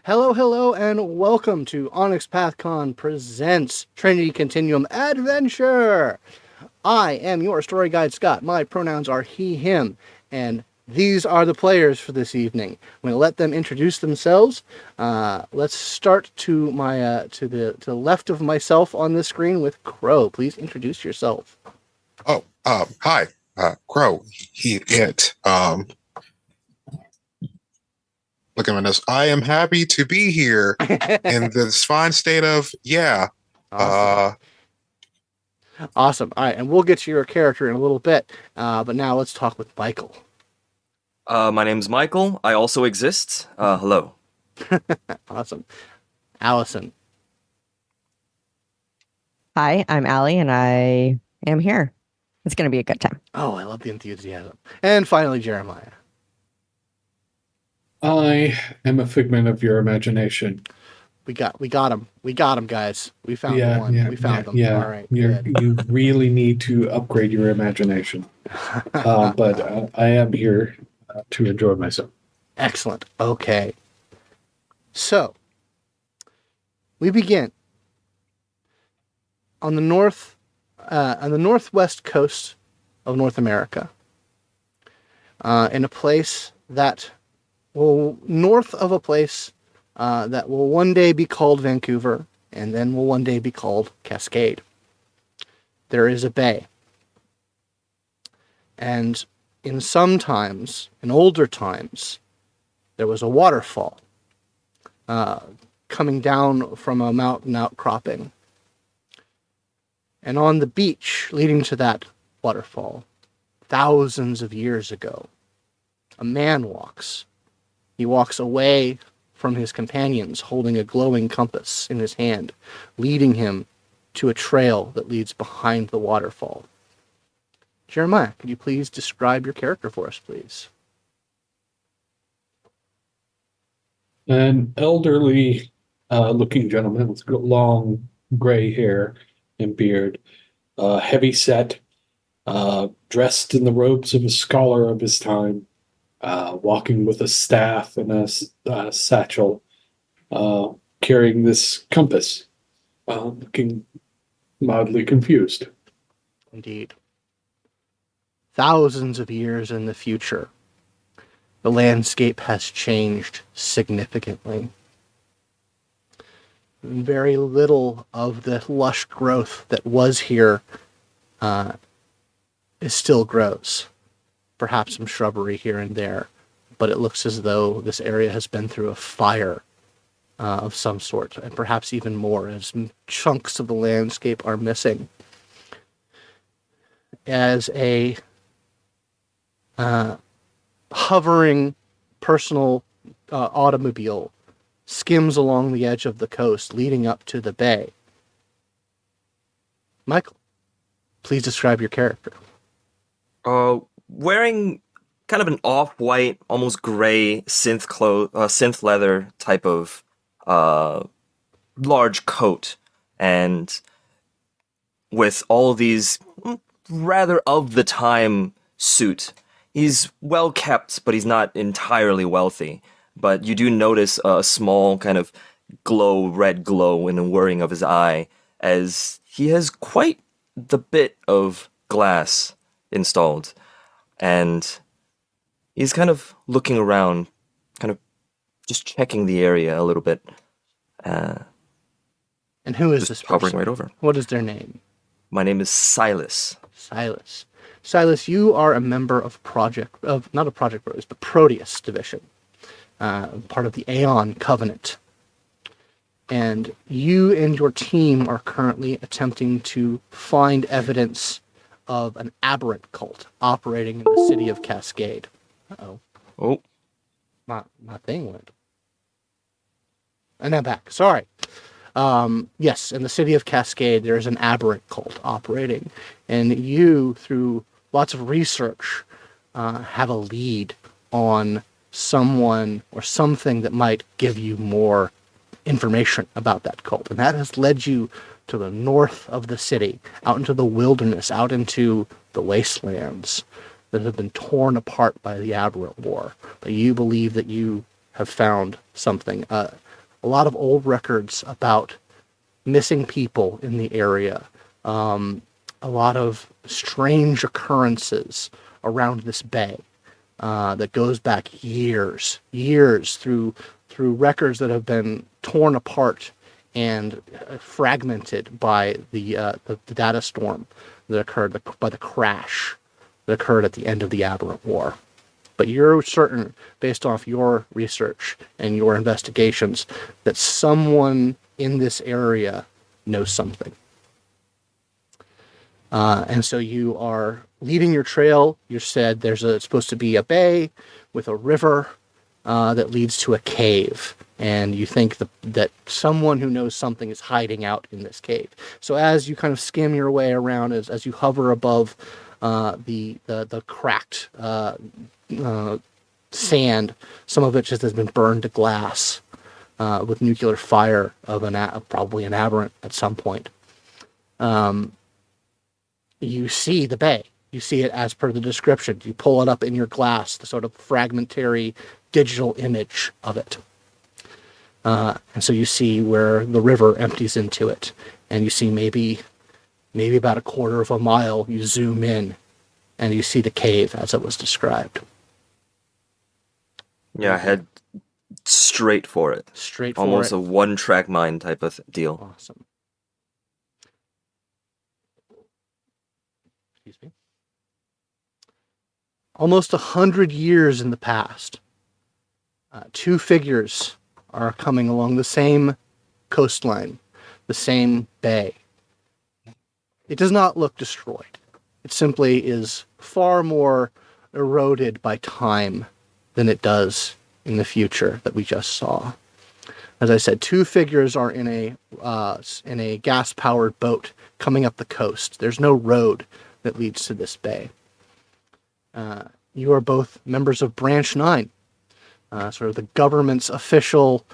Hello, hello, and welcome to Onyx Path Con presents Trinity Continuum Adventure. I am your story guide, Scott. My pronouns are he, him, and these are the players for this evening. I'm going to let them introduce themselves. Let's start to my to the left of myself on the screen with Crow. Please introduce yourself. Hi, Crow, it. Look at this. I am happy to be here in this fine state of, yeah. Awesome. Uh, Awesome. All right, and we'll get to your character in a little bit, but now let's talk with Michael. My name's Michael. I also exist. Hello. Awesome. Allison. Hi, I'm Allie, and I am here. It's going to be a good time. Oh, I love the enthusiasm. And finally, Jeremiah. I am a figment of your imagination. We got him. We got him, guys. We found one. Yeah, We found them. yeah. All right. You really need to upgrade your imagination. But I am here to enjoy myself. Excellent. Okay. So we begin on the northwest coast of North America, in a place that will north of a place that will one day be called Vancouver, and then will one day be called Cascade. There is a bay. And in older times, there was a waterfall coming down from a mountain outcropping. And on the beach leading to that waterfall, thousands of years ago, a man walks. He walks away from his companions, holding a glowing compass in his hand, leading him to a trail that leads behind the waterfall. Jeremiah, could you please describe your character for us, please? An elderly looking gentleman with long gray hair and beard, heavy set, dressed in the robes of a scholar of his time, walking with a staff and a satchel, carrying this compass, looking mildly confused. Indeed. Thousands of years in the future, the landscape has changed significantly. Very little of the lush growth that was here still grows. Perhaps some shrubbery here and there, but it looks as though this area has been through a fire of some sort, and perhaps even more, as chunks of the landscape are missing. As a hovering personal automobile skims along the edge of the coast leading up to the bay. Michael, please describe your character. Wearing kind of an off-white, almost gray synth leather type of large coat, and with all these rather of the time suit. He's well kept, but he's not entirely wealthy. But you do notice a small kind of red glow in the whirring of his eye, as he has quite the bit of glass installed. And he's kind of looking around, kind of just checking the area a little bit. And who is this person? Hovering right over. What is their name? My name is Silas. Silas. Silas, you are a member of not a Project Bros, but Proteus Division, part of the Aeon Covenant. And you and your team are currently attempting to find evidence of an aberrant cult operating in the city of Cascade. Uh-oh. Oh. My thing went. And I'm back. Sorry. Yes, in the city of Cascade, there is an aberrant cult operating. And you, through lots of research, have a lead on someone or something that might give you more information about that cult. And that has led you to the north of the city, out into the wilderness, out into the wastelands that have been torn apart by the Aberrant War. But you believe that you have found something. A lot of old records about missing people in the area. A lot of strange occurrences around this bay that goes back years through records that have been torn apart and fragmented by the data storm that occurred, by the crash that occurred at the end of the Aberrant War. But you're certain, based off your research and your investigations, that someone in this area knows something. And so you are leading your trail. You said it's supposed to be a bay with a river that leads to a cave. And you think that someone who knows something is hiding out in this cave. So as you kind of skim your way around, as you hover above the cracked sand, some of it just has been burned to glass with nuclear fire of probably an aberrant at some point. You see the bay. You see it as per the description. You pull it up in your glass, the sort of fragmentary digital image of it. And so you see where the river empties into it. And you see maybe about a quarter of a mile, you zoom in, and you see the cave as it was described. Yeah, head straight for it. Straight for Almost it. a one-track mind type of deal. Awesome. Excuse me. Almost 100 years in the past, two figures are coming along the same coastline, the same bay. It does not look destroyed. It simply is far more eroded by time than it does in the future that we just saw. As I said, two figures are in a gas-powered boat coming up the coast. There's no road that leads to this bay. You are both members of Branch 9, sort of the government's official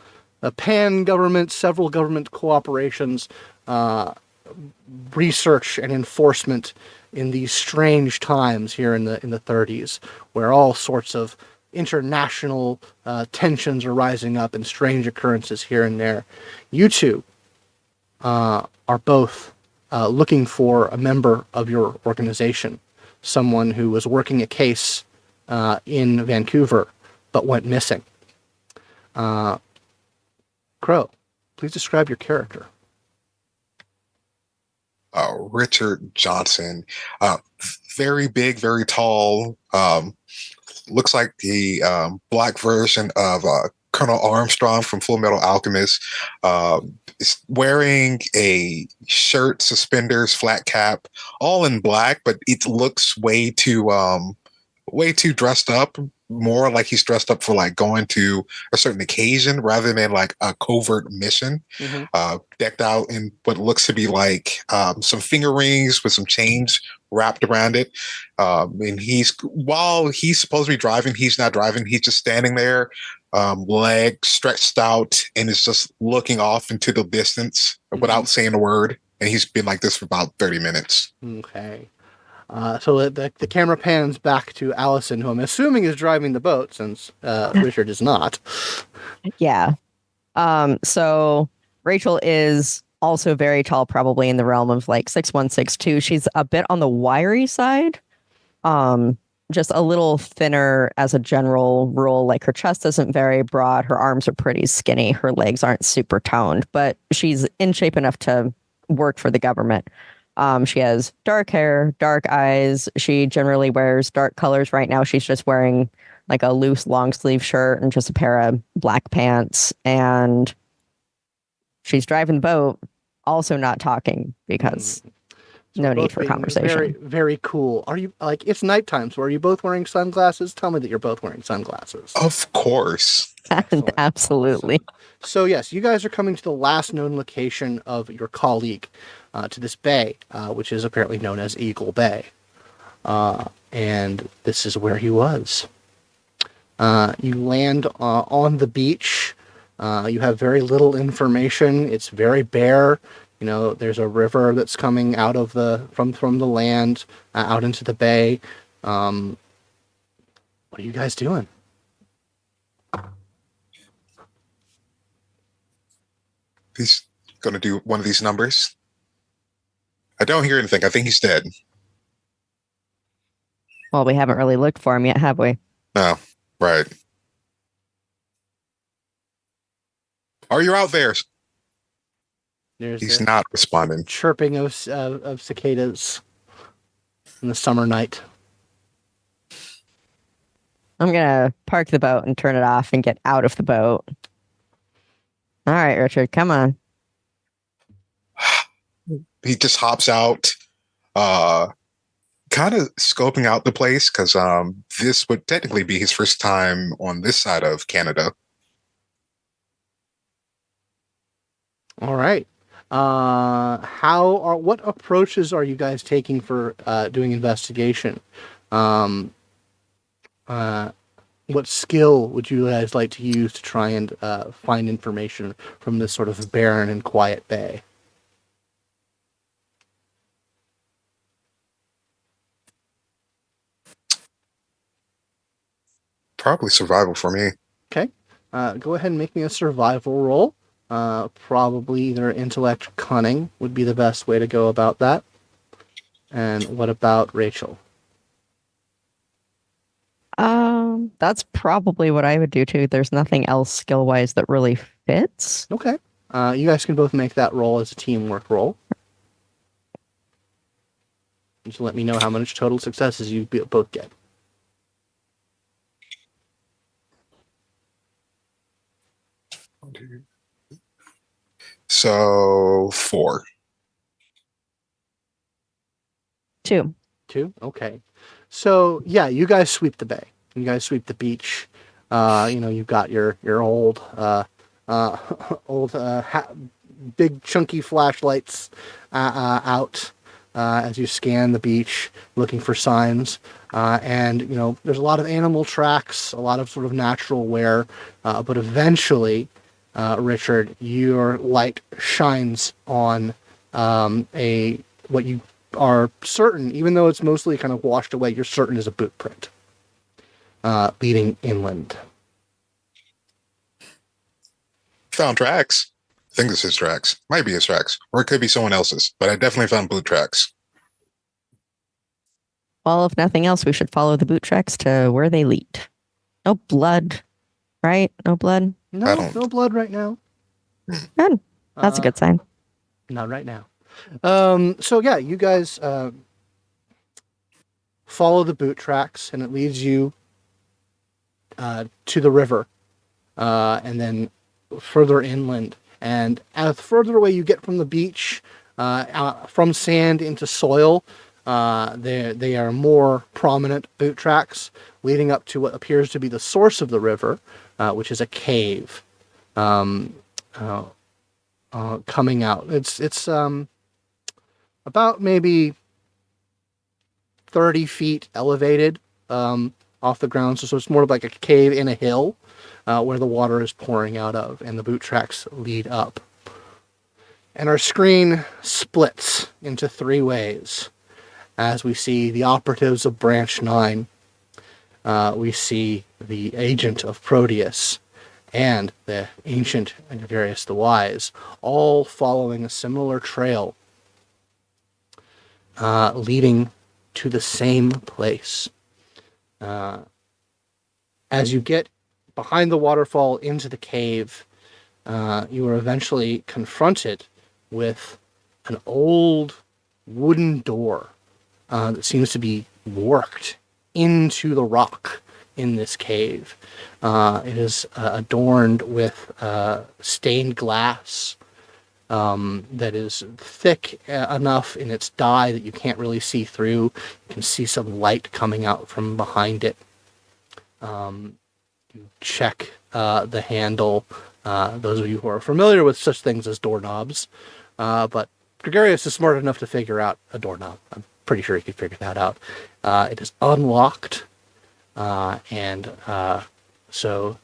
pan-government, several government cooperations, research and enforcement in these strange times here in the 30s, where all sorts of international tensions are rising up and strange occurrences here and there. You two are both looking for a member of your organization, someone who was working a case in Vancouver but went missing. Crow, please describe your character. Richard Johnson, very big, very tall. Looks like the black version of Colonel Armstrong from Full Metal Alchemist. Is wearing a shirt, suspenders, flat cap, all in black, but it looks way too dressed up. More like he's dressed up for like going to a certain occasion rather than like a covert mission. Mm-hmm. Decked out in what looks to be like some finger rings with some chains wrapped around it. And while he's supposed to be driving, he's not driving. He's just standing there, legs stretched out, and is just looking off into the distance without saying a word. And he's been like this for about 30 minutes. Okay. So the camera pans back to Allison, who I'm assuming is driving the boat, since Richard is not. Yeah. So Rachel is also very tall, probably in the realm of like 6'1", 6'2". She's a bit on the wiry side. Just a little thinner as a general rule. Like her chest isn't very broad. Her arms are pretty skinny. Her legs aren't super toned, but she's in shape enough to work for the government. She has dark hair, dark eyes. She generally wears dark colors. Right now, she's just wearing like a loose long sleeve shirt and just a pair of black pants. And she's driving the boat, also not talking because So no both need for being conversation. Very, very cool. Are you like, it's nighttime, so are you both wearing sunglasses? Tell me that you're both wearing sunglasses. Of course. Excellent. Absolutely. So yes, you guys are coming to the last known location of your colleague, to this bay, which is apparently known as Eagle Bay. And this is where he was. You land on the beach. You have very little information. It's very bare. You know, there's a river that's coming out of from the land out into the bay. What are you guys doing? He's going to do one of these numbers. I don't hear anything. I think he's dead. Well, we haven't really looked for him yet, have we? No, right. Are you out there? There's He's the not responding. chirping of cicadas in the summer night. I'm gonna park the boat and turn it off and get out of the boat. All right, Richard, come on. He just hops out, kind of scoping out the place because this would technically be his first time on this side of Canada. All right. What approaches are you guys taking for doing investigation? What skill would you guys like to use to try and find information from this sort of barren and quiet bay? Probably survival for me. Okay. Go ahead and make me a survival roll. Probably either intellect, cunning would be the best way to go about that. And what about Rachel? That's probably what I would do too. There's nothing else skill wise that really fits. Okay. You guys can both make that roll as a teamwork roll. Just let me know how much total successes you both get. So 4. 2. 2? Okay. So, yeah, you guys sweep the bay. You guys sweep the beach. You've got your old, big chunky flashlights out as you scan the beach looking for signs. And there's a lot of animal tracks, a lot of sort of natural wear. But eventually, Richard, your light shines on what you are certain, even though it's mostly kind of washed away, you're certain is a boot print leading inland. Found tracks. I think this is tracks. Might be his tracks. Or it could be someone else's. But I definitely found boot tracks. Well, if nothing else, we should follow the boot tracks to where they lead. No blood, right? No blood? No blood right now. Good. That's a good sign. Not right now. So yeah, you guys follow the boot tracks, and it leads you to the river, and then further inland. And as further away you get from the beach, from sand into soil, they are more prominent boot tracks leading up to what appears to be the source of the river, which is a cave coming out. It's about maybe 30 feet elevated off the ground. So it's more like a cave in a hill where the water is pouring out of, and the boot tracks lead up. And our screen splits into 3 ways as we see the operatives of Branch 9. We see the agent of Proteus and the ancient Gregarious the Wise, all following a similar trail leading to the same place. As you get behind the waterfall into the cave, you are eventually confronted with an old wooden door that seems to be worked into the rock in this cave. It is adorned with stained glass that is thick enough in its dye that you can't really see through. You can see some light coming out from behind it. You check the handle. Those of you who are familiar with such things as doorknobs, but Gregarious is smart enough to figure out a doorknob. I'm pretty sure he could figure that out. It is unlocked, and so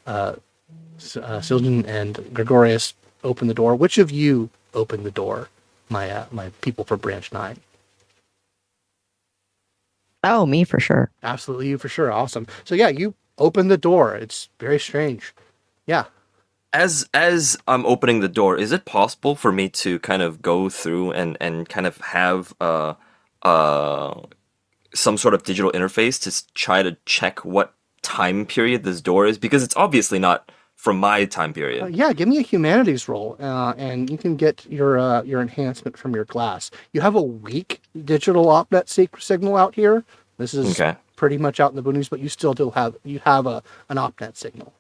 Siljan and Gregarious open the door. Which of you opened the door? My people from Branch 9. Oh, me for sure. Absolutely, you for sure. Awesome. So yeah, you open the door. It's very strange. Yeah. As I'm opening the door, is it possible for me to kind of go through and kind of have some sort of digital interface to try to check what time period this door is? Because it's obviously not from my time period. Yeah, give me a humanities roll, and you can get your enhancement from your glass. You have a weak digital opnet signal out here. This is Okay. pretty much out in the boonies, but you still do have an opnet signal.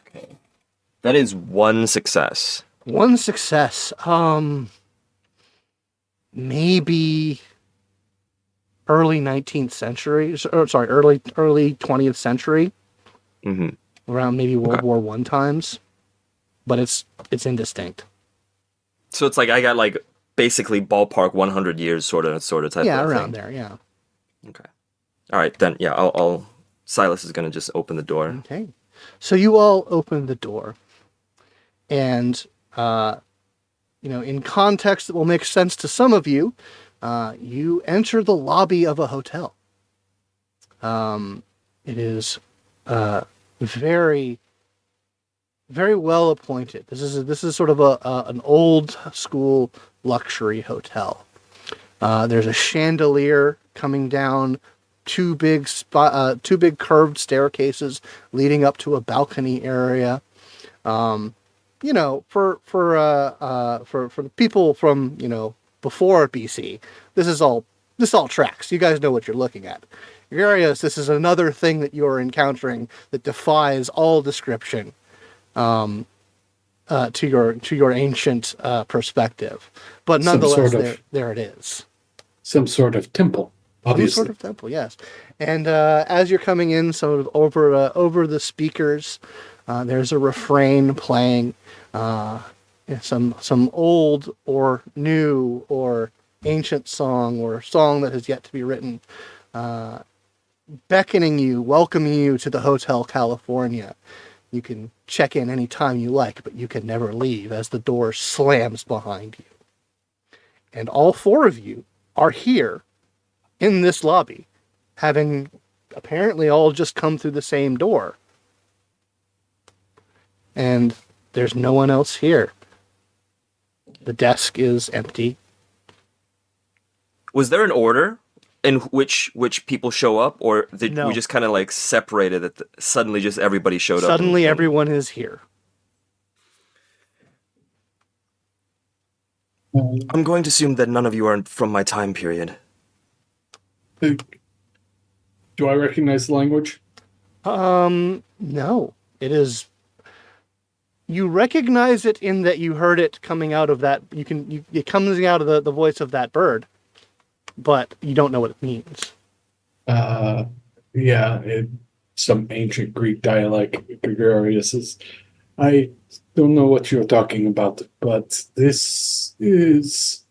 Okay. That is one success. One success. Maybe early 19th century. Or sorry, early 20th century. Mm-hmm. Around maybe World Okay. War One times, but it's indistinct. So it's like I got like basically ballpark 100 years sort of type Yeah, of around thing. there. Yeah. Okay. All right, then yeah, I'll Silas is going to just open the door. Okay. So you all open the door, and in context that will make sense to some of you, you enter the lobby of a hotel. It is very, very well appointed. This is sort of an old school luxury hotel. There's a chandelier coming down, two big curved staircases leading up to a balcony area. For the people from before BC, this all tracks. You guys know what you're looking at. Gregarious, this is another thing that you're encountering that defies all description to your ancient perspective. But Some nonetheless, sort of- there it is. Some sort of temple, obviously. Some sort of temple, yes. And as you're coming in, sort of over the speakers, there's a refrain playing, some old or new or ancient song or song that has yet to be written, beckoning you, welcoming you to the Hotel California. You can check in any time you like, but you can never leave as the door slams behind you. And all four of you are here in this lobby, having apparently all just come through the same door. And there's no one else here. The desk is empty. Was there an order in which people show up, or did No. we just kind of like separated it? Suddenly, just everybody showed up. Suddenly, and- everyone is here. I'm going to assume that none of you are from my time period. Do I recognize the language? No. It is. You recognize it in that you heard it coming out of that. It comes out of the voice of that bird, but you don't know what it means. Some ancient Greek dialect. Gregarious is. I don't know what you're talking about, but this is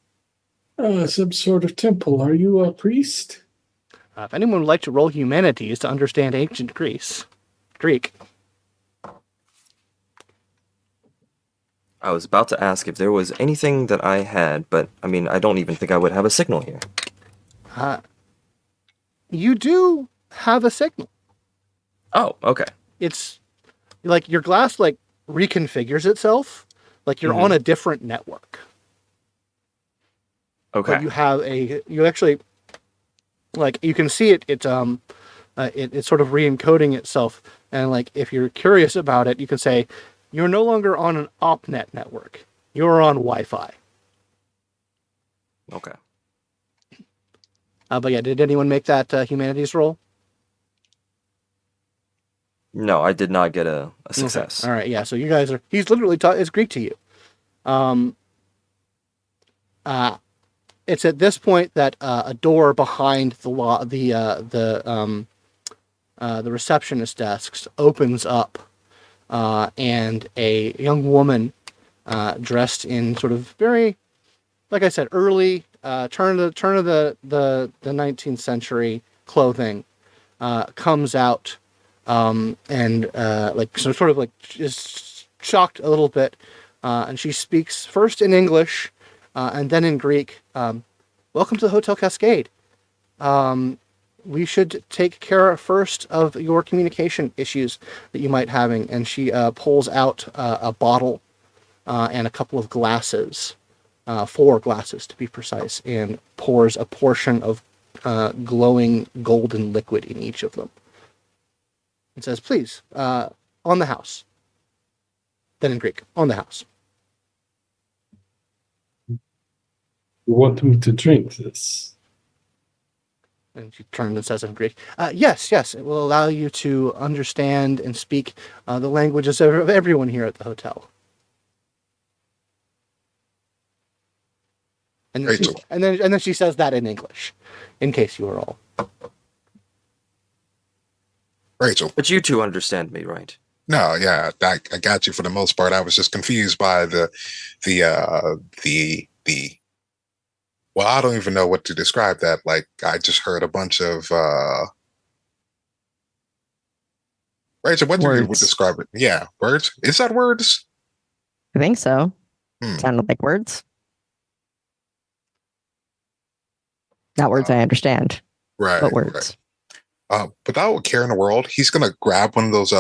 some sort of temple. Are you a priest? If anyone would like to roll humanities to understand ancient Greek. I was about to ask if there was anything that I had, but I mean, I don't even think I would have a signal here. You do have a signal. Oh, okay. It's like your glass reconfigures itself, like you're on a different network. Okay. But you actually you can see it. It's sort of re-encoding itself, and if you're curious about it, you can say you're no longer on an OpNet network. You're on Wi-Fi. Okay. But yeah, did anyone make that humanities roll? No, I did not get a success. Okay. All right, yeah. So you guys are. He's literally it's Greek to you. It's at this point that a door behind the receptionist desks opens up, and a young woman dressed in sort of very, like I said, early turn of the 19th century clothing comes out, and sort of just shocked a little bit, and she speaks first in English and then in Greek. Welcome to the Hotel Cascade. we should take care first of your communication issues that you might having. And she pulls out a bottle and a couple of glasses, 4 glasses to be precise, and pours a portion of glowing golden liquid in each of them. It says, please, on the house. Then in Greek, on the house. You want me to drink this? And she turns and says in Greek, yes, it will allow you to understand and speak the languages of everyone here at the hotel. And then, Rachel. and then she says that in English, in case you were all. Rachel. But you two understand me, right? No, yeah, I got you for the most part. I was just confused by the well, I don't even know what to describe that. Like, I just heard a bunch of Rachel, what do you would Words. describe it? Yeah, words. Is that words? I think so. Hmm. Sounded like words. Not words I understand, Right, but words. right. Without care in the world, he's gonna grab one of those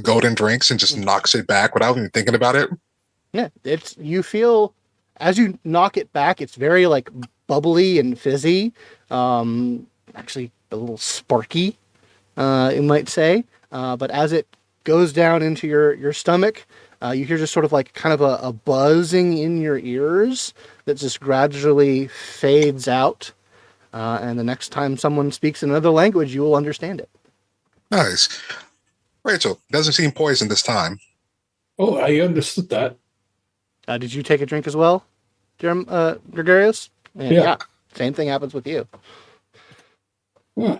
golden drinks and just knocks it back without even thinking about it. Yeah, you feel as you knock it back, it's very like bubbly and fizzy. Actually, a little sparky, you might say. But as it goes down into your stomach, you hear just sort of like kind of a buzzing in your ears that just gradually fades out. And the next time someone speaks another language, you will understand it. Nice. Rachel, doesn't seem poison this time. Oh, I understood that. Did you take a drink as well, Gregarious? Yeah. Same thing happens with you. Huh.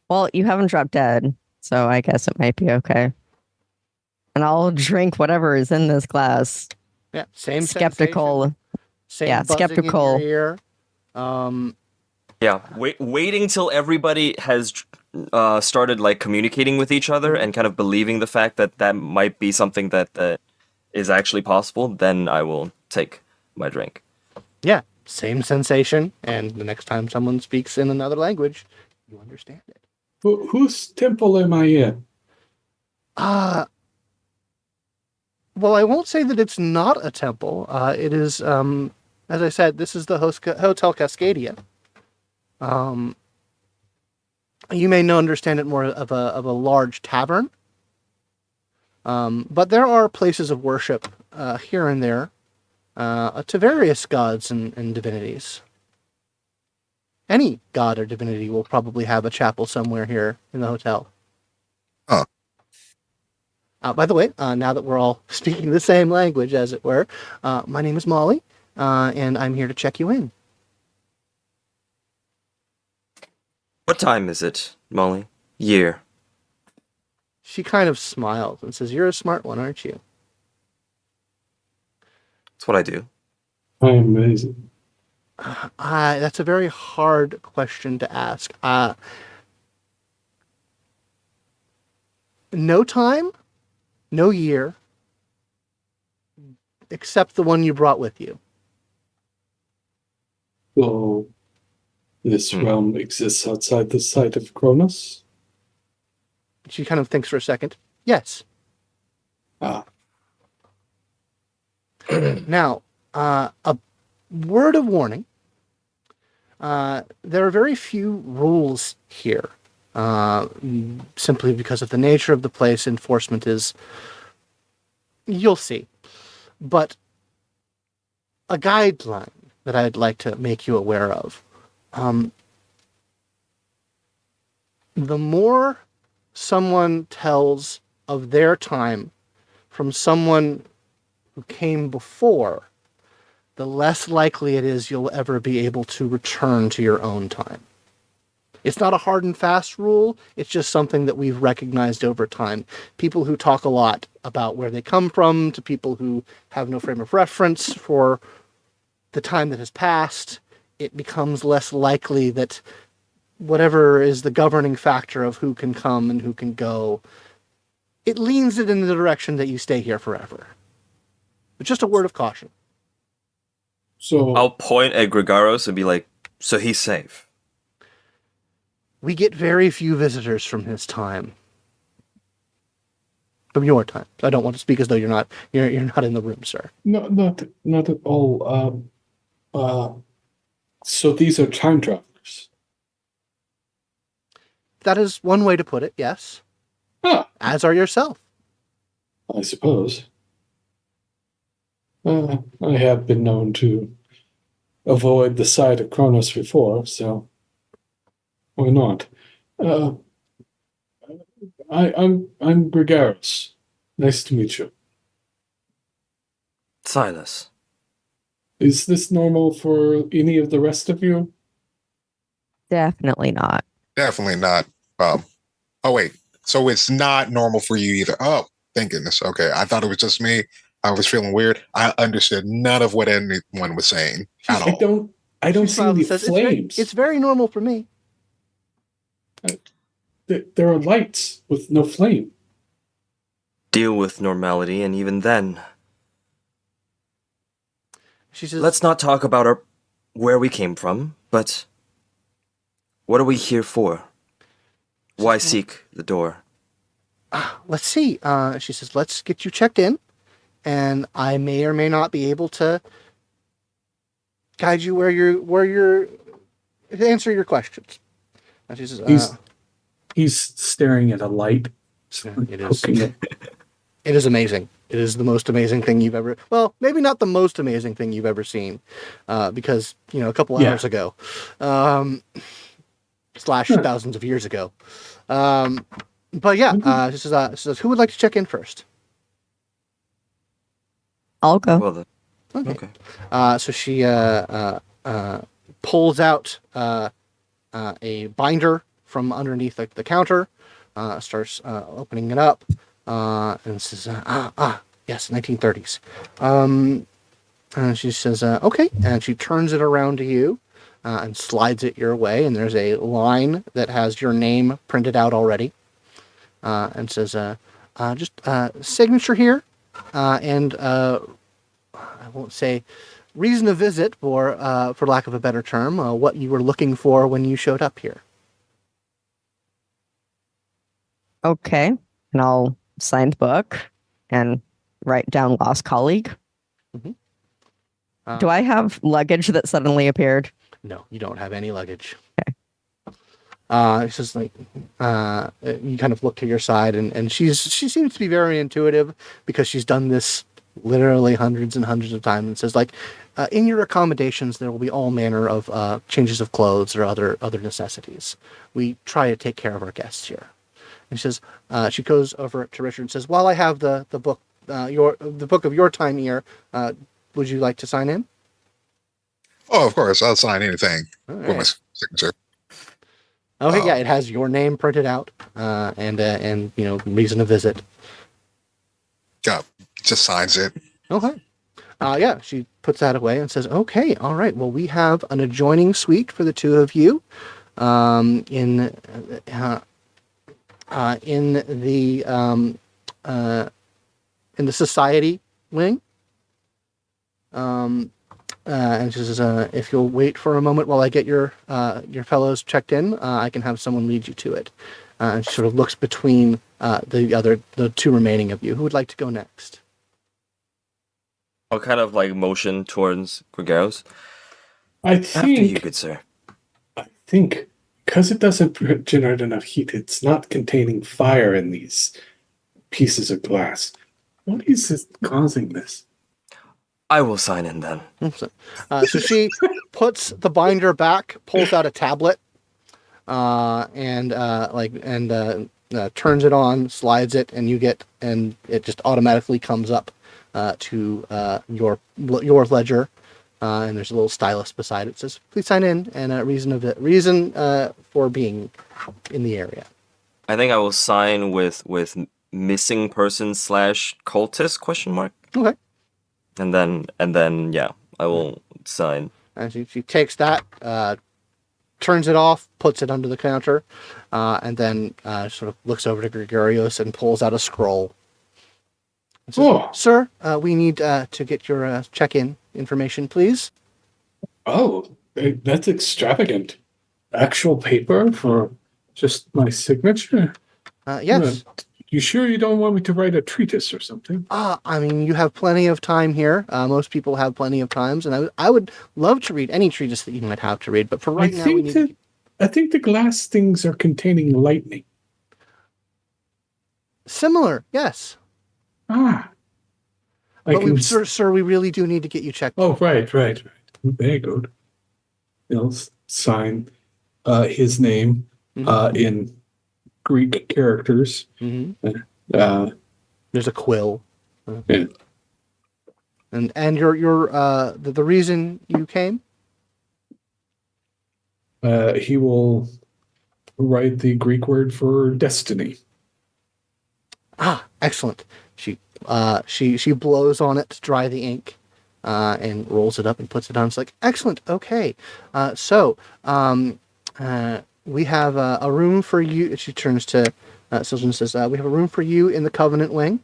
Well, you haven't dropped dead, so I guess it might be okay. And I'll drink whatever is in this glass. Yeah, same Skeptical. sensation, same Yeah, buzzing skeptical. in your ear. Yeah, waiting till everybody has started like communicating with each other and kind of believing the fact that that might be something that is actually possible, then I will take my drink. Yeah, same sensation, and the next time someone speaks in another language, you understand it. Whose temple am I in? Well, I won't say that it's not a temple. It is, as I said, this is the Hotel Cascadia. You may not understand it more of a large tavern. But there are places of worship here and there to various gods and divinities. Any god or divinity will probably have a chapel somewhere here in the hotel. Huh. By the way, now that we're all speaking the same language, as it were, my name is Molly, and I'm here to check you in. What time is it, Molly? Year. She kind of smiles and says, "You're a smart one, aren't you?" That's what I do. I'm amazing. That's a very hard question to ask. No time, no year, except the one you brought with you. So this realm exists outside the sight of Cronus? She kind of thinks for a second. Yes. Ah. Now, a word of warning. There are very few rules here. Simply because of the nature of the place, enforcement is... You'll see. But a guideline that I'd like to make you aware of. The more someone tells of their time from someone who came before, the less likely it is you'll ever be able to return to your own time. It's not a hard and fast rule. It's just something that we've recognized over time. People who talk a lot about where they come from, to people who have no frame of reference for the time that has passed, it becomes less likely that whatever is the governing factor of who can come and who can go, it leans it in the direction that you stay here forever. But just a word of caution. So I'll point at Gregaros and be like, so he's safe. We get very few visitors from his time. From your time. I don't want to speak as though you're not in the room, sir. No, not at all. So these are time travelers. That is one way to put it, yes. Ah, As are yourself. I suppose. I have been known to avoid the side of Kronos before, so why not? Uh, I'm Gregaris. Nice to meet you. Silas. Is this normal for any of the rest of you? Definitely not. Definitely not. Oh wait, so it's not normal for you either. Oh, thank goodness. Okay, I thought it was just me. I was feeling weird. I understood none of what anyone was saying at I all. don't She see smiles any and says, flames. It's very normal for me. There are lights with no flame. Deal with normality, and even then, She says, let's not talk about where we came from, but what are we here for? Why seek the door? let's see. She says, let's get you checked in, and I may or may not be able to guide you where you're answer your questions. And she says, He's staring at a light. it is. Poking it. It is amazing. It is the most amazing thing you've ever. Well, maybe not the most amazing thing you've ever seen, because a couple hours ago, slash thousands of years ago. But yeah, she says, who would like to check in first? I'll go. Well, then, okay. So she pulls out a binder from underneath the counter, starts opening it up, and says, yes, 1930s. And she says, okay, and she turns it around to you and slides it your way, and there's a line that has your name printed out already, and says, just signature here, and I won't say reason to visit, for lack of a better term, what you were looking for when you showed up here. Okay. And I'll sign the book and write down lost colleague. Do I have luggage that suddenly appeared? No, you don't have any luggage. Okay. It's just like you kind of look to your side, and she seems to be very intuitive because she's done this literally hundreds and hundreds of times, and says, like, in your accommodations there will be all manner of changes of clothes or other necessities. We try to take care of our guests here. And she says, she goes over to Richard and says, while I have the book, the book of your time here, would you like to sign in? Oh, of course, I'll sign anything All with my right. signature. Okay, yeah, it has your name printed out, and reason to visit. Yeah, just signs it. Okay. Yeah, she puts that away and says, okay, all right, well, we have an adjoining suite for the two of you in the society wing. And she says, if you'll wait for a moment while I get your fellows checked in, I can have someone lead you to it. And she sort of looks between the two remaining of you. Who would like to go next? I'll kind of like motion towards Gregaros. I After you, think, good sir. because it doesn't generate enough heat, it's not containing fire in these pieces of glass. What is this causing this? I will sign in then. So she puts the binder back, pulls out a tablet, and turns it on, slides it, and it just automatically comes up to your ledger. And there's a little stylus beside it. It says, please sign in, and a reason for being in the area. I think I will sign with missing person / cultist question mark. Okay. And then yeah, I will sign. And she takes that, turns it off, puts it under the counter, and then sort of looks over to Gregorios and pulls out a scroll. And says, sir, we need to get your check-in information, please. Oh, that's extravagant. Actual paper for Just my signature? Yes. You sure you don't want me to write a treatise or something? I mean, you have plenty of time here. Most people have plenty of times, and I would love to read any treatise that you might have to read. But for right now, we need. I think the glass things are containing lightning. Similar, yes. Ah. But sir, we really do need to get you checked. Oh, right. Very good. He'll sign his name in Greek characters. Mm-hmm. There's a quill. Yeah. And your the reason you came? He will write the Greek word for destiny. Ah, excellent. She blows on it to dry the ink, and rolls it up and puts it on. It's like, excellent. Okay. So we have a room for you. She turns to Siljan and says, we have a room for you in the Covenant Wing,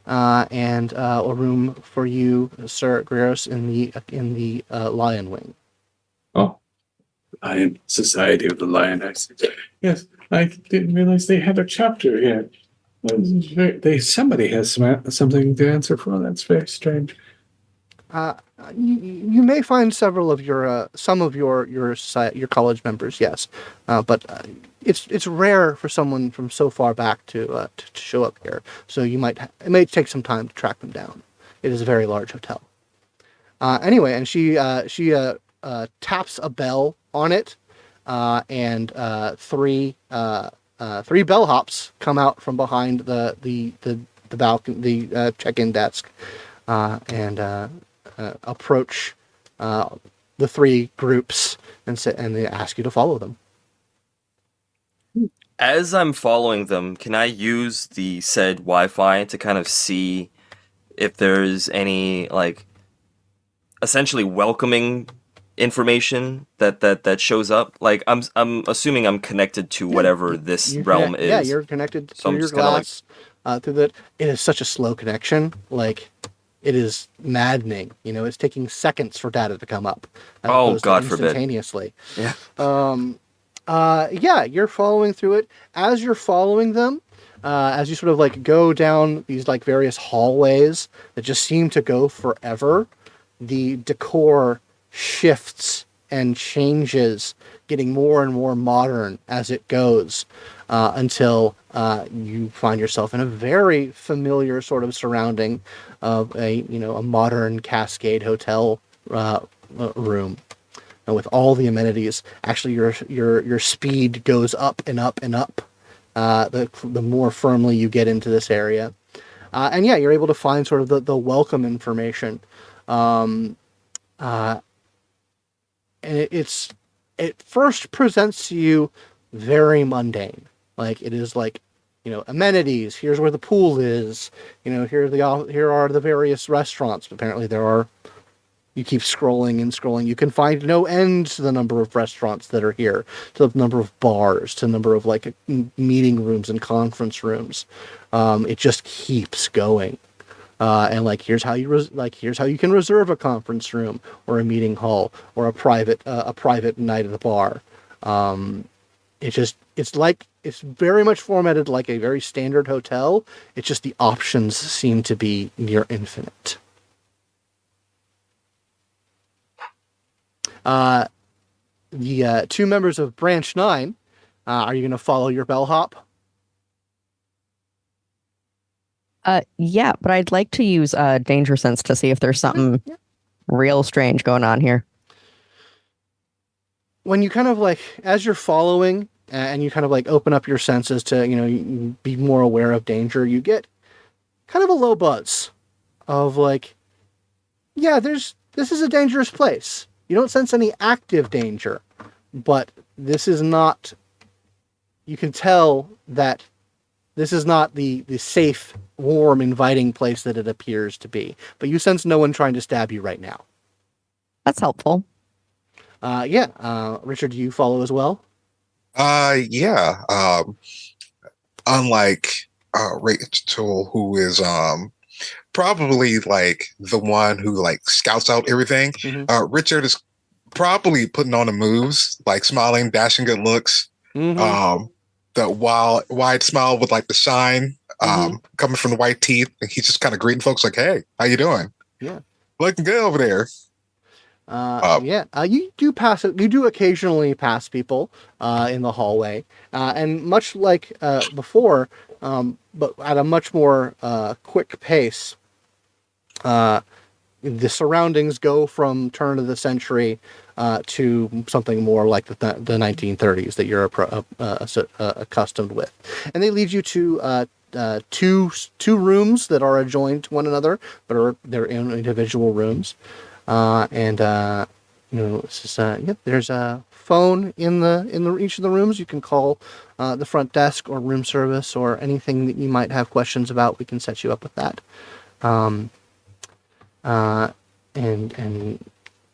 and a room for you, Sir Grios, in the Lion Wing. Oh, Lion Society of the Lioness. Yes, I didn't realize they had a chapter here. Somebody has something to answer for. That's very strange. You may find several of some of your college members, yes, but it's rare for someone from so far back to show up here. So it may take some time to track them down. It is a very large hotel. Anyway, and she taps a bell on it, and three bellhops come out from behind the balcony, the check-in desk, and approach the three groups and they ask you to follow them. As I'm following them, can I use the said Wi-Fi to kind of see if there's any essentially welcoming information that shows up? Like I'm assuming I'm connected to whatever this realm is. Yeah, you're connected to your glass through that. It is such a slow connection. It is maddening. It's taking seconds for data to come up. Oh, God forbid. Instantaneously. Yeah. Yeah, you're following through it. As you're following them, as you sort of go down these various hallways that just seem to go forever, the decor shifts and changes, getting more and more modern as it goes, until you find yourself in a very familiar sort of surrounding of a modern Cascade hotel room, and with all the amenities. Actually, your speed goes up and up and up the more firmly you get into this area, and yeah, you're able to find sort of the welcome information. And it first presents to you very mundane. It is amenities. Here's where the pool is. Here are the various restaurants. Apparently there are. You keep scrolling and scrolling. You can find no end to the number of restaurants that are here, to the number of bars, to the number of meeting rooms and conference rooms. It just keeps going. And here's how you can reserve a conference room or a meeting hall or a private night at the bar. It's very much formatted like a very standard hotel. It's just the options seem to be near infinite. The two members of Branch 9, are you going to follow your bellhop? Yeah, but I'd like to use Danger Sense to see if there's something real strange going on here. When you kind of as you're following and you kind of open up your senses to, be more aware of danger, you get kind of a low buzz of this is a dangerous place. You don't sense any active danger, but this is not, you can tell that this is not the safe, warm, inviting place that it appears to be. But you sense no one trying to stab you right now. That's helpful. Richard, do you follow as well? Yeah. Unlike Rachel, who is probably the one who scouts out everything. Mm-hmm. Richard is probably putting on the moves, smiling, dashing good looks. Mm-hmm. the wide smile with like the shine Mhm. coming from the white teeth. And he's just kind of greeting folks like, "Hey, how you doing? Yeah. Looking good over there." Uh, Yeah. You do pass. You do occasionally pass people in the hallway, and much like before, but at a much more quick pace. The surroundings go from turn of the century to something more like the 1930s that you're accustomed with, and they lead you to two rooms that are adjoined to one another, but they're in individual rooms, and this is yep. There's a phone in each of the rooms. You can call the front desk or room service or anything that you might have questions about. We can set you up with that. Um, uh, and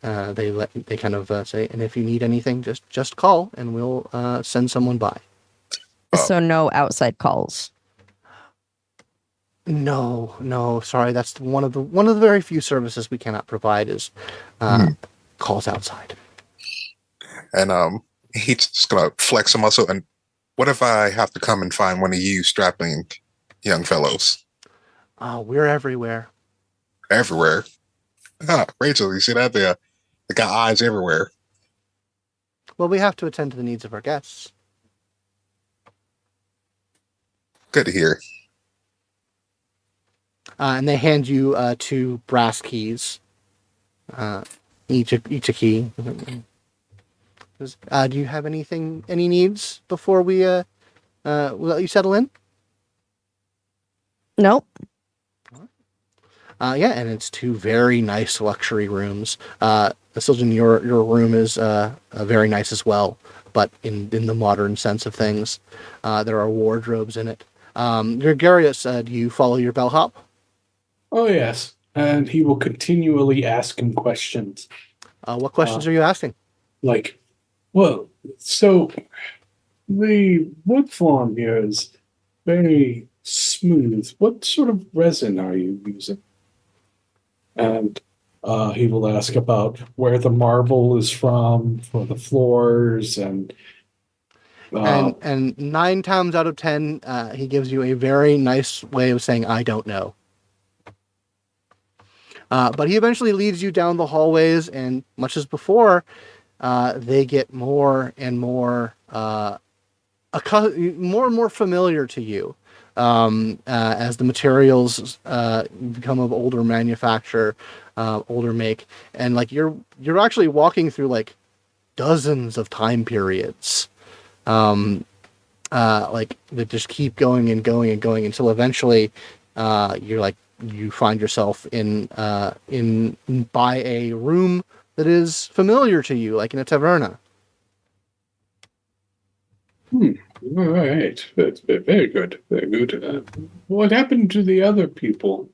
they kind of say, and if you need anything, just call, and we'll send someone by. So no outside calls. No, sorry, that's one of the very few services we cannot provide is calls outside. and he's just gonna flex a muscle. And what if I have to come and find one of you strapping young fellows We're everywhere. everywhere? Rachel, you see that? They got eyes everywhere. Well, we have to attend to the needs of our guests. Good to hear. And they hand you two brass keys, each a key. Do you have any needs before we let you settle in? Nope. Yeah, and it's two very nice luxury rooms. Siljan, your room is very nice as well, but in the modern sense of things, there are wardrobes in it. Gregarious, do you follow your bellhop? Oh, yes. And he will continually ask him questions. What questions are you asking? Like, well, so the wood form here is very smooth. What sort of resin are you using? And he will ask about where the marble is from for the floors and And 9 times out of 10, he gives you a very nice way of saying, "I don't know." But he eventually leads you down the hallways, and much as before, they get more and more more and more familiar to you as the materials become of older manufacture, older make, and like you're actually walking through like dozens of time periods, like that just keep going and going and going until eventually you find yourself in by a room that is familiar to you, like in a taverna. all right, that's very good, very good. What happened to the other people?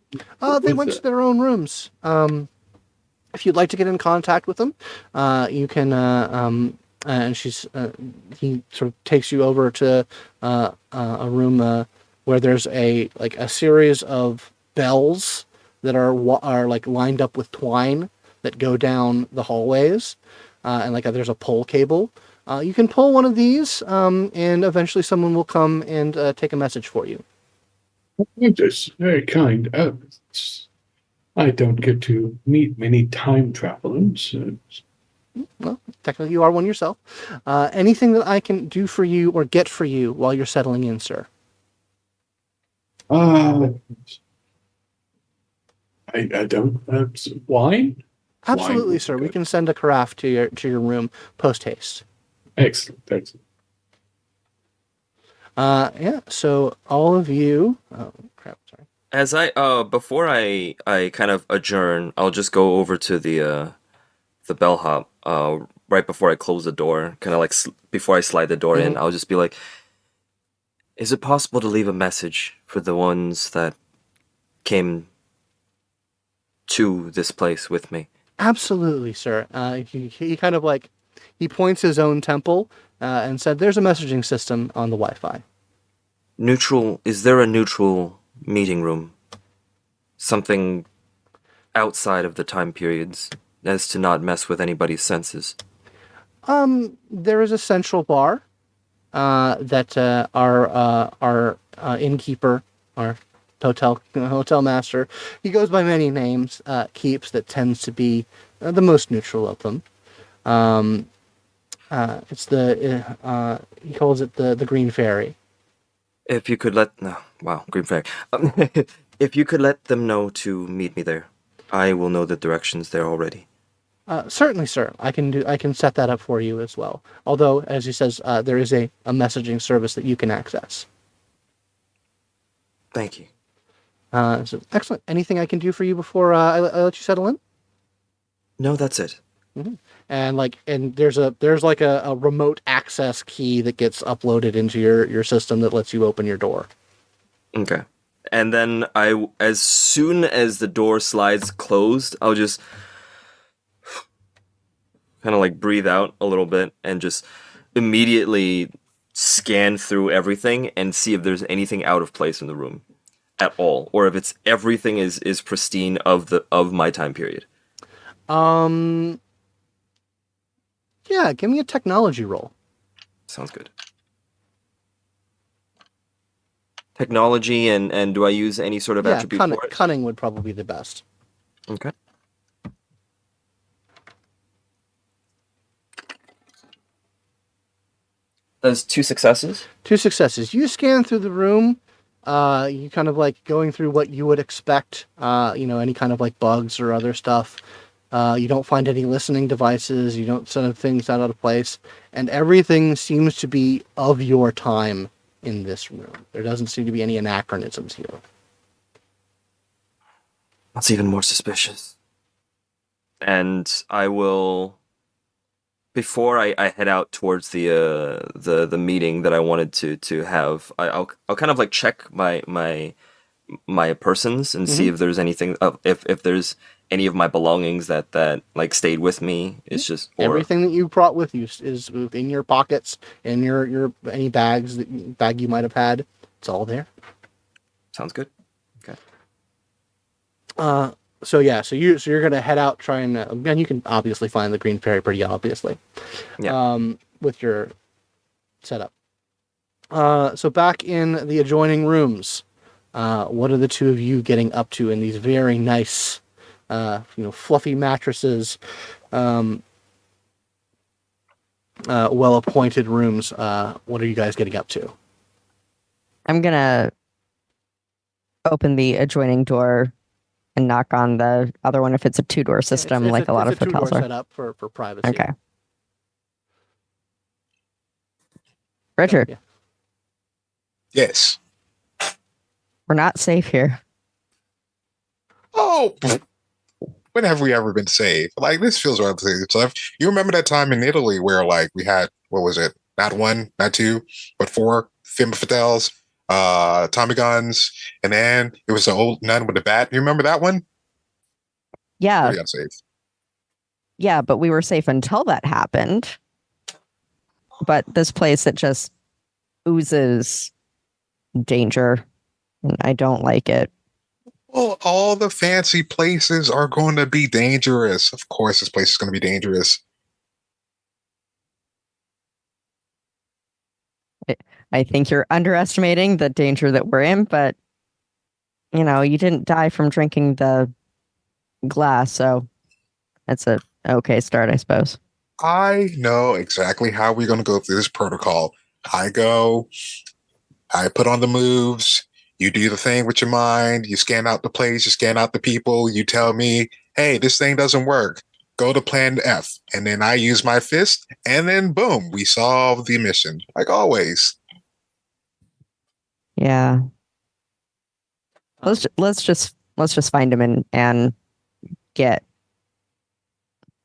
They went to their own rooms. If you'd like to get in contact with them, you can. And he sort of takes you over to a room where there's a series of bells that are like lined up with twine that go down the hallways, and there's a pole cable. You can pull one of these, and eventually someone will come and take a message for you. That's very kind. I don't get to meet many time travelers. Well, technically you are one yourself. Anything that I can do for you or get for you while you're settling in, sir? I don't. Wine? Absolutely, Wine. sir. We Good. can send a carafe to your room post haste. Excellent. Excellent. Yeah. So all of you. Oh crap! Sorry. As I before I kind of adjourn, I'll just go over to the bellhop right before I close the door, kind of like before I slide the door in. I'll just be like, "Is it possible to leave a message for the ones that came to this place with me?" Absolutely, sir. He kind of he points his own temple and said, "There's a messaging system on the Wi-Fi." Neutral, is there a neutral meeting room? Something outside of the time periods, as to not mess with anybody's senses. There is a central bar that our innkeeper, our hotel master, he goes by many names, keeps, that tends to be the most neutral of them. It's he calls it the Green Fairy. If you could let no, wow, Green Flag. If you could let them know to meet me there, I will know the directions there already. Certainly, sir. I can set that up for you as well. Although, as he says, there is a messaging service that you can access. Thank you. So excellent. Anything I can do for you before I let you settle in? No, that's it. And there's a remote access key that gets uploaded into your system that lets you open your door. Okay. And then as soon as the door slides closed, I'll just kind of like breathe out a little bit and just immediately scan through everything and see if there's anything out of place in the room at all, or if it's everything is pristine of my time period. Yeah, give me a technology roll. Sounds good. Technology and do I use any sort of attribute for it? Cunning would probably be the best. Okay. That's 2 successes. 2 successes. You scan through the room. You kind of like going through what you would expect. Any kind of like bugs or other stuff. You don't find any listening devices. You don't send things out of place, and everything seems to be of your time in this room. There doesn't seem to be any anachronisms here. That's even more suspicious. And I will, before I head out towards the meeting that I wanted to have, I'll kind of like check my persons and see if there's anything, if there's any of my belongings that like stayed with me. It's just Everything that you brought with you is in your pockets, in your any bag you might have had. It's all there. Sounds good. Okay. So you're gonna head out, try and you can obviously find the Green Fairy pretty obviously. Yeah. With your setup. So back in the adjoining rooms, what are the two of you getting up to in these very nice, fluffy mattresses, well-appointed rooms? What are you guys getting up to? I'm gonna open the adjoining door and knock on the other one if it's a 2-door system, It's like a lot of it's a hotels two-door are. setup for privacy. Okay. Richard, Yeah. Yes. we're not safe here. Oh, when have we ever been safe? Like, this feels relatively tough. You remember that time in Italy where, like, we had, what was it? Not 1, not 2, but 4 femme fatales, Tommy guns, and then it was the old nun with the bat. You remember that one? Yeah, Pretty unsafe. yeah, but we were safe until that happened. But this place, it just oozes danger, and I don't like it. Well, all the fancy places are going to be dangerous. Of course, this place is going to be dangerous. I think you're underestimating the danger that we're in, but you didn't die from drinking the glass, so that's a okay start, I suppose. I know exactly how we're going to go through this protocol. I go, I put on the moves. You do the thing with your mind. You scan out the place. You scan out the people. You tell me, hey, this thing doesn't work. Go to plan F. And then I use my fist. And then boom, we solve the mission. Like always. Yeah. Let's just find him and get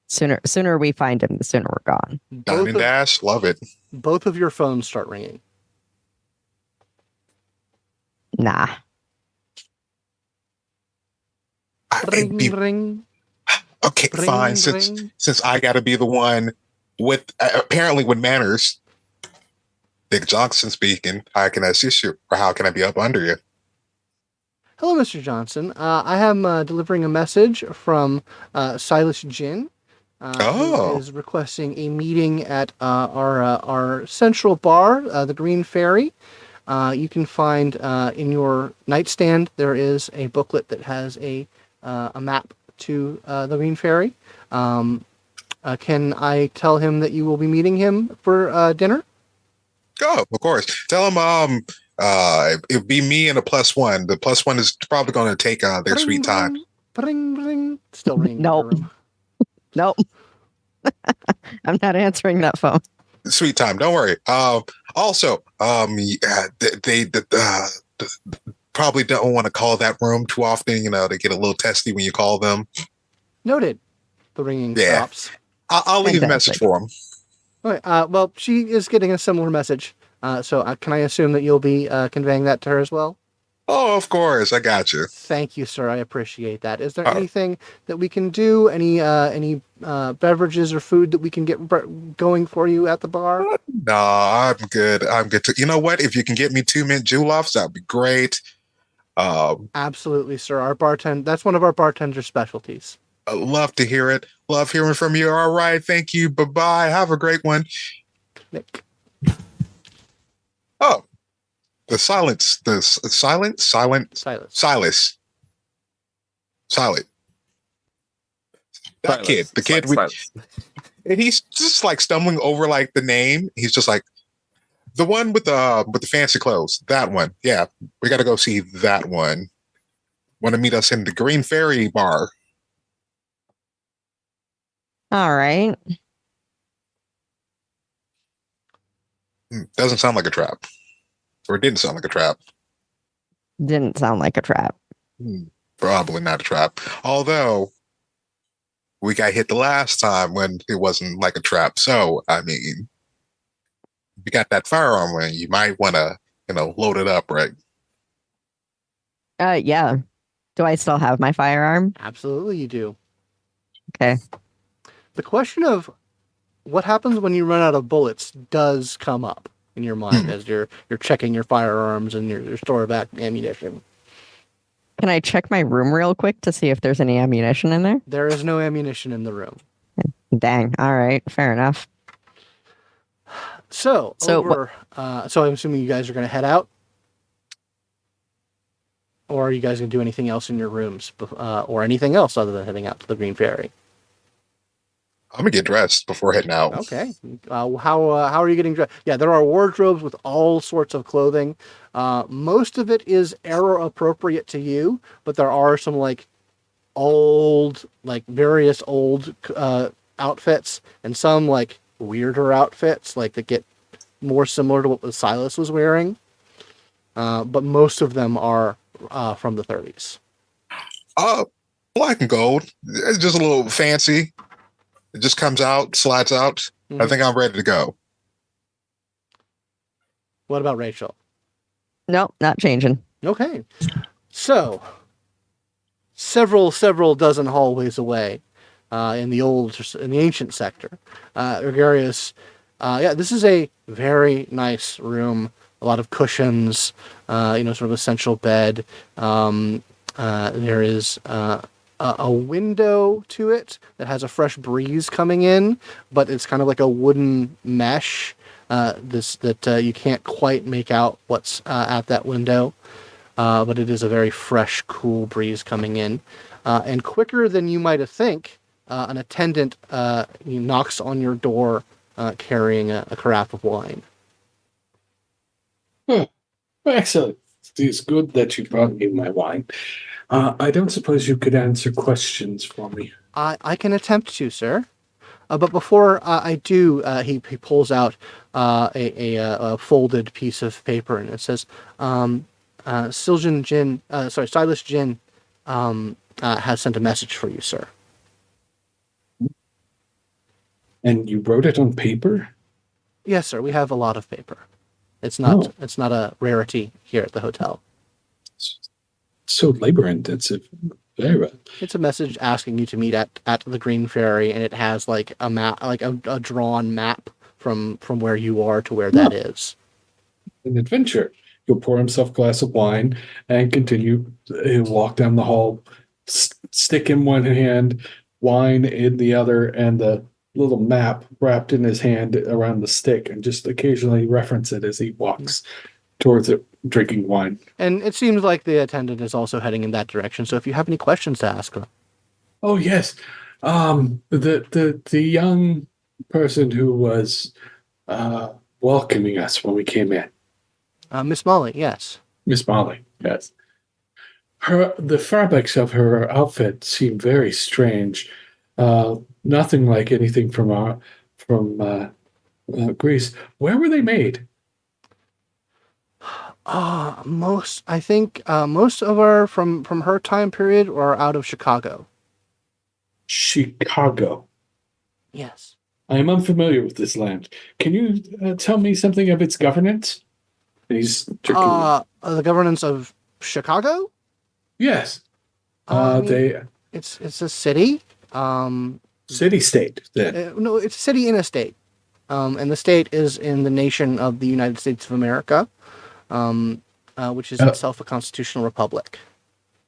sooner we find him, the sooner we're gone. Dine and dash. Love it. Both of your phones start ringing. Nah. Ring, ring. Okay, Ring, fine. ring. Since I got to be the one with apparently with manners, Dick Johnson speaking. How can I assist you, or how can I be up under you? Hello, Mr. Johnson. I am delivering a message from Silas Jin. who Oh. is requesting a meeting at our central bar, the Green Fairy. You can find in your nightstand there is a booklet that has a map to the Green Fairy. Can I tell him that you will be meeting him for dinner? Oh, of course. Tell him it'd be me and a +1. The +1 is probably going to take their Bring, sweet time. bring, bring, bring. Still ringing in Nope. your room. Nope. I'm not answering that phone. Sweet time. Don't worry. Also, yeah, they probably don't want to call that room too often. You know, they get a little testy when you call them. Noted. The ringing Yeah. stops. I'll leave a message Fantastic. for them. Okay, well, she is getting a similar message. So can I assume that you'll be conveying that to her as well? Oh, of course. I got you. Thank you, sir. I appreciate that. Is there Oh. anything that we can do? Any beverages or food that we can get going for you at the bar? No, I'm good. I'm good. You know what? If you can get me 2 mint juleps, that'd be great. Absolutely, sir. That's one of our bartender's specialties. I'd love to hear it. Love hearing from you. All right. Thank you. Bye-bye. Have a great one. Nick. Oh, silence. Silent. Silas. Silent. That kid. The kid. And he's just like stumbling over like the name. He's just like the one with the fancy clothes. That one. Yeah, we got to go see that one. Want to meet us in the Green Fairy bar? All right. Doesn't sound like a trap, or it didn't sound like a trap. Didn't sound like a trap. Probably not a trap. Although we got hit the last time when it wasn't like a trap. So I mean, if you got that firearm, when you might want to load it up, right? Yeah. Do I still have my firearm? Absolutely, you do. Okay. The question of what happens when you run out of bullets does come up in your mind as you're checking your firearms and your store of ammunition. Can I check my room real quick to see if there's any ammunition in there? There is no ammunition in the room. Dang. All right. Fair enough. So So so I'm assuming you guys are going to head out, or are you guys going to do anything else in your rooms, or anything else other than heading out to the Green Fairy? I'm gonna get dressed before heading out. Okay. How are you getting dressed? Yeah, there are wardrobes with all sorts of clothing. Most of it is era appropriate to you, but there are some various old outfits and some weirder outfits that get more similar to what Silas was wearing. But most of them are from the 30s. Black and gold. It's just a little fancy. It just comes out, slides out. Mhm. I think I'm ready to go. What about Rachel? nope, not changing. Okay. So, several dozen hallways away, in the ancient sector, Gregarious. This is a very nice room. A lot of cushions. Sort of a central bed. There is a window to it that has a fresh breeze coming in, but it's kind of like a wooden mesh. That you can't quite make out what's at that window. But it is a very fresh, cool breeze coming in. And quicker than you might have think, an attendant knocks on your door carrying a carafe of wine. Excellent. It's good that you brought me my wine. I don't suppose you could answer questions for me. I can attempt to, sir. But before I do, he pulls out a folded piece of paper, and it says, Silas Jin has sent a message for you, sir. And you wrote it on paper? Yes, sir. We have a lot of paper. It's not a rarity here at the hotel. So labor intensive. Very well. It's a message asking you to meet at the Green Fairy, and it has a map, a drawn map from where you are to where that is. An adventure. He'll pour himself a glass of wine and continue. He'll walk down the hall, stick in one hand, wine in the other, and the little map wrapped in his hand around the stick, and just occasionally reference it as he walks towards it, drinking wine. And it seems like the attendant is also heading in that direction. So if you have any questions to ask her. Oh yes, the young person who was welcoming us when we came in, Miss Molly, yes. Miss Molly. Yes, the fabrics of her outfit seem very strange. Nothing like anything from Greece. Where were they made? I think most of our from her time period are out of Chicago. Chicago. Yes. I am unfamiliar with this land. Can you tell me something of its governance? And he's drinking. The governance of Chicago? Yes. I mean, They it's a city. city state. Then No, it's a city in a state. And the state is in the nation of the United States of America, which is itself a constitutional republic.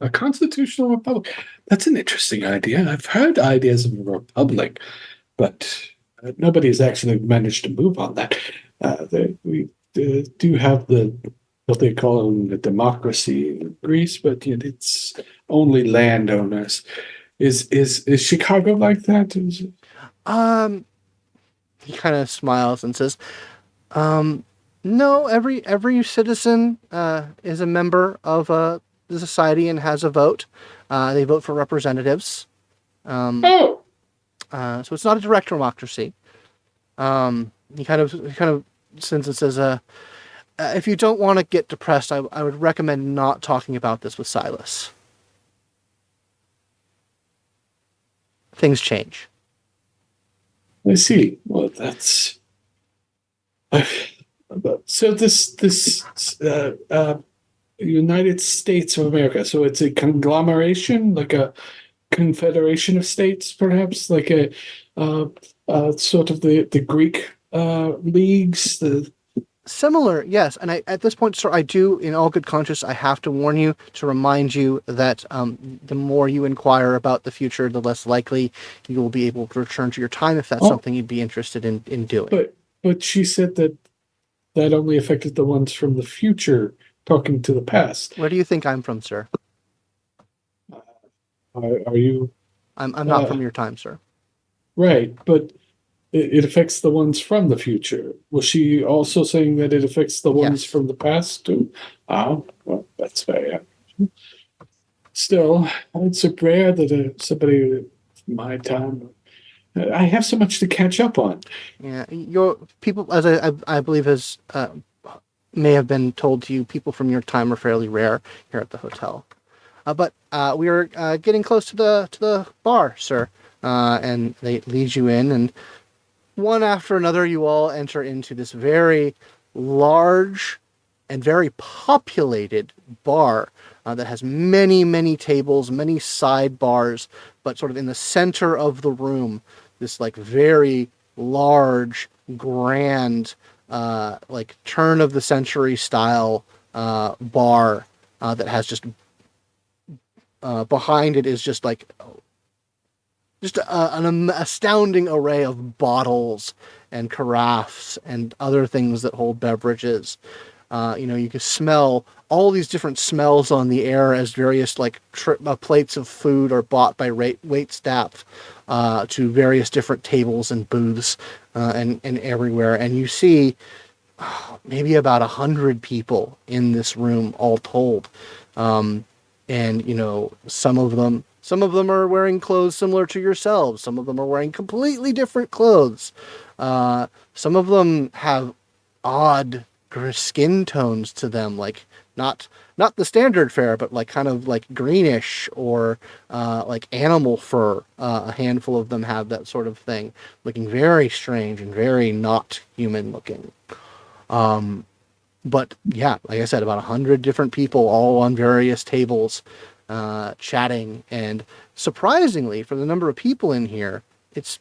a constitutional republic. That's an interesting idea. I've heard ideas of a republic, but nobody has actually managed to move on that. We do have what they call the democracy in Greece, but it's only landowners. Is Chicago like that? He kind of smiles and says, "No, every citizen is a member of the society and has a vote. They vote for representatives. Oh, So it's not a direct democracy." He kind of since it says, "If you don't want to get depressed, I would recommend not talking about this with Silas. Things change." I see. Well, that's so. This United States of America. So it's a conglomeration, like a confederation of states, perhaps, like a sort of the Greek leagues. Similar, yes. And at this point, sir, I do, in all good conscience, I have to warn you to remind you that the more you inquire about the future, the less likely you will be able to return to your time if that's something you'd be interested in doing. But she said that only affected the ones from the future talking to the past. Where do you think I'm from, sir? Are you I'm not from your time, sir. right? But it affects the ones from the future. Was she also saying that it affects the ones Yes. from the past too? Oh, well, that's very. Still, it's a rare that somebody of my time. I have so much to catch up on. Yeah, your people, as I believe has may have been told to you, people from your time are fairly rare here at the hotel. But we are getting close to the bar, sir, and they lead you in, and one after another, you all enter into this very large and very populated bar that has many, many tables, many sidebars, but sort of in the center of the room, this like very large, grand, like turn of the century style bar that has just behind it is just like an astounding array of bottles and carafes and other things that hold beverages. You can smell all these different smells on the air as various like plates of food are bought by wait staff to various different tables and booths and everywhere. And you see maybe about 100 people in this room all told. And some of them are wearing clothes similar to yourselves. Some of them are wearing completely different clothes. Some of them have odd skin tones to them, like not the standard fare, but like kind of like greenish or like animal fur. A handful of them have that sort of thing, looking very strange and very not human looking. But yeah, like I said, about 100 different people all on various tables, chatting, and surprisingly, for the number of people in here, it's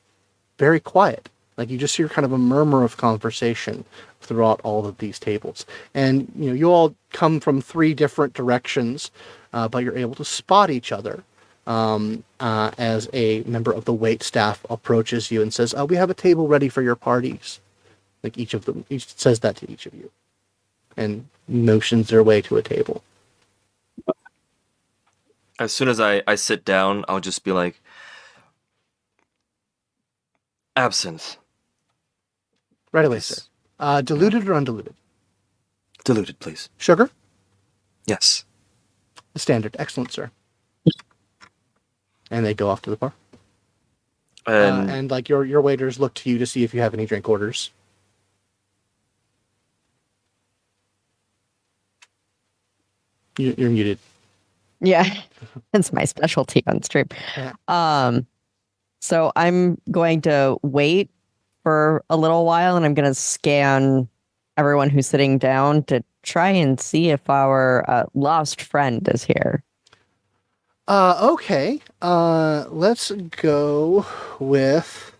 very quiet. Like you just hear kind of a murmur of conversation throughout all of these tables. And you all come from 3 different directions, but you're able to spot each other. as a member of the wait staff approaches you and says, "We have a table ready for your parties." Like each says that to each of you, and motions their way to a table. As soon as I sit down, I'll just be like, absinthe. Right away, Yes. sir. Diluted or undiluted? Diluted, please. Sugar? Yes. The standard. Excellent, sir. And they go off to the bar. And like your waiters look to you to see if you have any drink orders. You're muted. Yeah, it's my specialty on stream. Yeah. So I'm going to wait for a little while, and I'm going to scan everyone who's sitting down to try and see if our lost friend is here. Okay. Let's go with.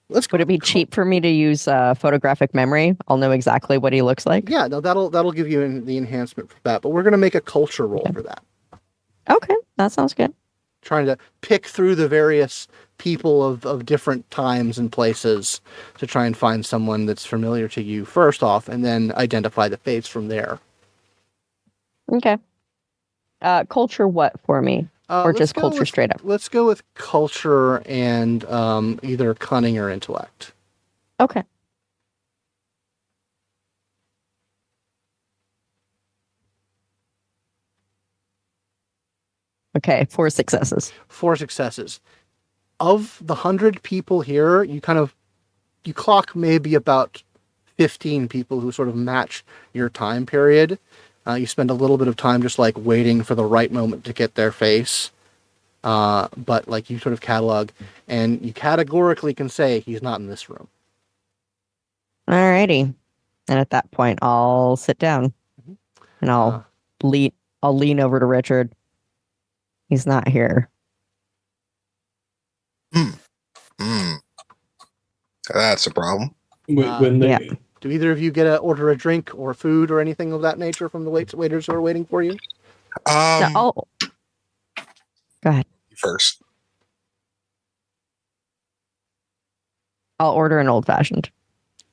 Would it be cheap for me to use photographic memory? I'll know exactly what he looks like. Yeah, no, that'll give you the enhancement for that. But we're gonna make a culture roll for that. Okay, that sounds good. Trying to pick through the various people of different times and places to try and find someone that's familiar to you first off, and then identify the face from there. Okay. Culture what for me? Or Let's just go culture with- straight up? Let's go with culture and either cunning or intellect. Okay. Okay, 4 successes. 4 successes. Of the 100 people here, you clock maybe about 15 people who sort of match your time period. You spend a little bit of time just like waiting for the right moment to get their face. But like you sort of catalog, and you categorically can say he's not in this room. Alrighty. And at that point, I'll sit down and I'll lean over to Richard. He's not here. That's a problem. When they, yeah. Do either of you get to order a drink or food or anything of that nature from the waiters who are waiting for you? No, go ahead. First. I'll order an old fashioned.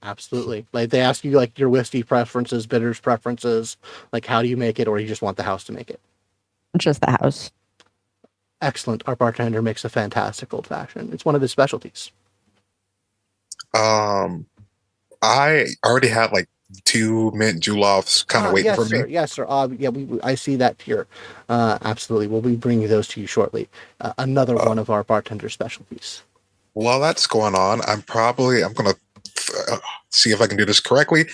Absolutely. Like they ask you like your whiskey preferences, bitters preferences, like how do you make it, or you just want the house to make it? Just the house. Excellent. Our bartender makes a fantastic old fashioned. It's one of his specialties. I already had like 2 mint julavs kind of waiting yes, for sir. me. Yes, sir. I see that here. Absolutely. We'll be bringing those to you shortly. Another one of our bartender specialties. While that's going on, I'm going to see if I can do this correctly.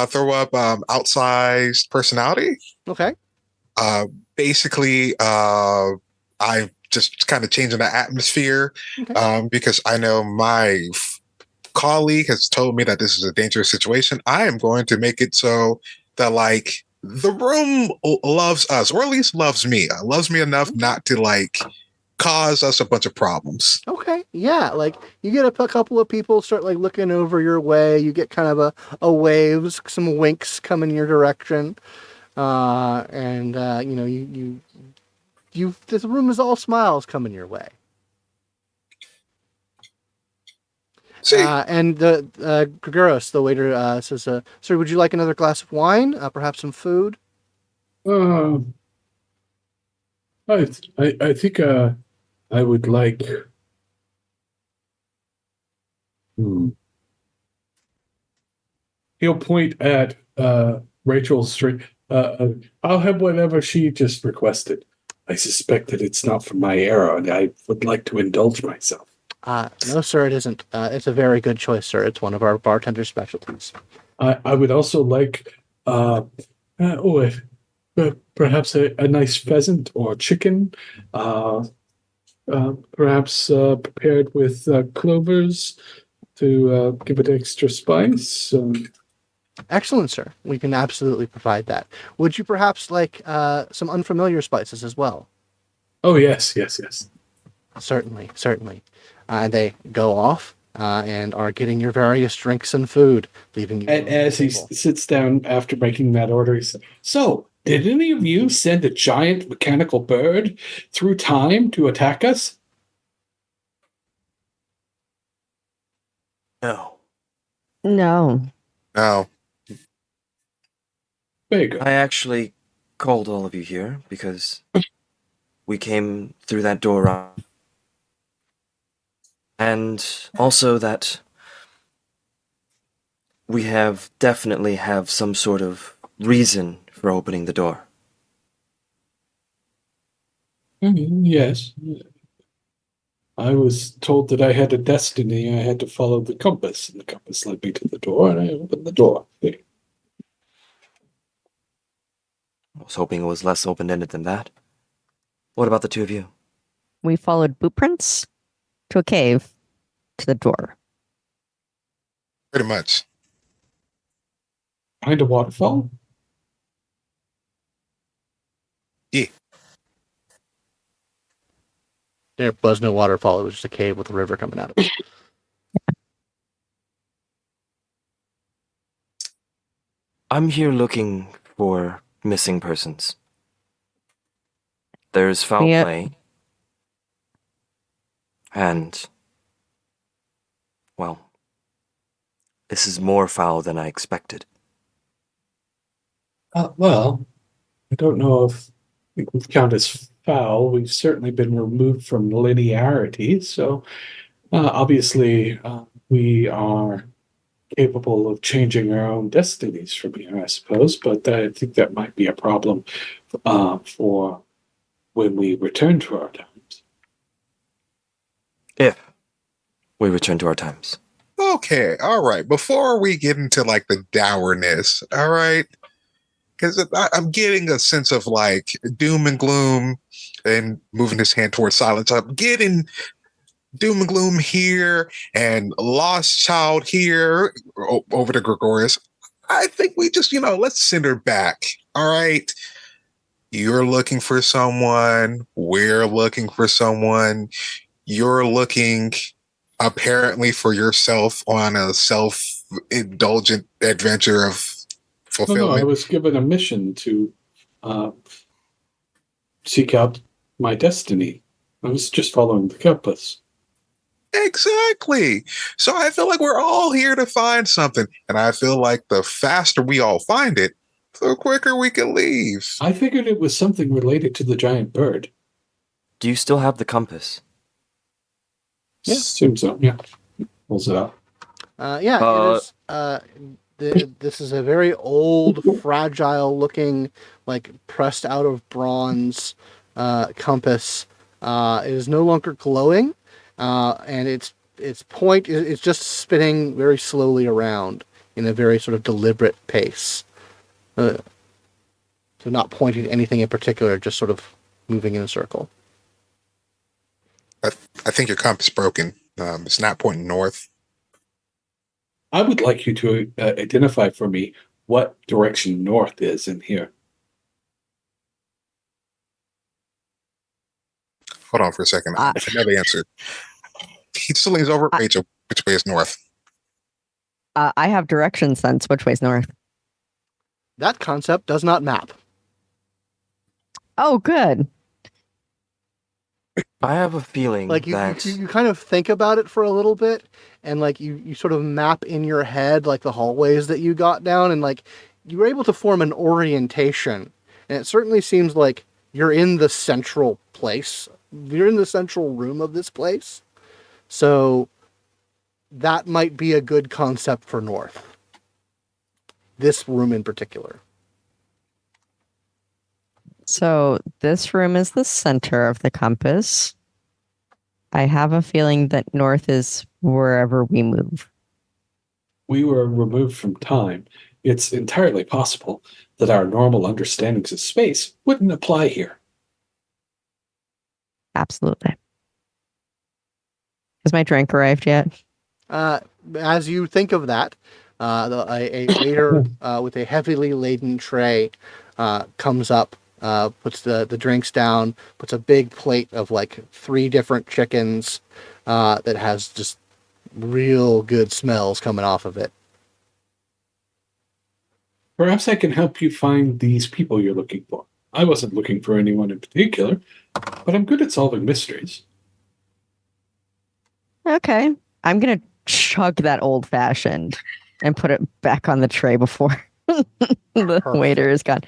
Throw up outsized personality. Okay. Basically, I'm just kind of changing the atmosphere because I know my colleague has told me that this is a dangerous situation. I am going to make it so that like the room loves us, or at least loves me enough not to like cause us a bunch of problems. Okay. Yeah. Like you get a couple of people start like looking over your way. You get kind of a waves, some winks coming your direction. And you know, this room is all smiles coming your way. See, And the Gregoros, the waiter, says, "Sir, would you like another glass of wine? Perhaps some food?" I think I would like. He'll point at Rachel's street. I'll have whatever she just requested. I suspect that it's not from my era, and I would like to indulge myself. No, sir, it isn't. It's a very good choice, sir. It's one of our bartender specialties. I would also like perhaps a nice pheasant or chicken, perhaps prepared with clovers to give it extra spice. Excellent, sir. We can absolutely provide that. Would you perhaps like some unfamiliar spices as well? Oh, yes. Certainly. And they go off, and are getting your various drinks and food, leaving you. And as he sits down after making that order, he says, "So, did any of you send a giant mechanical bird through time to attack us?" No. No. No. Very good. I actually called all of you here because we came through that door. And also that we definitely have some sort of reason for opening the door. Yes. I was told that I had a destiny. I had to follow the compass, and the compass led me to the door, and I opened the door. I was hoping it was less open-ended than that. What about the two of you? We followed boot prints to a cave to the door. Pretty much. Behind a waterfall? Yeah. There was no waterfall. It was just a cave with a river coming out of it. I'm here looking for missing persons. There's foul Yeah. play. And, well, this is more foul than I expected. Well, I don't know if we would count as foul. We've certainly been removed from linearity, so obviously we are capable of changing our own destinies from here, I suppose, but I think that might be a problem for when we return to our times. If we return to our times. Okay, all right. Before we get into like the dourness, all right, because I'm getting a sense of like doom and gloom, and moving his hand towards silence. I'm getting doom and gloom here, and lost child here over to Gregorius. I think we just, let's send her back. All right. You're looking for someone. We're looking for someone. You're looking apparently for yourself on a self-indulgent adventure of No, I fulfillment. was given a mission to seek out my destiny. I was just following the compass. Exactly. So I feel like we're all here to find something. And I feel like the faster we all find it, the quicker we can leave. I figured it was something related to the giant bird. Do you still have the compass? Yeah. Seems so, yeah. Pulls it out. It is. This is a very old, fragile-looking, like pressed out of bronze compass. It is no longer glowing, and its point is just spinning very slowly around in a very sort of deliberate pace. So not pointing to anything in particular, just sort of moving in a circle. I think your compass broken. It's not pointing north. I would like you to identify for me what direction north is in here. Hold on for a second. I know the answer. He still leans over. Rachel, which way is north? I have direction sense. Which way's north? That concept does not map. Oh, good. I have a feeling Like that... you kind of think about it for a little bit, and like you sort of map in your head like the hallways that you got down, and like you were able to form an orientation. And it certainly seems like you're in the central place. You're in the central room of this place. So that might be a good concept for north. This room in particular. So this room is the center of the compass. I have a feeling that north is wherever we move. We were removed from time. It's entirely possible that our normal understandings of space wouldn't apply here. Absolutely. Has my drink arrived yet? As you think of that, a waiter with a heavily laden tray comes up, puts the drinks down, puts a big plate of like 3 different chickens that has just real good smells coming off of it. Perhaps I can help you find these people you're looking for. I wasn't looking for anyone in particular, but I'm good at solving mysteries. Okay. I'm going to chug that old fashioned and put it back on the tray before the waiter is gone.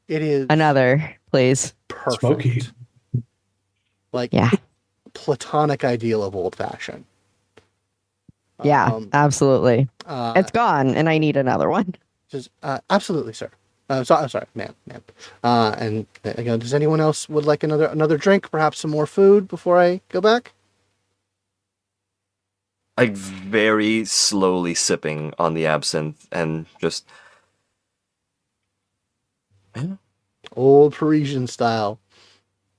It is Another, please. perfect. Smoky. Like Yeah. platonic ideal of old fashioned. Yeah, absolutely. Uh, It's gone, and I need another one. Just, absolutely, sir. Sorry, ma'am. And again, does anyone else would like another drink? Perhaps some more food before I go back? Like very slowly sipping on the absinthe and just. Yeah. Old Parisian style.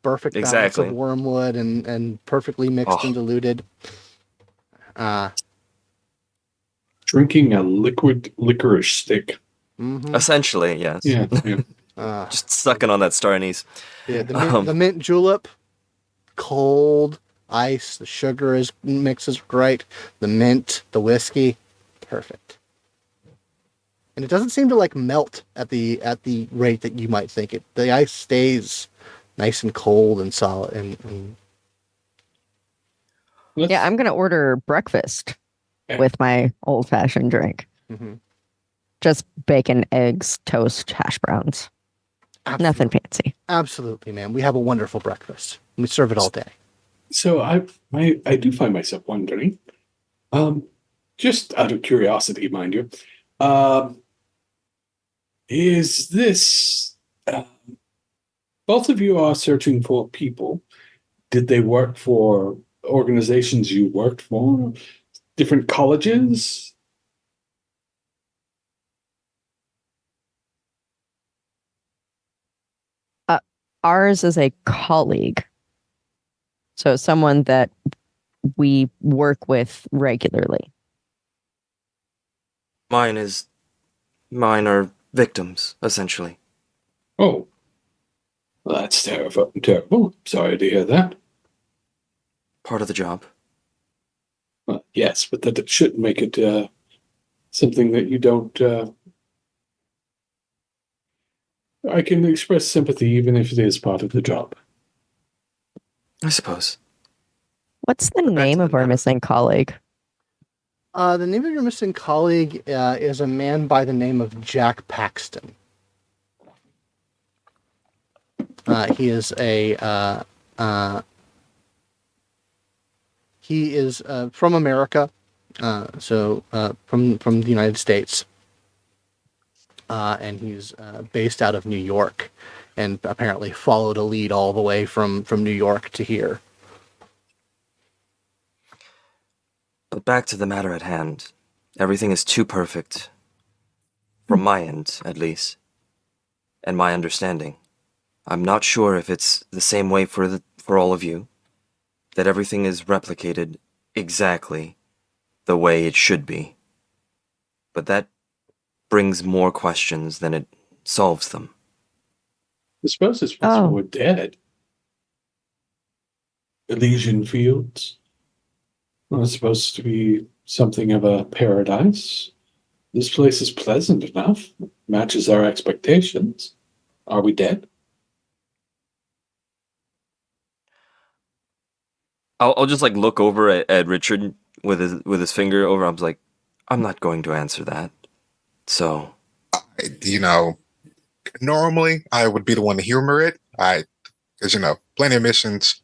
Perfect balance Exactly. of wormwood and perfectly mixed and diluted. Drinking a liquid licorice stick. Mm-hmm. Essentially, yes. Yeah. Just sucking on that star anise. Yeah, the mint julep, cold ice. The sugar mixes right. The mint, the whiskey, perfect. And it doesn't seem to like melt at the rate that you might think it. The ice stays nice and cold and solid. And Yeah, I'm going to order breakfast Yeah. with my old fashioned drink. mm-hmm. Just bacon, eggs, toast, hash browns. Nothing fancy. Absolutely, man. We have a wonderful breakfast. We serve it all day. So I do find myself wondering, just out of curiosity, mind you, is this both of you are searching for people? Did they work for organizations you worked for? Different colleges? Ours is a colleague. So someone that we work with regularly. Mine are victims, essentially. Oh, well, that's terrible. Sorry to hear that. Part of the job. Yes, but that shouldn't make it something that you don't. I can express sympathy even if it is part of the job. I suppose. What's the Back to name the of our matter. missing colleague? The name of your missing colleague is a man by the name of Jack Paxton. He is from America, from the United States, and he's based out of New York, and apparently followed a lead all the way from New York to here. But back to the matter at hand. Everything is too perfect. From my end, at least. And my understanding. I'm not sure if it's the same way for all of you. That everything is replicated exactly the way it should be. But that brings more questions than it solves them. I suppose it's once we're dead. Elysian Fields. Well, it's supposed to be something of a paradise. This place is pleasant enough. Matches our expectations. Are we dead? I'll just like look over at Richard with his finger over. I'm like, I'm not going to answer that. So, Normally I would be the one to humor it. Because plenty of missions.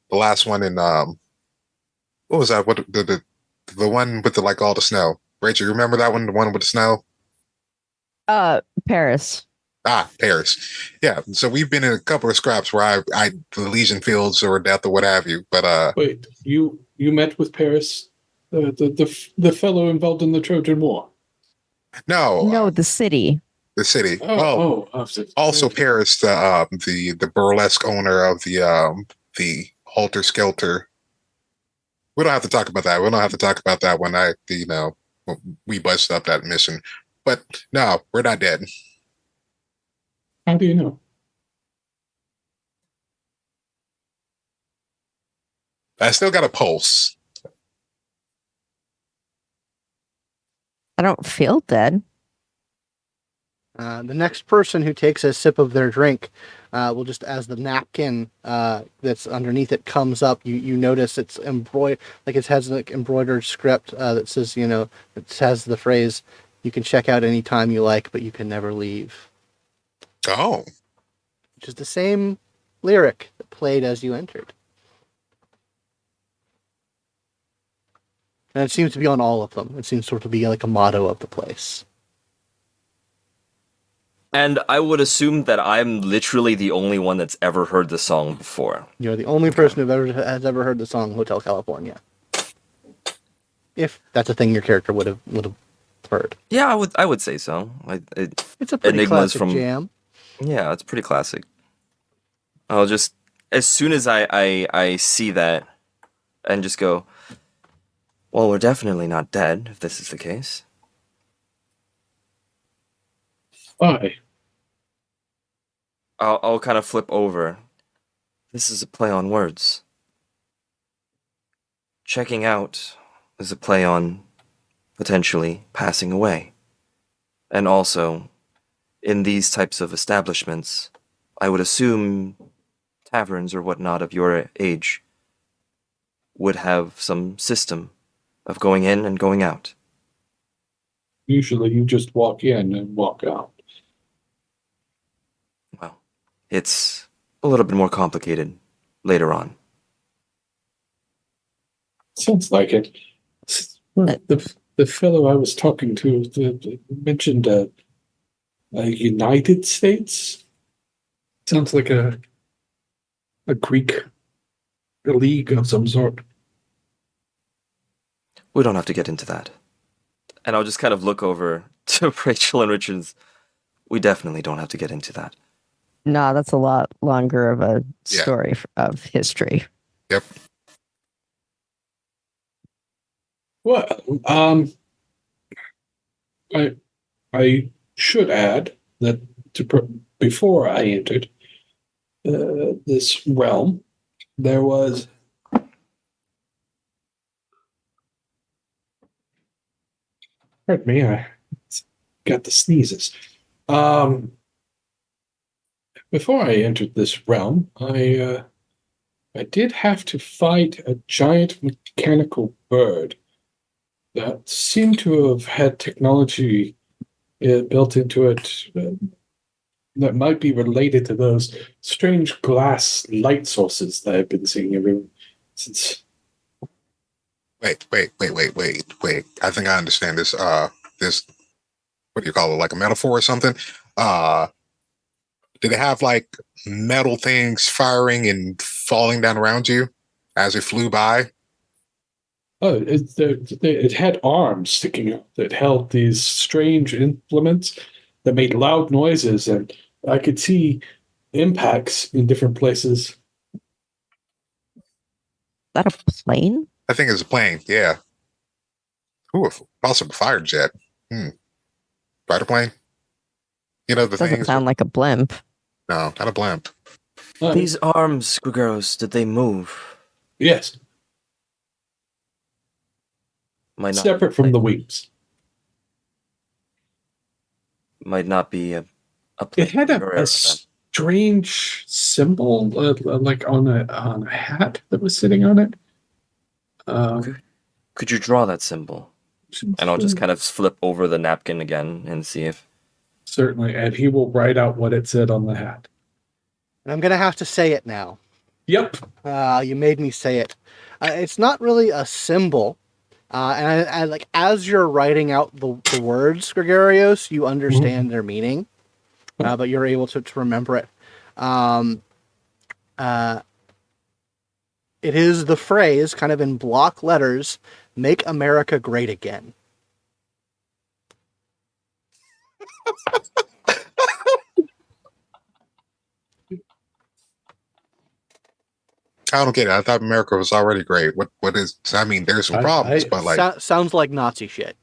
The last one in what was that? What the one with all the snow? Rachel, you remember that one? The one with the snow? Paris. Paris. Yeah. So we've been in a couple of scraps where the Elysian Fields or death or what have you. But Wait, you met with Paris, the fellow involved in the Trojan War? no, No, the city. the city. Also Paris, the burlesque owner of the Halter Skelter. We don't have to talk about that. We don't have to talk about that when we bust up that mission. But no, we're not dead. How do you know? I still got a pulse. don't feel dead. The next person who takes a sip of their drink will just, as the napkin that's underneath it comes up, you notice it's embroidered, like it has an embroidered script that says, it has the phrase, "You can check out anytime you like, but you can never leave." Oh, Which is the same lyric that played as you entered. And it seems to be on all of them. It seems sort of be like a motto of the place. And I would assume that I'm literally the only one that's ever heard the song before. You're the only person who has ever heard the song Hotel California. If that's a thing your character would have heard. Yeah, I would say so. It's a pretty Enigmas classic jam. Yeah, it's pretty classic. I'll just, as soon as I see that, and just go, well, we're definitely not dead, if this is the case. Why? I'll kind of flip over. This is a play on words. Checking out is a play on potentially passing away. And also, in these types of establishments, I would assume taverns or whatnot of your age would have some system of going in and going out. Usually you just walk in and walk out. Well, it's a little bit more complicated later on. Sounds like it. The fellow I was talking to mentioned a United States. Sounds like a Greek league of some sort. We don't have to get into that. And I'll just kind of look over to Rachel and Richards. We definitely don't have to get into that. Nah, that's a lot longer of a Yeah. story of history. yep. Well, I should add that before I entered this realm, there was pardon me, I got the sneezes. Before I entered this realm, I did have to fight a giant mechanical bird that seemed to have had technology built into it that might be related to those strange glass light sources that I've been seeing everywhere since. Wait. I think I understand this. This, what do you call it? Like a metaphor or something? Did it have like metal things firing and falling down around you as it flew by? Oh, it had arms sticking out that held these strange implements that made loud noises, and I could see impacts in different places. Is that a plane? I think it's a plane. Yeah. Ooh, possible fire jet. Fighter plane. You know the Doesn't things. sound like a blimp. No, not a blimp. These arms, Grigeros, did they move? Yes, Might not separate from the wings. Might not be a It had plane or a airplane. strange symbol, like on a hat that was sitting on it. Could you draw that symbol? And I'll just kind of flip over the napkin again and see if... Certainly, and he will write out what it said on the hat. And I'm going to have to say it now. Yep. You made me say it. It's not really a symbol. And I like, as you're writing out the words, Gregarios, you understand their meaning, but you're able to remember it. It is the phrase, kind of in block letters, "Make America Great Again." I don't get it. I thought America was already great. What is? I mean, there's some problems, but like, Sounds like Nazi shit.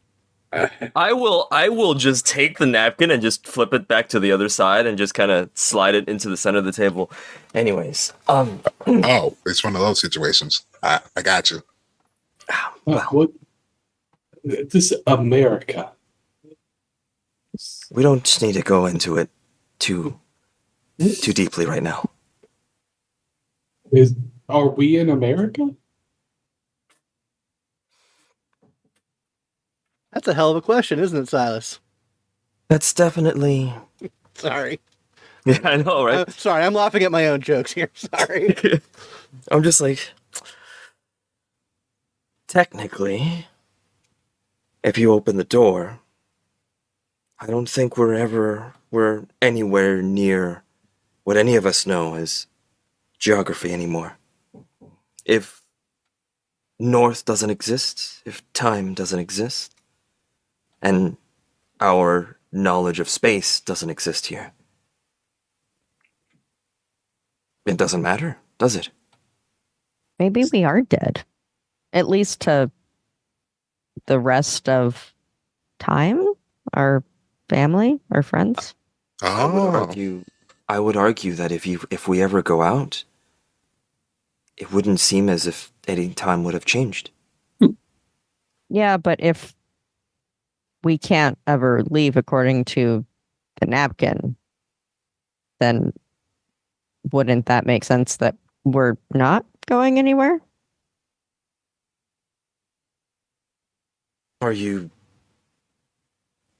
I will just take the napkin and just flip it back to the other side and just kind of slide it into the center of the table. Anyways, oh, it's one of those situations. I got you. What? This America. We don't need to go into it too deeply right now. Are we in America? That's a hell of a question, isn't it, Silas? That's definitely. Sorry. Yeah, I know, right? Sorry, I'm laughing at my own jokes here. Sorry. I'm just like, technically, if you open the door, I don't think we're anywhere near what any of us know as geography anymore. If north doesn't exist, if time doesn't exist, and our knowledge of space doesn't exist here, it doesn't matter, does it? Maybe we are dead. At least to the rest of time? Our family? Our friends? Oh, I would argue that if we ever go out, it wouldn't seem as if any time would have changed. Yeah, but if we can't ever leave according to the napkin, then wouldn't that make sense that we're not going anywhere? Are you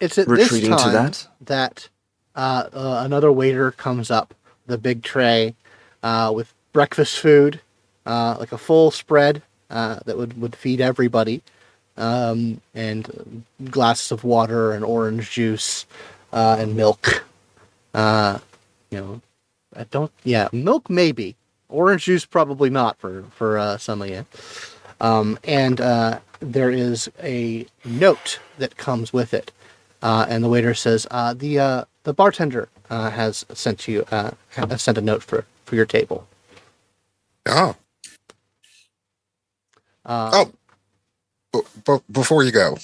It's at this retreating to time that? that another waiter comes up, with a big tray with breakfast food, like a full spread that would feed everybody, and glasses of water and orange juice and milk. You know, I don't. Yeah, milk maybe. Orange juice probably not for some of you. And there is a note that comes with it, and the waiter says, "The bartender has sent you has sent a note for your table." oh, Uh, oh. But before you go,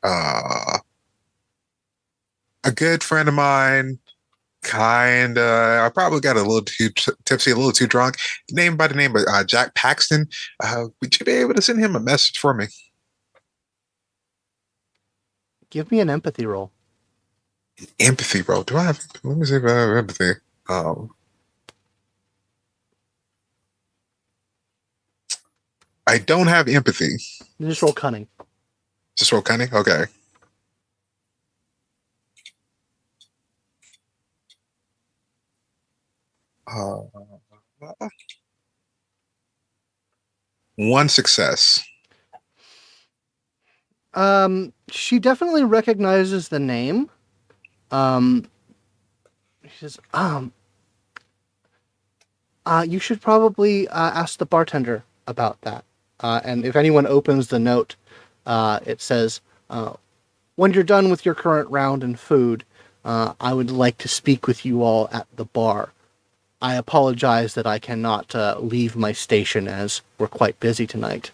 uh, a good friend of mine, I probably got a little too tipsy, a little too drunk. Named by the name of Jack Paxton. Would you be able to send him a message for me? Give me an empathy roll. Empathy, bro. Do I have? Let me see if I have empathy. Um, I don't have empathy. Just roll cunning. Just roll cunning. Okay. Uh, one success. She definitely recognizes the name. She says, you should probably ask the bartender about that. And if anyone opens the note, it says, when you're done with your current round and food, I would like to speak with you all at the bar. I apologize that I cannot leave my station as we're quite busy tonight.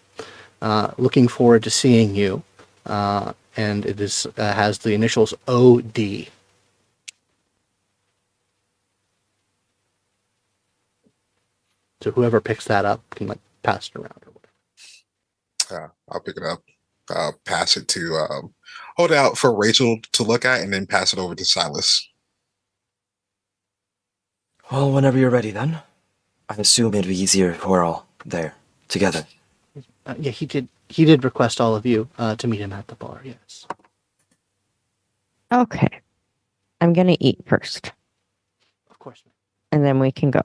Looking forward to seeing you. And it is has the initials OD. So whoever picks that up can like pass it around or whatever. I'll pick it up. Pass it to hold out for Rachel to look at, and then pass it over to Silas. Well, whenever you're ready, then. I assume it'd be easier if we're all there together. Yeah, he did request all of you to meet him at the bar. Yes. Okay. I'm going to eat first, Of course. and then we can go.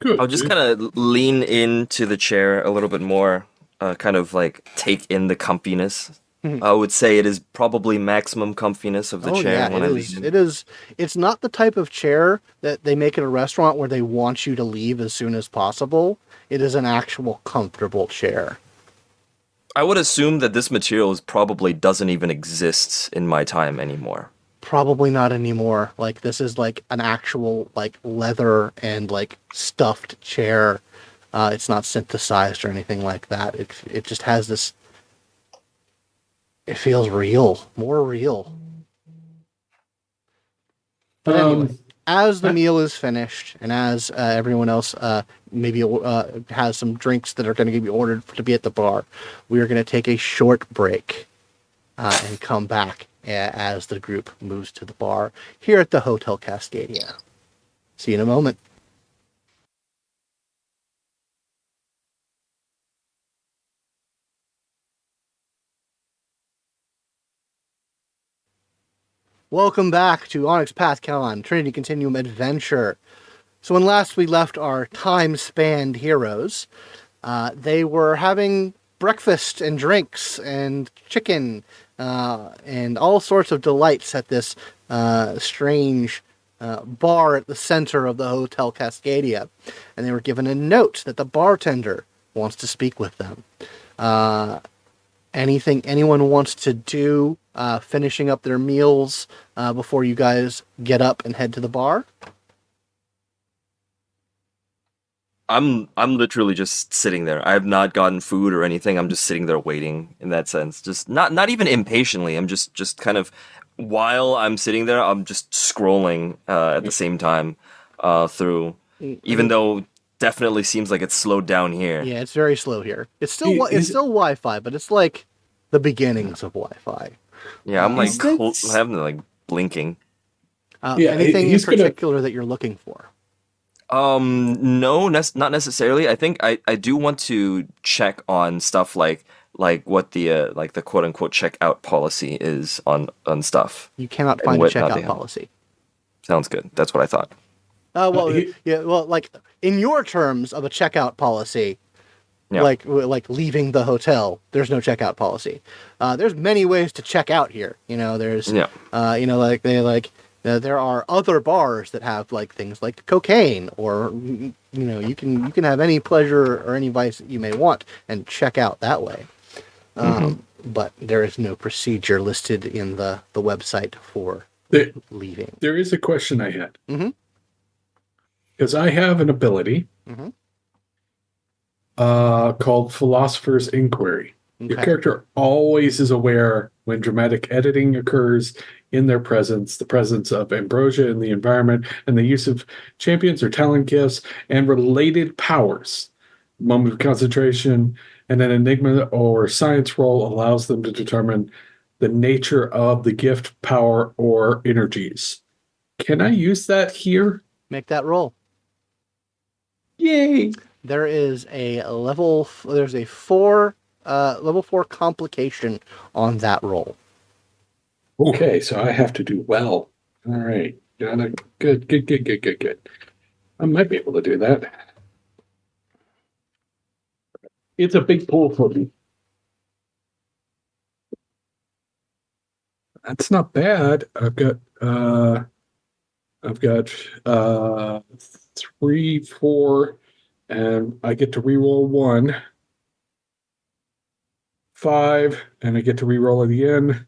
Good. I'll just kind of lean into the chair a little bit more, kind of like take in the comfiness. I would say it is probably maximum comfiness of the chair when I lean in. It is. It's not the type of chair that they make at a restaurant where they want you to leave as soon as possible. It is an actual comfortable chair. I would assume that this material probably doesn't even exist in my time anymore. Probably not anymore. Like this is like an actual like leather and like stuffed chair. It's not synthesized or anything like that. It just has this. It feels real, more real. But anyway, as the meal is finished, and as everyone else maybe has some drinks that are going to be ordered to be at the bar, we are going to take a short break and come back as the group moves to the bar here at the Hotel Cascadia. See you in a moment. Welcome back to Onyx Path Con, Trinity Continuum Adventure. So when last we left our time-spanned heroes, they were having breakfast and drinks and chicken and all sorts of delights at this strange bar at the center of the Hotel Cascadia. And they were given a note that the bartender wants to speak with them. Anything anyone wants to do finishing up their meals before you guys get up and head to the bar? I'm literally just sitting there. I have not gotten food or anything. I'm just sitting there waiting in that sense. Just not even impatiently. I'm just kind of while I'm sitting there, I'm just scrolling at the same time through, even though definitely seems like it's slowed down here. Yeah, it's very slow here. It's still Is- still Wi-Fi, but it's like the beginnings of Wi-Fi. Yeah, I'm like Is that- having like blinking. Yeah, Anything in he's gonna- particular that you're looking for? No, not necessarily. I think I do want to check on stuff like what the like the quote unquote checkout policy is on stuff. You cannot And find a what not they checkout have. policy. Sounds good. That's what I thought. Well, like in your terms of a checkout policy, Yeah. like leaving the hotel, there's no checkout policy. There's many ways to check out here. There's Yeah. there are other bars that have like things like cocaine, or you can have any pleasure or any vice that you may want and check out that way. But there is no procedure listed in the website for There, leaving. there is a question I had. Mhm. Because I have an ability Mhm. called Philosopher's Inquiry. Your Okay. character always is aware when dramatic editing occurs in their presence, the presence of ambrosia in the environment, and the use of champions or talent gifts and related powers. Moment of concentration and an enigma or science roll allows them to determine the nature of the gift, power, or energies. Can I use that here? Make that roll. Yay! There is a there's a level 4 complication on that roll. Okay, so I have to do well. All right. Got it. Good. I might be able to do that. It's a big pull for me. That's not bad. I've got 3, 4, and I get to reroll 1. 5, and I get to reroll it again.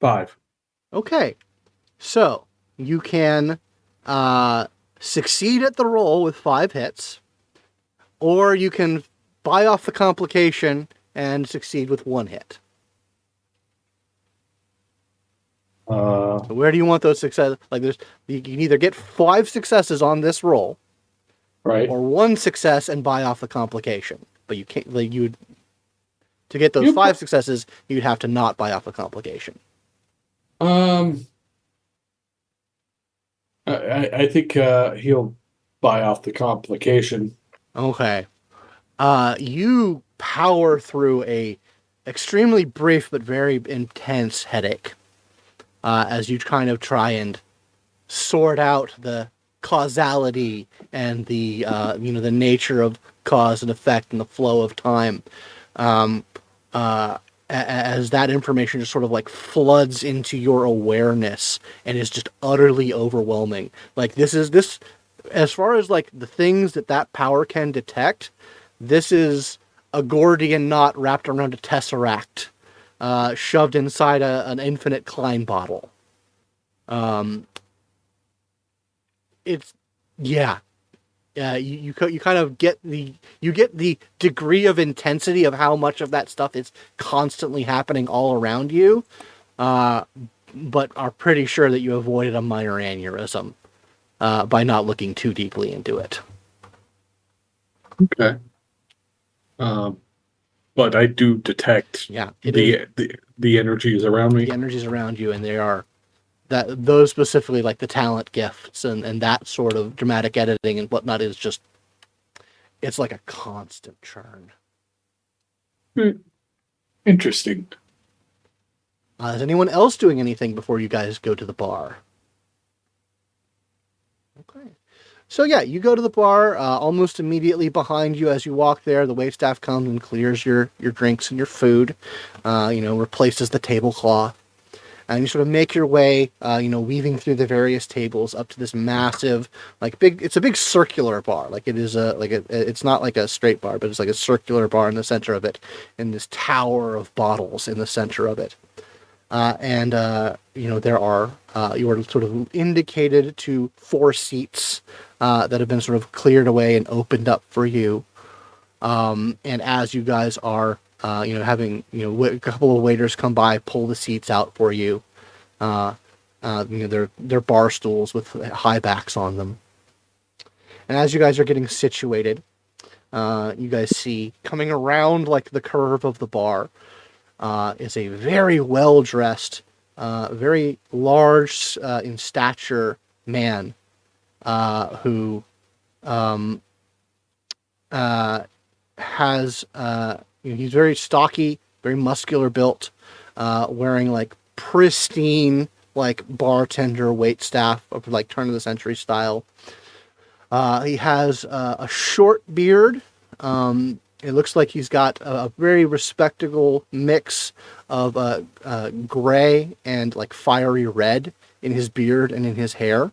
5. Okay. So you can succeed at the roll with 5 hits, or you can buy off the complication and succeed with 1 hit. So where do you want those successes? Like, you can either get 5 successes on this roll, Right. or 1 success and buy off the complication. But you can't. To get those You 5 put- successes, you'd have to not buy off the complication. I think he'll buy off the complication. Okay. You power through a extremely brief but very intense headache as you kind of try and sort out the causality and the the nature of cause and effect and the flow of time. As that information just sort of like floods into your awareness and is just utterly overwhelming. Like this, as far as like the things that power can detect, this is a Gordian knot wrapped around a tesseract, shoved inside an infinite Klein bottle. It's yeah. You kind of get the degree of intensity of how much of that stuff is constantly happening all around you, but are pretty sure that you avoided a minor aneurysm by not looking too deeply into it. Okay. but I do detect Yeah, it is. the energies around me. The energies around you, and they are those specifically, like the talent gifts and that sort of dramatic editing and whatnot, is just, it's like a constant churn. Interesting. Is anyone else doing anything before you guys go to the bar? Okay. So yeah, you go to the bar. Almost immediately behind you, as you walk there, the waitstaff comes and clears your drinks and your food. Replaces the tablecloth, and you sort of make your way, weaving through the various tables up to this massive, like big. It's a big circular bar. Like it is it's not like a straight bar, but it's like a circular bar in the center of it, and this tower of bottles in the center of it. There are, you are sort of indicated to 4 seats that have been sort of cleared away and opened up for you. And as you guys are, having, a couple of waiters come by, pull the seats out for you. They're bar stools with high backs on them. And as you guys are getting situated, you guys see coming around like the curve of the bar, is a very well-dressed, very large in stature man who has, he's very stocky, very muscular built, wearing like pristine, like bartender waitstaff of like turn of the century style. He has a short beard. It looks like he's got a very respectable mix of gray and like fiery red in his beard and in his hair.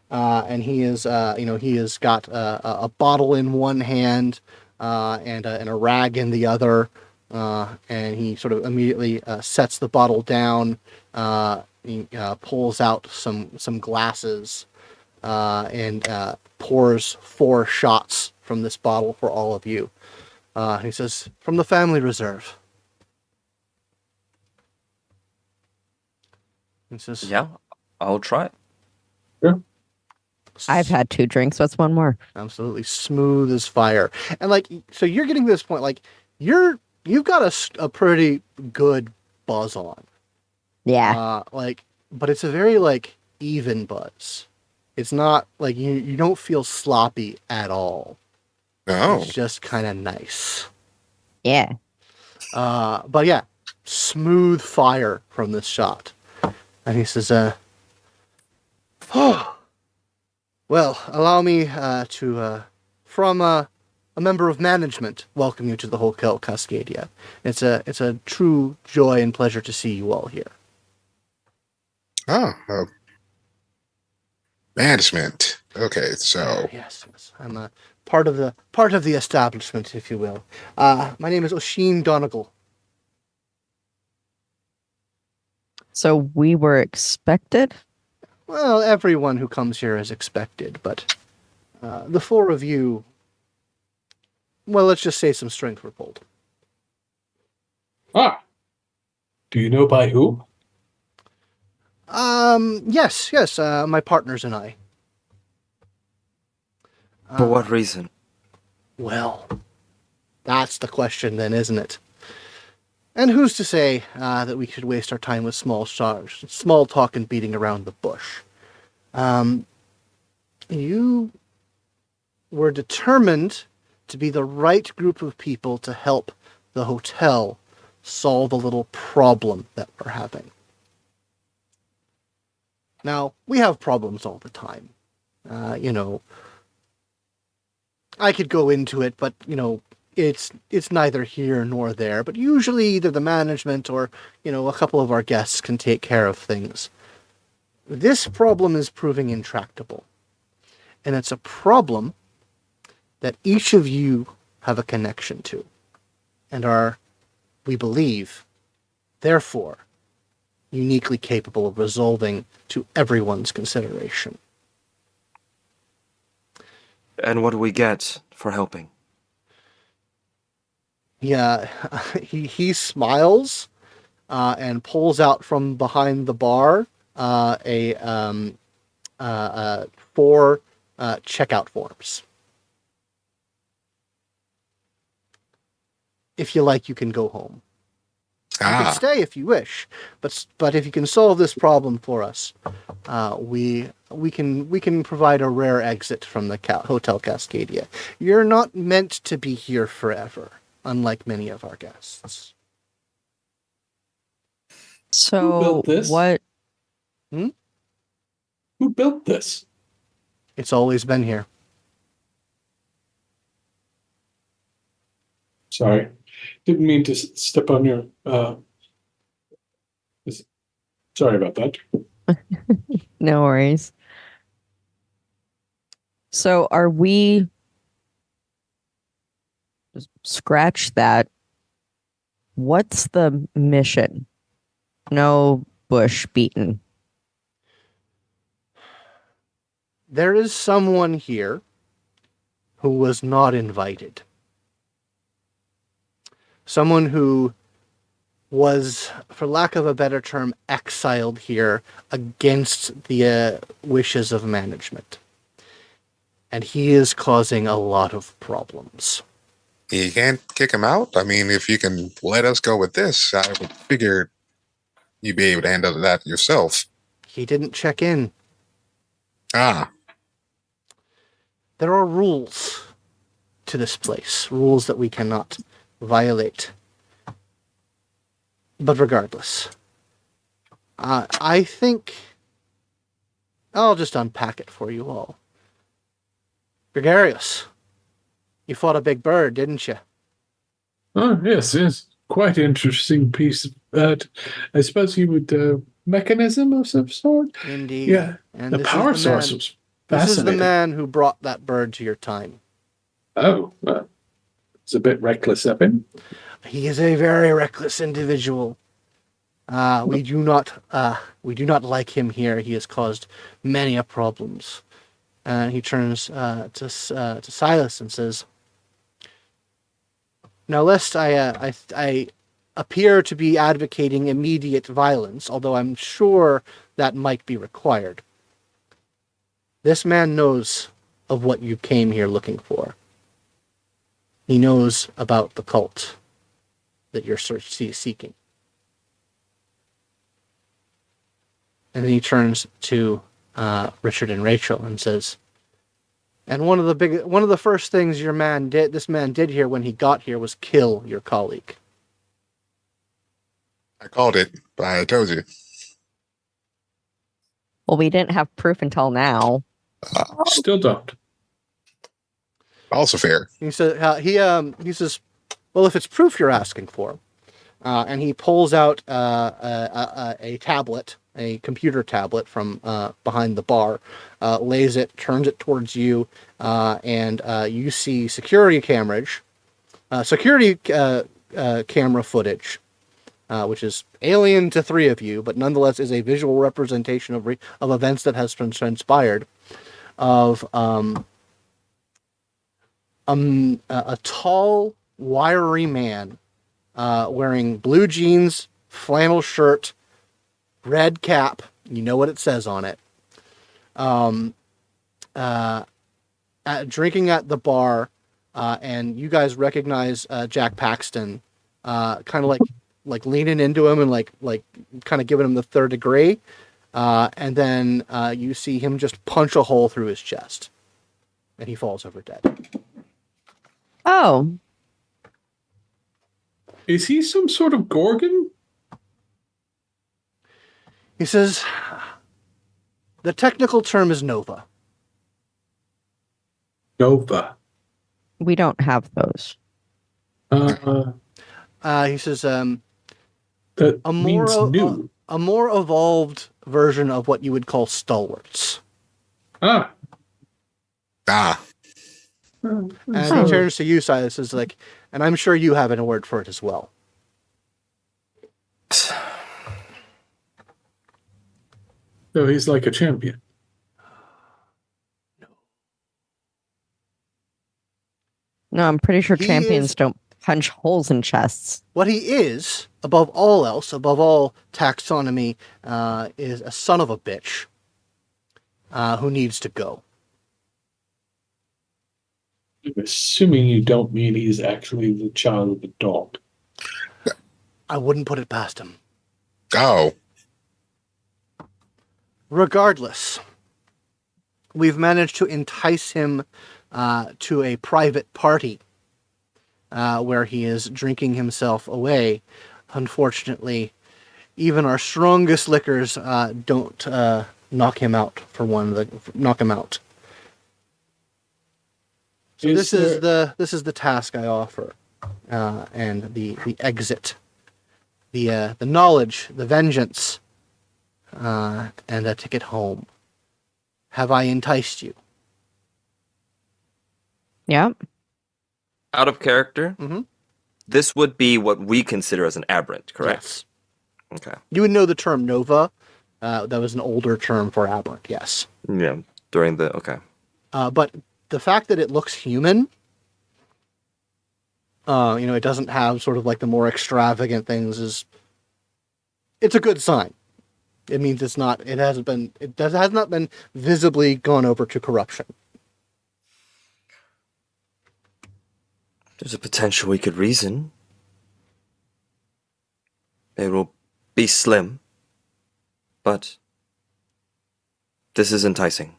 And he is, he has got a bottle in one hand and a rag in the other. And he sort of immediately sets the bottle down. He pulls out some glasses and pours 4 shots from this bottle for all of you. He says, "From the family reserve." He says, Yeah, I'll try it. I've had 2 drinks. What's one more? absolutely smooth as fire. And like, so you're getting to this point, like you've got a pretty good buzz on. Yeah. But it's a very like even buzz. It's not like you don't feel sloppy at all. Oh, It's just kind of nice. Yeah. But yeah, smooth fire from this shot. And he says, oh, well, allow me to, from a member of management, welcome you to the Hotel Cascadia. It's a true joy and pleasure to see you all here. oh, management. Okay, so Yes. I'm a part of the establishment, if you will. My name is Oshin Donegal. So we were expected? Well, everyone who comes here is expected, but the 4 of you, well, let's just say some strings were pulled. Ah, do you know by who? Yes, my partners and I. For what reason? Well, that's the question then, isn't it? And who's to say that we should waste our time with small talk and beating around the bush? You were determined to be the right group of people to help the hotel solve a little problem that we're having. Now, we have problems all the time. I could go into it, but, it's neither here nor there. But usually either the management or, a couple of our guests can take care of things. This problem is proving intractable. And it's a problem that each of you have a connection to. And are, we believe, therefore, uniquely capable of resolving to everyone's consideration. And what do we get for helping? Yeah, he smiles and pulls out from behind the bar 4 checkout forms. if you like, you can go home. You can Ah, stay if you wish, but if you can solve this problem for us, we can provide a rare exit from the Hotel Cascadia. You're not meant to be here forever, unlike many of our guests. So Who built this? what? Who built this? It's always been here. Sorry. Didn't mean to step on your. Sorry about that. No worries. So are we? Scratch that. What's the mission? No bush beaten. There is someone here who was not invited. Someone who was, for lack of a better term, exiled here against the wishes of management. And he is causing a lot of problems. you can't kick him out. I mean, if you can let us go with this, I would figure you'd be able to handle that yourself. He didn't check in. Ah, There are rules to this place, rules that we cannot violate. But regardless, I think I'll just unpack it for you all. Gregarious, you fought a big bird, didn't you? Oh, yes. Quite interesting piece of that. I suppose you would, mechanism of some sort? Indeed. Yeah. And The this power is the man, source was This is the fascinating. man who brought that bird to your time. Oh, it's a bit reckless of him. He is a very reckless individual. We do not like him here. He has caused many a problems. And he turns to Silas and says, "Now, lest I appear to be advocating immediate violence, although I'm sure that might be required. This man knows of what you came here looking for. He knows about the cult that you're seeking." And then he turns to Richard and Rachel and says, "And one of the first things this man did here when he got here was kill your colleague." I called it, but I told you. Well, we didn't have proof until now. Still don't. Also fair. He said, he says, "Well, if it's proof you're asking for," and he pulls out a tablet, a computer tablet from behind the bar, lays it, turns it towards you, and you see security camera footage, which is alien to three of you, but nonetheless is a visual representation of events that has been transpired, of a tall, wiry man wearing blue jeans, flannel shirt, red cap. You know what it says on it. Drinking at the bar, and you guys recognize Jack Paxton, kind of like leaning into him and like kind of giving him the third degree, and then you see him just punch a hole through his chest, and he falls over dead. Oh, Is he some sort of Gorgon? He says, "The technical term is Nova." Nova. we don't have those. He says, That a means new. a more evolved version of what you would call stalwarts. Ah. Ah, And he turns to you, Silas, is like, "And I'm sure you have a word for it as well." So he's like a champion. No, I'm pretty sure He champions is- don't punch holes in chests. What he is, above all else, above all taxonomy, is a son of a bitch who needs to go. I'm assuming you don't mean he's actually the child of a dog. I wouldn't put it past him. Oh, Regardless, we've managed to entice him to a private party where he is drinking himself away. Unfortunately, even our strongest liquors don't knock him out knock him out. So this is the task I offer, and the exit, the knowledge, the vengeance, and a ticket home. Have I enticed you? Yep. Out of character, Mhm. this would be what we consider as an aberrant, correct? Yes. Okay. You would know the term nova. That was an older term for aberrant. Yes. Yeah. During the okay. But the fact that it looks human, it doesn't have sort of like the more extravagant things, it's a good sign. It means it has not been visibly gone over to corruption. There's a potential we could reason. It will be slim, but this is enticing.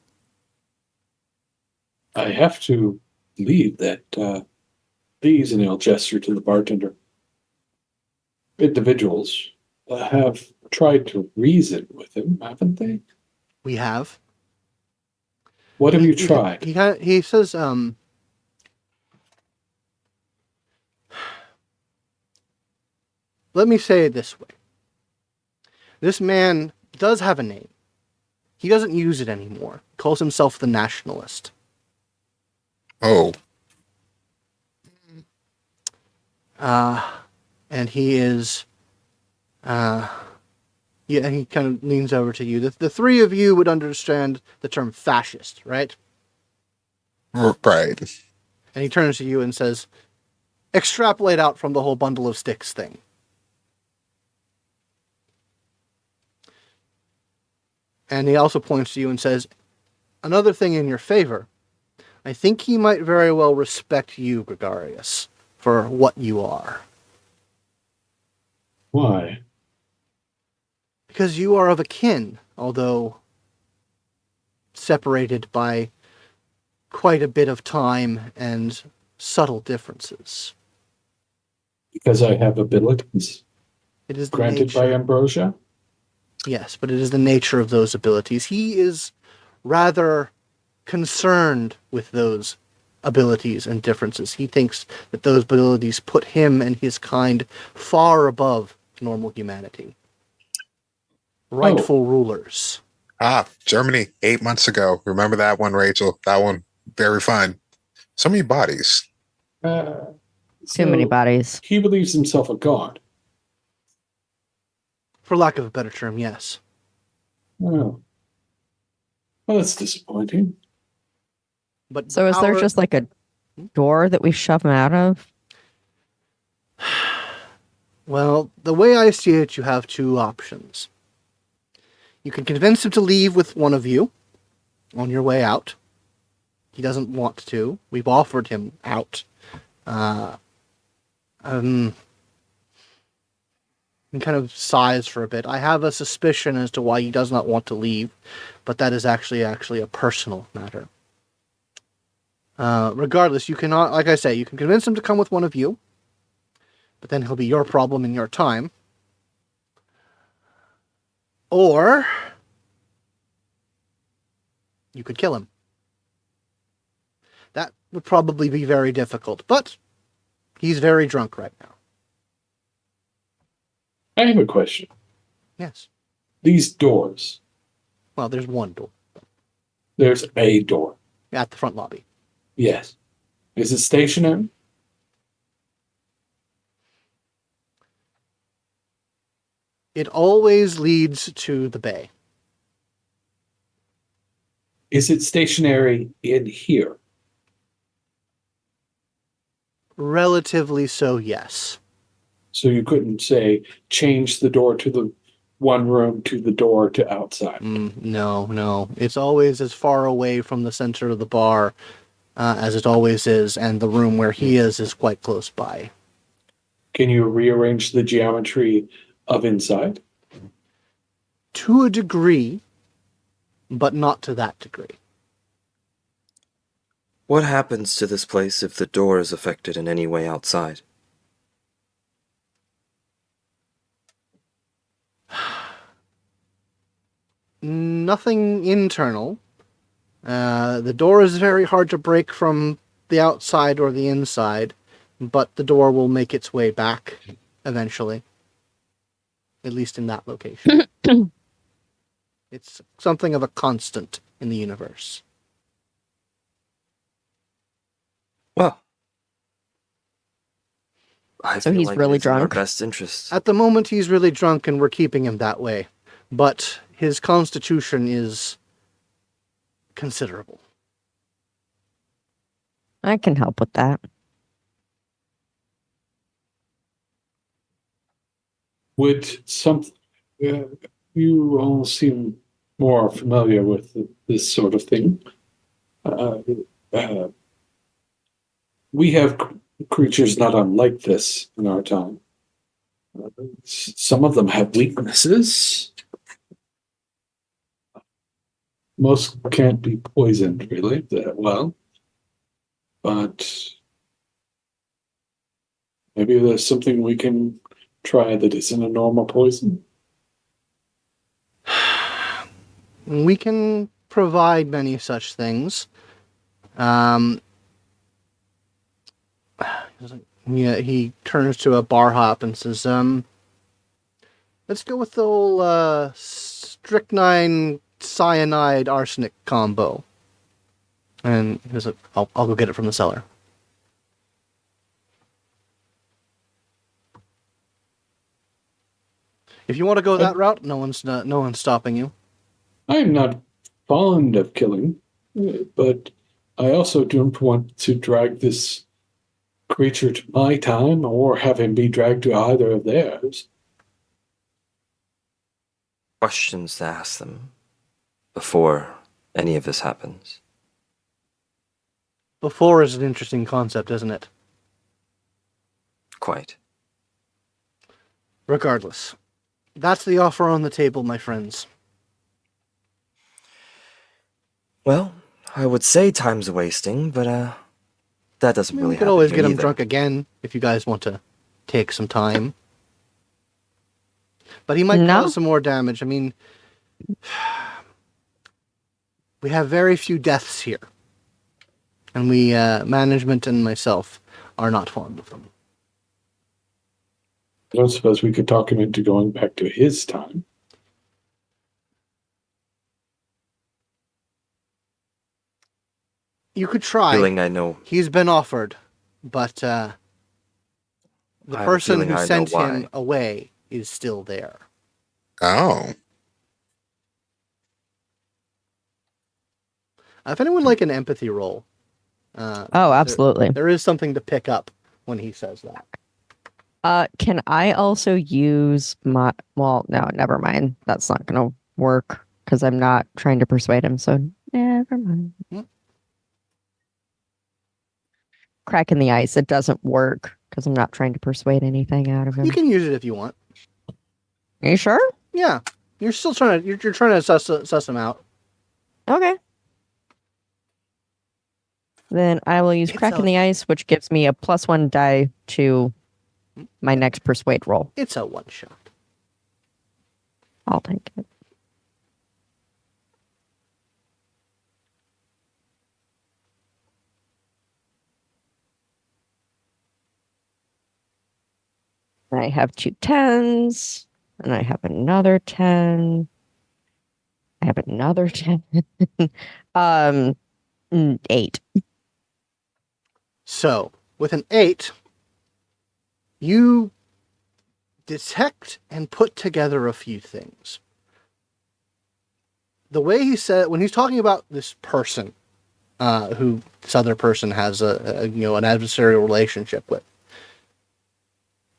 I have to believe that these, and he'll gesture to the bartender, individuals have tried to reason with him, haven't they? We have. What have you tried? He says, let me say it this way. This man does have a name. He doesn't use it anymore. He calls himself the Nationalist. oh, And he is, he kind of leans over to you. The three of you would understand the term fascist, right? right. And he turns to you and says, extrapolate out from the whole bundle of sticks thing. And he also points to you and says, another thing in your favor, I think he might very well respect you, Gregarious, for what you are. Why? Because you are of a kin, although separated by quite a bit of time and subtle differences. Because I have abilities It is the granted by nature. Ambrosia? Yes, but it is the nature of those abilities. He is rather concerned with those abilities and differences. He thinks that those abilities put him and his kind far above normal humanity. Rightful rulers. Germany, 8 months ago. Remember that one, Rachel? That one, very fun. So many bodies. Too many bodies. He believes himself a god. For lack of a better term, yes. Oh. Well, that's disappointing. But So is there just like a door that we shove him out of? Well, the way I see it, you have two options. You can convince him to leave with one of you on your way out. He doesn't want to. We've offered him out. He kind of sighs for a bit. I have a suspicion as to why he does not want to leave, but that is actually a personal matter. Regardless, you cannot, like I say, you can convince him to come with one of you, but then he'll be your problem in your time. Or you could kill him. That would probably be very difficult, but he's very drunk right now. I have a question. Yes. These doors. Well, there's one door There's a door. at the front lobby. Yes. Is it stationary? It always leads to the bay. Is it stationary in here? Relatively so, yes. So you couldn't say change the door to the one room to the door to outside. No. It's always as far away from the center of the bar as it always is, and the room where he is quite close by. Can you rearrange the geometry of inside? To a degree, but not to that degree. What happens to this place if the door is affected in any way outside? Nothing internal. The door is very hard to break from the outside or the inside, but the door will make its way back eventually. At least in that location. It's something of a constant in the universe. Well, I So feel he's like really it's in our drunk? best interest. At the moment, he's really drunk, and we're keeping him that way. But his constitution is considerable. I can help with that. Would some you all seem more familiar with this sort of thing? Uh, uh, we have creatures not unlike this in our time. Some of them have weaknesses. Most can't be poisoned really that well, but maybe there's something we can try that isn't a normal poison. We can provide many such things. Yeah, he turns to a bar hop and says, let's go with the old strychnine cyanide arsenic combo. And he was like, I'll go get it from the cellar. If you want to go that route, no one's stopping you. I'm not fond of killing, but I also don't want to drag this creature to my time or have him be dragged to either of theirs. Questions to ask them before any of this happens. Before is an interesting concept, isn't it? Quite. Regardless. That's the offer on the table, my friends. Well, I would say time's wasting, but that doesn't really We could happen always here get him either. drunk again if you guys want to take some time. But he might No. cause some more damage. I mean, we have very few deaths here. And we, management and myself, are not fond of them. I don't suppose we could talk him into going back to his time. You could try. Feeling I know. He's been offered, but the I have a person feeling who I know sent why. him away is still there. Oh. If anyone would like an empathy roll. Oh, absolutely. There is something to pick up when he says that. Can I also use my... Well, no, never mind. That's not going to work because I'm not trying to persuade him, so never mind. Hmm. Crack in the ice. It doesn't work because I'm not trying to persuade anything out of him. You can use it if you want. Are you sure? Yeah. You're still trying to you're trying to suss him out. Okay. Then I will use It's crack in the ice, which gives me a +1 die to my next persuade roll. It's a one shot. I'll take it. I have 2 10s, and I have another 10. I have another 10. 8. So, with an 8, you detect and put together a few things. The way he said, when he's talking about this person, who this other person has an adversarial relationship with,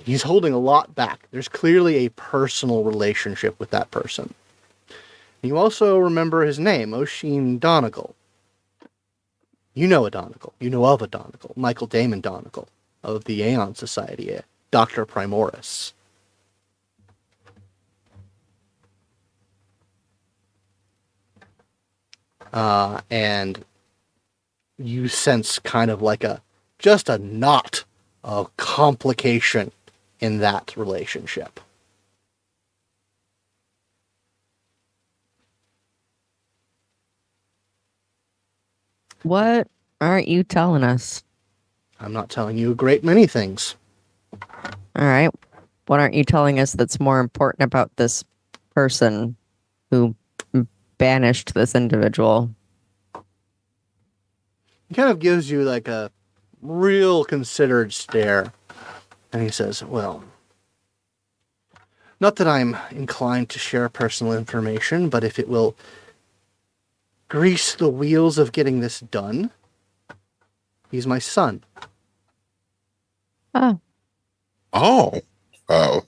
he's holding a lot back. There's clearly a personal relationship with that person. You also remember his name, Oisin Donegal. You know a Donegal. You know of a Donegal. Michael Damon Donegal of the Aeon Society, Dr. Primoris. And you sense kind of like just a knot of complication in that relationship. What aren't you telling us? I'm not telling you a great many things. All right. What aren't you telling us that's more important about this person who banished this individual? He kind of gives you like a real considered stare. And he says, well, not that I'm inclined to share personal information, but if it will grease the wheels of getting this done, he's my son. Oh, Oh. Oh.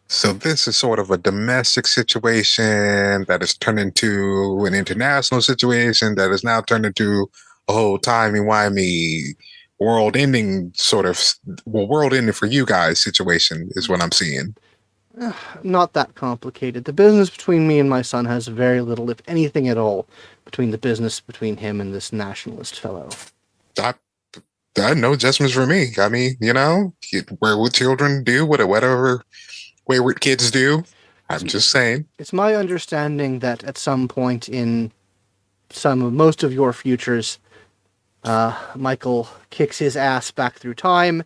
So this is sort of a domestic situation that has turned into an international situation that has now turned into a whole timey-wimey world-ending sort of, well, world-ending for you guys situation is what I'm seeing. Not that complicated. The business between me and my son has very little, if anything at all, between the business between him and this nationalist fellow. I, no judgments for me. I mean, where would children do whatever wayward kids do? I'm just saying. It's my understanding that at some point in most of your futures, Michael kicks his ass back through time,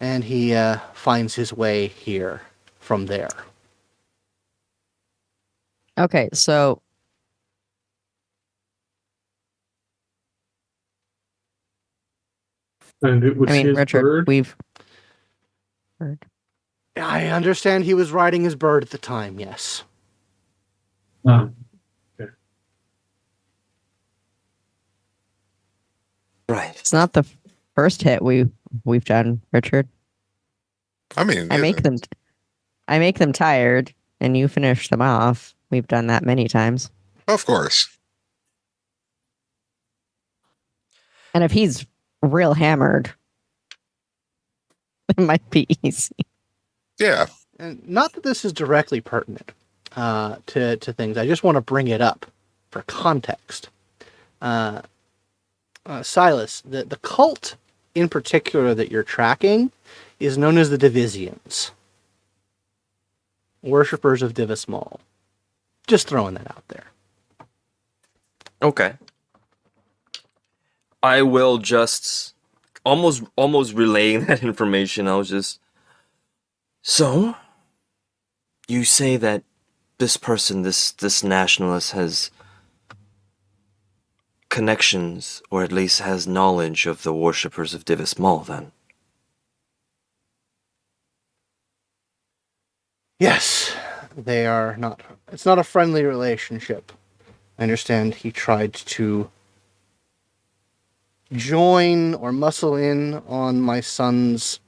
and he finds his way here from there. okay. So, And it was I mean, his Richard, bird. we've heard. I understand he was riding his bird at the time, yes. Ah, Right. It's not the first hit we've done, Richard. I mean, I make them tired, and you finish them off. We've done that many times. of course. And if he's real hammered, it might be easy. Yeah. And not that this is directly pertinent to things. I just want to bring it up for context. Silas, the cult in particular that you're tracking is known as the Divisians. Worshippers of Divis Mall. Just throwing that out there. Okay. I will just almost relaying that information. I was just, so you say that this person, this nationalist has connections, or at least has knowledge of the worshippers of Divis Mall, then? Yes, they are not. It's not a friendly relationship. I understand he tried to join or muscle in on my son's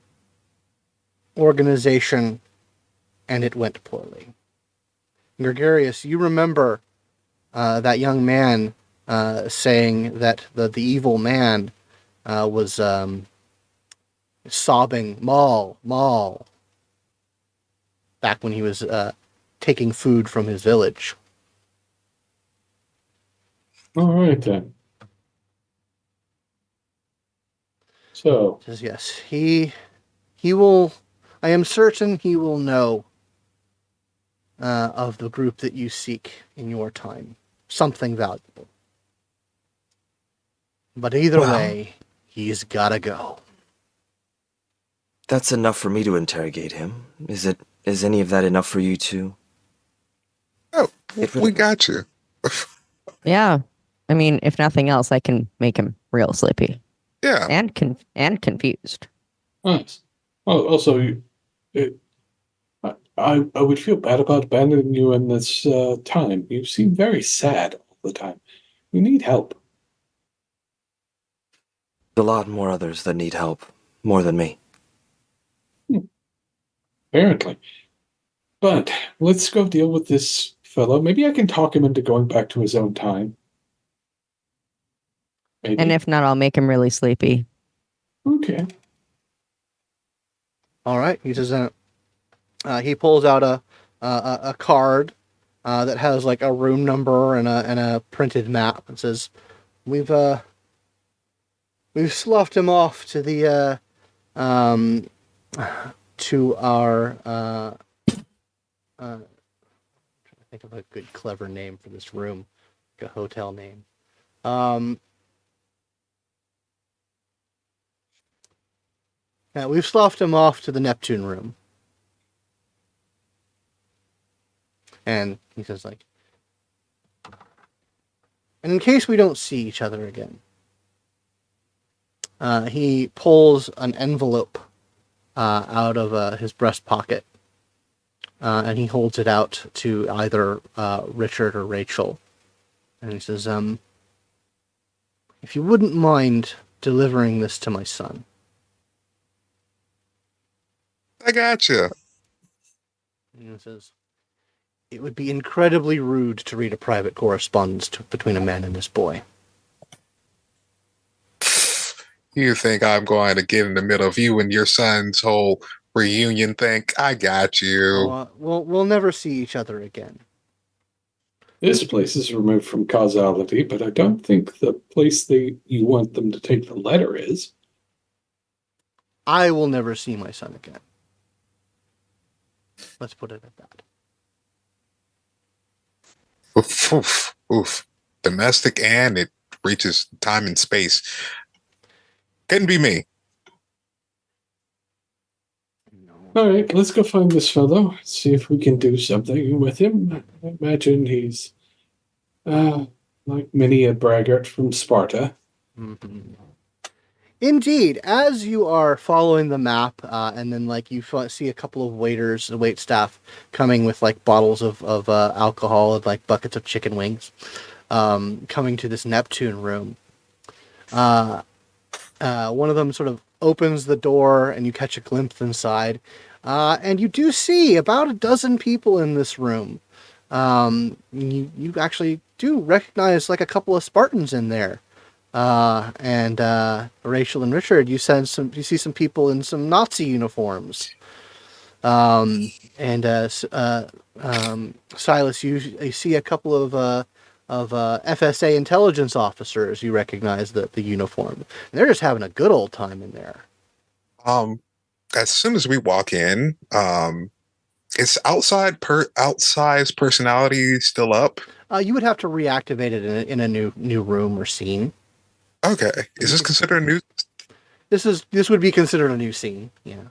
organization, and it went poorly. Gregarious, you remember that young man saying that the evil man was sobbing, Maul, Maul, back when he was taking food from his village. all right then. So, Says yes, he will. I am certain he will know of the group that you seek in your time. Something valuable. But either Well, way, he's gotta go. that's enough for me to interrogate him. Is any of that enough for you to? Oh, Get rid we of him? got you. Yeah. I mean, if nothing else, I can make him real sleepy Yeah. and confused. nice. Well, also, I would feel bad about abandoning you in this time. You seem very sad all the time. You need help. A lot more others that need help, more than me. Apparently. But let's go deal with this fellow. Maybe I can talk him into going back to his own time. Maybe. And if not, I'll make him really sleepy. Okay. All right. He says, he pulls out a card that has like a room number and a printed map, and says, "We've sloughed him off to the to our trying to think of a good clever name for this room, like a hotel name. Yeah, we've sloughed him off to the Neptune room." And he says, like, "And in case we don't see each other again," he pulls an envelope out of his breast pocket, and he holds it out to either Richard or Rachel. And he says, "If you wouldn't mind delivering this to my son." I gotcha. And he says, "It would be incredibly rude to read a private correspondence between a man and his boy." You think I'm going to get in the middle of you and your son's whole reunion thing? I got you. We'll never see each other again. This place is removed from causality, but I don't think the place you want them to take the letter is. I will never see my son again. Let's put it at that. Oof, oof, oof. Domestic, and it reaches time and space. Couldn't be me. All right, let's go find this fellow. See if we can do something with him. I imagine he's like many a braggart from Sparta. Mm-hmm. Indeed, as you are following the map, and then like you see a couple of waiters, wait staff, coming with like bottles of alcohol and like buckets of chicken wings, coming to this Neptune room. One of them sort of opens the door, and you catch a glimpse inside, and you do see about a dozen people in this room. You actually do recognize like a couple of Spartans in there. And Rachel and Richard, you see some people in some Nazi uniforms. And Silas, you see a couple of FSA intelligence officers. You recognize the uniform. And they're just having a good old time in there. As soon as we walk in, is outsized personality still up? You would have to reactivate it in a new room or scene. Okay. Is this considered a new? This would be considered a new scene. Yeah.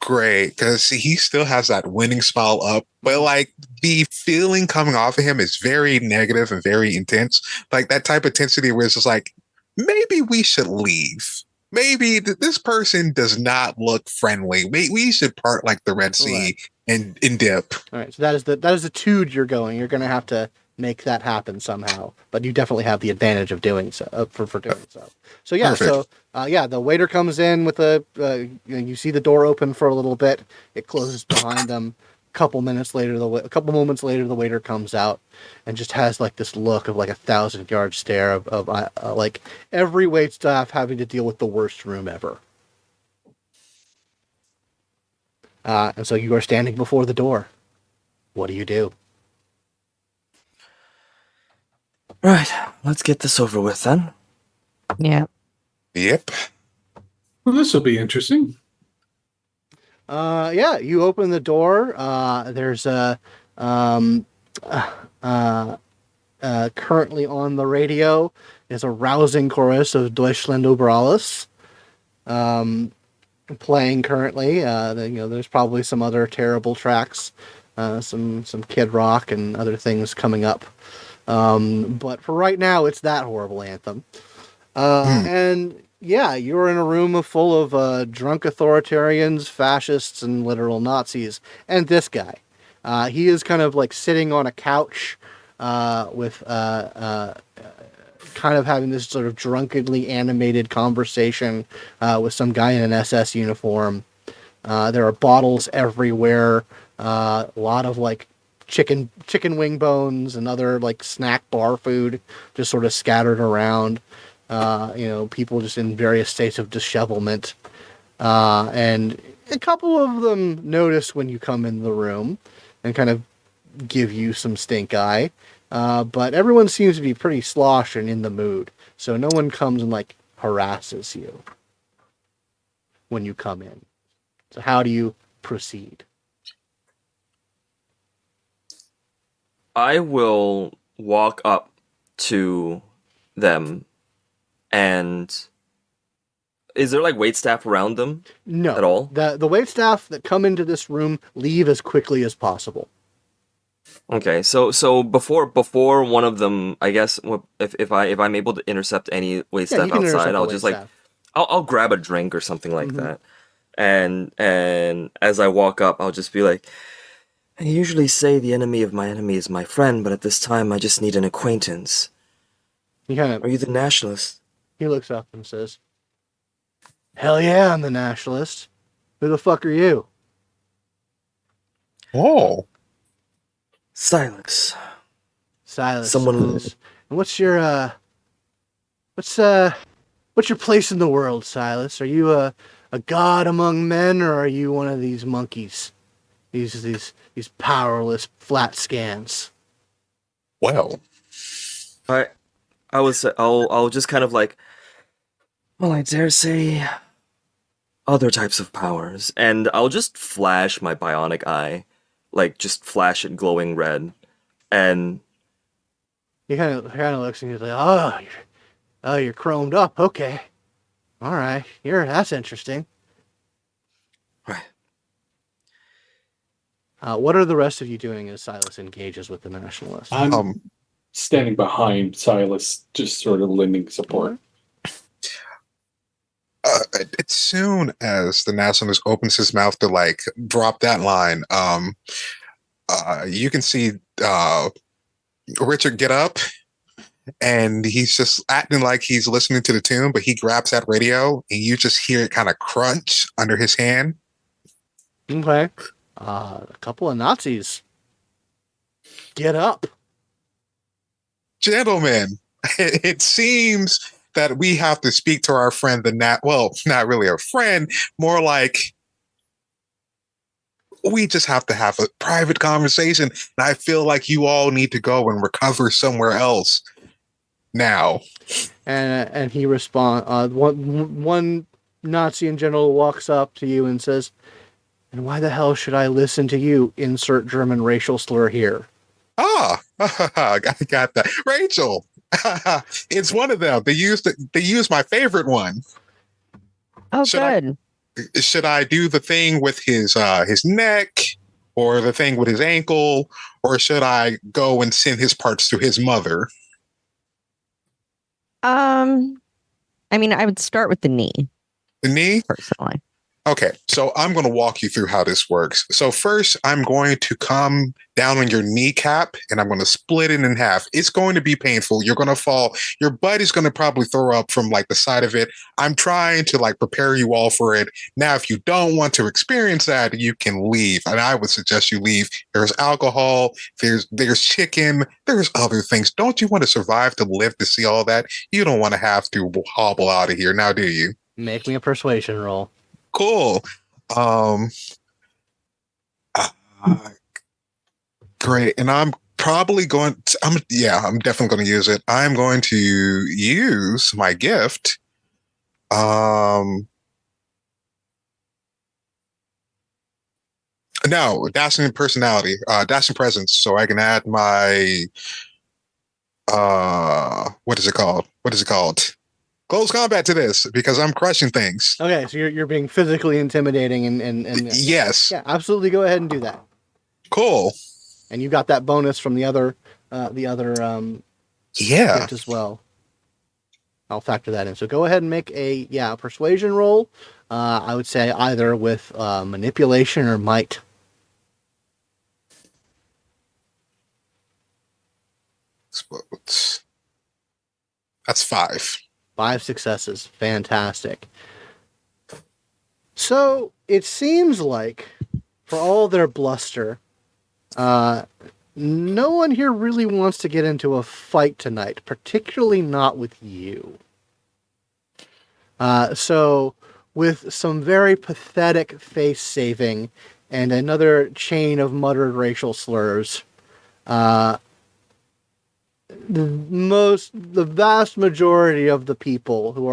Great, because he still has that winning smile up, but like the feeling coming off of him is very negative and very intense. Like that type of intensity where it's just like, maybe we should leave. Maybe this person does not look friendly. We should part like the Red Sea and dip. All right. So that is the tude you're going. You're going to have to make that happen somehow, but you definitely have the advantage of doing so for doing so. So yeah, Perfect. so the waiter comes in with you see the door open for a little bit. It closes behind them. A couple moments later, the waiter comes out and just has like this look of like 1,000-yard stare of like every wait staff having to deal with the worst room ever. And so you are standing before the door. What do you do? Right, let's get this over with then. Yeah. Yep. Well, this will be interesting. Yeah, you open the door. There's currently on the radio is a rousing chorus of Deutschland über alles, playing currently. There's probably some other terrible tracks, some Kid Rock and other things coming up. But for right now, it's that horrible anthem. And yeah, you're in a room full of drunk authoritarians, fascists, and literal Nazis. And this guy, he is kind of like sitting on a couch with kind of having this sort of drunkenly animated conversation with some guy in an SS uniform. There are bottles everywhere. A lot of like chicken wing bones and other like snack bar food just sort of scattered around. People just in various states of dishevelment. And a couple of them notice when you come in the room and kind of give you some stink eye. But everyone seems to be pretty slosh and in the mood. So no one comes and like harasses you when you come in. So how do you proceed? I will walk up to them, and is there like waitstaff around them No. at all? The waitstaff that come into this room leave as quickly as possible. Okay, so before one of them, I guess if I'm able to intercept any Yeah, waitstaff you can outside, intercept I'll the just like waitstaff. I'll grab a drink or something like Mhm. that, and as I walk up, I'll just be like, I usually say the enemy of my enemy is my friend, but at this time I just need an acquaintance. He kind Are of you the nationalist? he looks up and says, "Hell yeah, I'm the nationalist. Who the fuck are you?" Oh, Silas. Silas Someone. says, "And what's your place in the world, Silas? Are you a god among men, or are you one of these monkeys? These powerless flat scans?" well. I I'll just kind of like, well, I dare say other types of powers, and I'll just flash my bionic eye, like just flash it glowing red, and He kind of looks and he's like, you're chromed up. Okay, all right, that's interesting. right. What are the rest of you doing as Silas engages with the nationalist? I'm Um, standing behind Silas, just sort of lending support. as soon as the nationalist opens his mouth to like drop that line, you can see Richard get up and he's just acting like he's listening to the tune, but he grabs that radio and you just hear it kind of crunch under his hand. Okay. A couple of Nazis get up. Gentlemen, it seems that we have to speak to our friend, well, not really a friend, more like we just have to have a private conversation. And I feel like you all need to go and recover somewhere else now. And he responds. One Nazi in general walks up to you and says, "And why the hell should I listen to you?" Insert German racial slur here. Ah, I got that. Rachel, it's one of them. They used my favorite one. Oh, Should I good. should I do the thing with his neck or the thing with his ankle, or should I go and send his parts to his mother? I mean, I would start with the knee The knee? personally. Okay, so I'm going to walk you through how this works. So first, I'm going to come down on your kneecap and I'm going to split it in half. It's going to be painful. You're going to fall. Your butt is going to probably throw up from like the side of it. I'm trying to like prepare you all for it. Now, if you don't want to experience that, you can leave. And I would suggest you leave. There's alcohol, there's chicken, there's other things. Don't you want to survive to live to see all that? You don't want to have to hobble out of here now, do you? Make me a persuasion roll. Cool. Um, uh, great. And I'm probably I'm definitely going to use it. I'm going to use my gift. No, dashing personality, dashing presence. So I can add my, what is it called? What is it called? Close combat to this because I'm crushing things. Okay, so you're being physically intimidating and Yes. yeah, absolutely go ahead and do that. Cool. And you got that bonus from the other Yeah. gift as well. I'll factor that in. So go ahead and make a persuasion roll. I would say either with manipulation or might. That's 5. 5 successes. Fantastic. So it seems like, for all their bluster, no one here really wants to get into a fight tonight, particularly not with you. So, with some very pathetic face saving and another chain of muttered racial slurs, the vast majority of the people who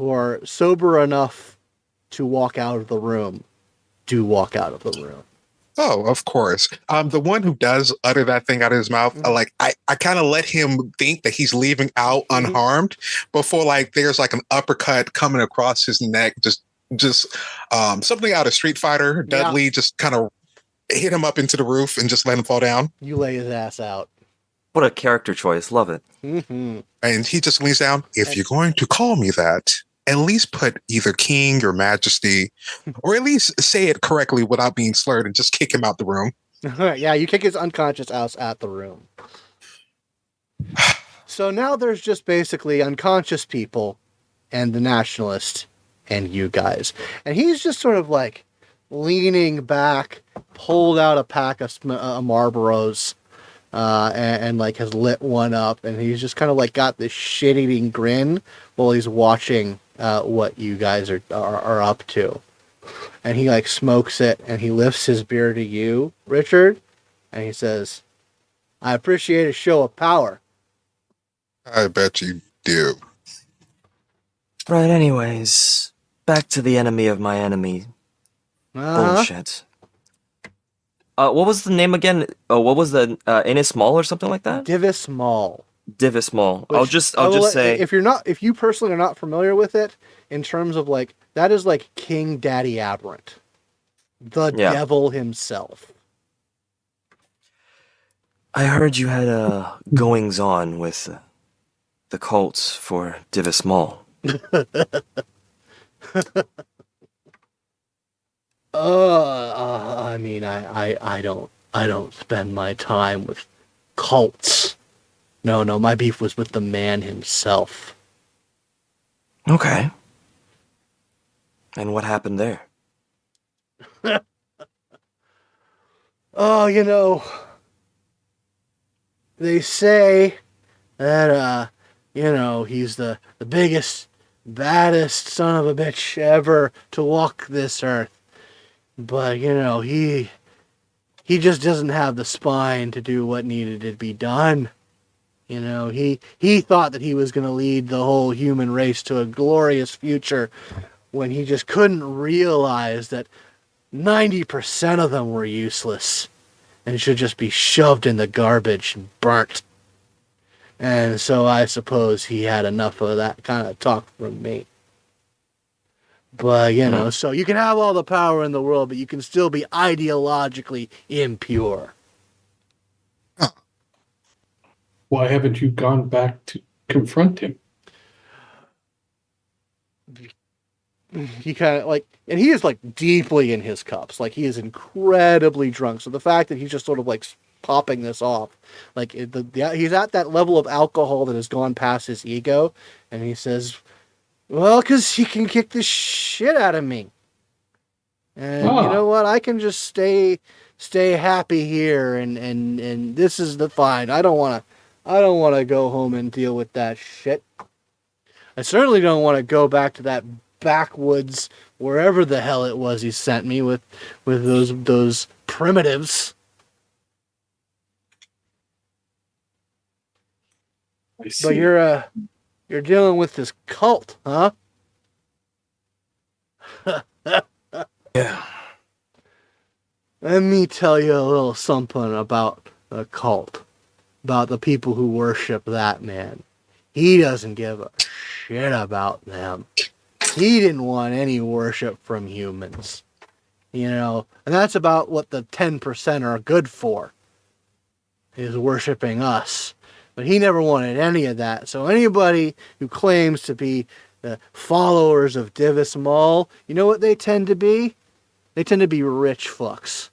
are sober enough to walk out of the room do walk out of the room. Oh, of course. The one who does utter that thing out of his mouth, I kind of let him think that he's leaving out unharmed before like there's like an uppercut coming across his neck, just something out of Street Fighter. Dudley just kind of hit him up into the roof and just let him fall down. You lay his ass out. What a character choice. Love it. And he just leans down. If you're going to call me that, at least put either King or Majesty, or at least say it correctly without being slurred and just kick him out the room. Yeah, you kick his unconscious ass out the room. So now there's just basically unconscious people and the nationalist and you guys. And he's just sort of like leaning back, pulled out a pack of Marlboros, and like has lit one up, and he's just kind of like got this shit-eating grin while he's watching what you guys are up to. And he like smokes it, and he lifts his beer to you, Richard, and he says, "I appreciate a show of power." I bet you do. Right, anyways. Back to the enemy of my enemy. Bullshit. What was the name again? What was the Innis Mall or something like that? Divis Mall. Divis Mall. I'll just say if you personally are not familiar with it, in terms of like that is like King Daddy Aberrant, the devil himself. I heard you had goings on with the cults for Divis Mall. I mean, I don't spend my time with cults. No, my beef was with the man himself. Okay. And what happened there? Oh, they say that, he's the biggest, baddest son of a bitch ever to walk this earth. But, he just doesn't have the spine to do what needed to be done. He thought that he was going to lead the whole human race to a glorious future when he just couldn't realize that 90% of them were useless and should just be shoved in the garbage and burnt. And so I suppose he had enough of that kind of talk from me. But, so you can have all the power in the world, but you can still be ideologically impure. Why haven't you gone back to confront him? He kind of like, and he is like deeply in his cups. Like he is incredibly drunk. So the fact that he's just sort of like popping this off, like he's at that level of alcohol that has gone past his ego. And he says, well, because he can kick the shit out of me. And you know what? I can just stay happy here. And this is the fine. I don't want to go home and deal with that shit. I certainly don't want to go back to that backwoods, wherever the hell it was he sent me with those primitives. I see. But you're dealing with this cult, huh? Yeah. Let me tell you a little something about the cult. About the people who worship that man. He doesn't give a shit about them. He didn't want any worship from humans. And that's about what the 10% are good for. Is worshiping us. But he never wanted any of that. So anybody who claims to be the followers of Divis Mall, you know what they tend to be? They tend to be rich fucks.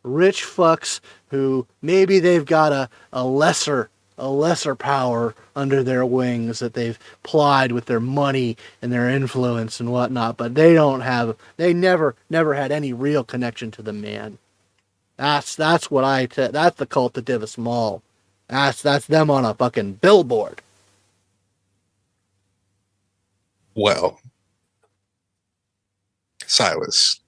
Rich fucks who maybe they've got a lesser a lesser power under their wings that they've plied with their money and their influence and whatnot, but they never had any real connection to the man. That's that's the cult of Divis Mall. That's them on a fucking billboard. Well, Silas,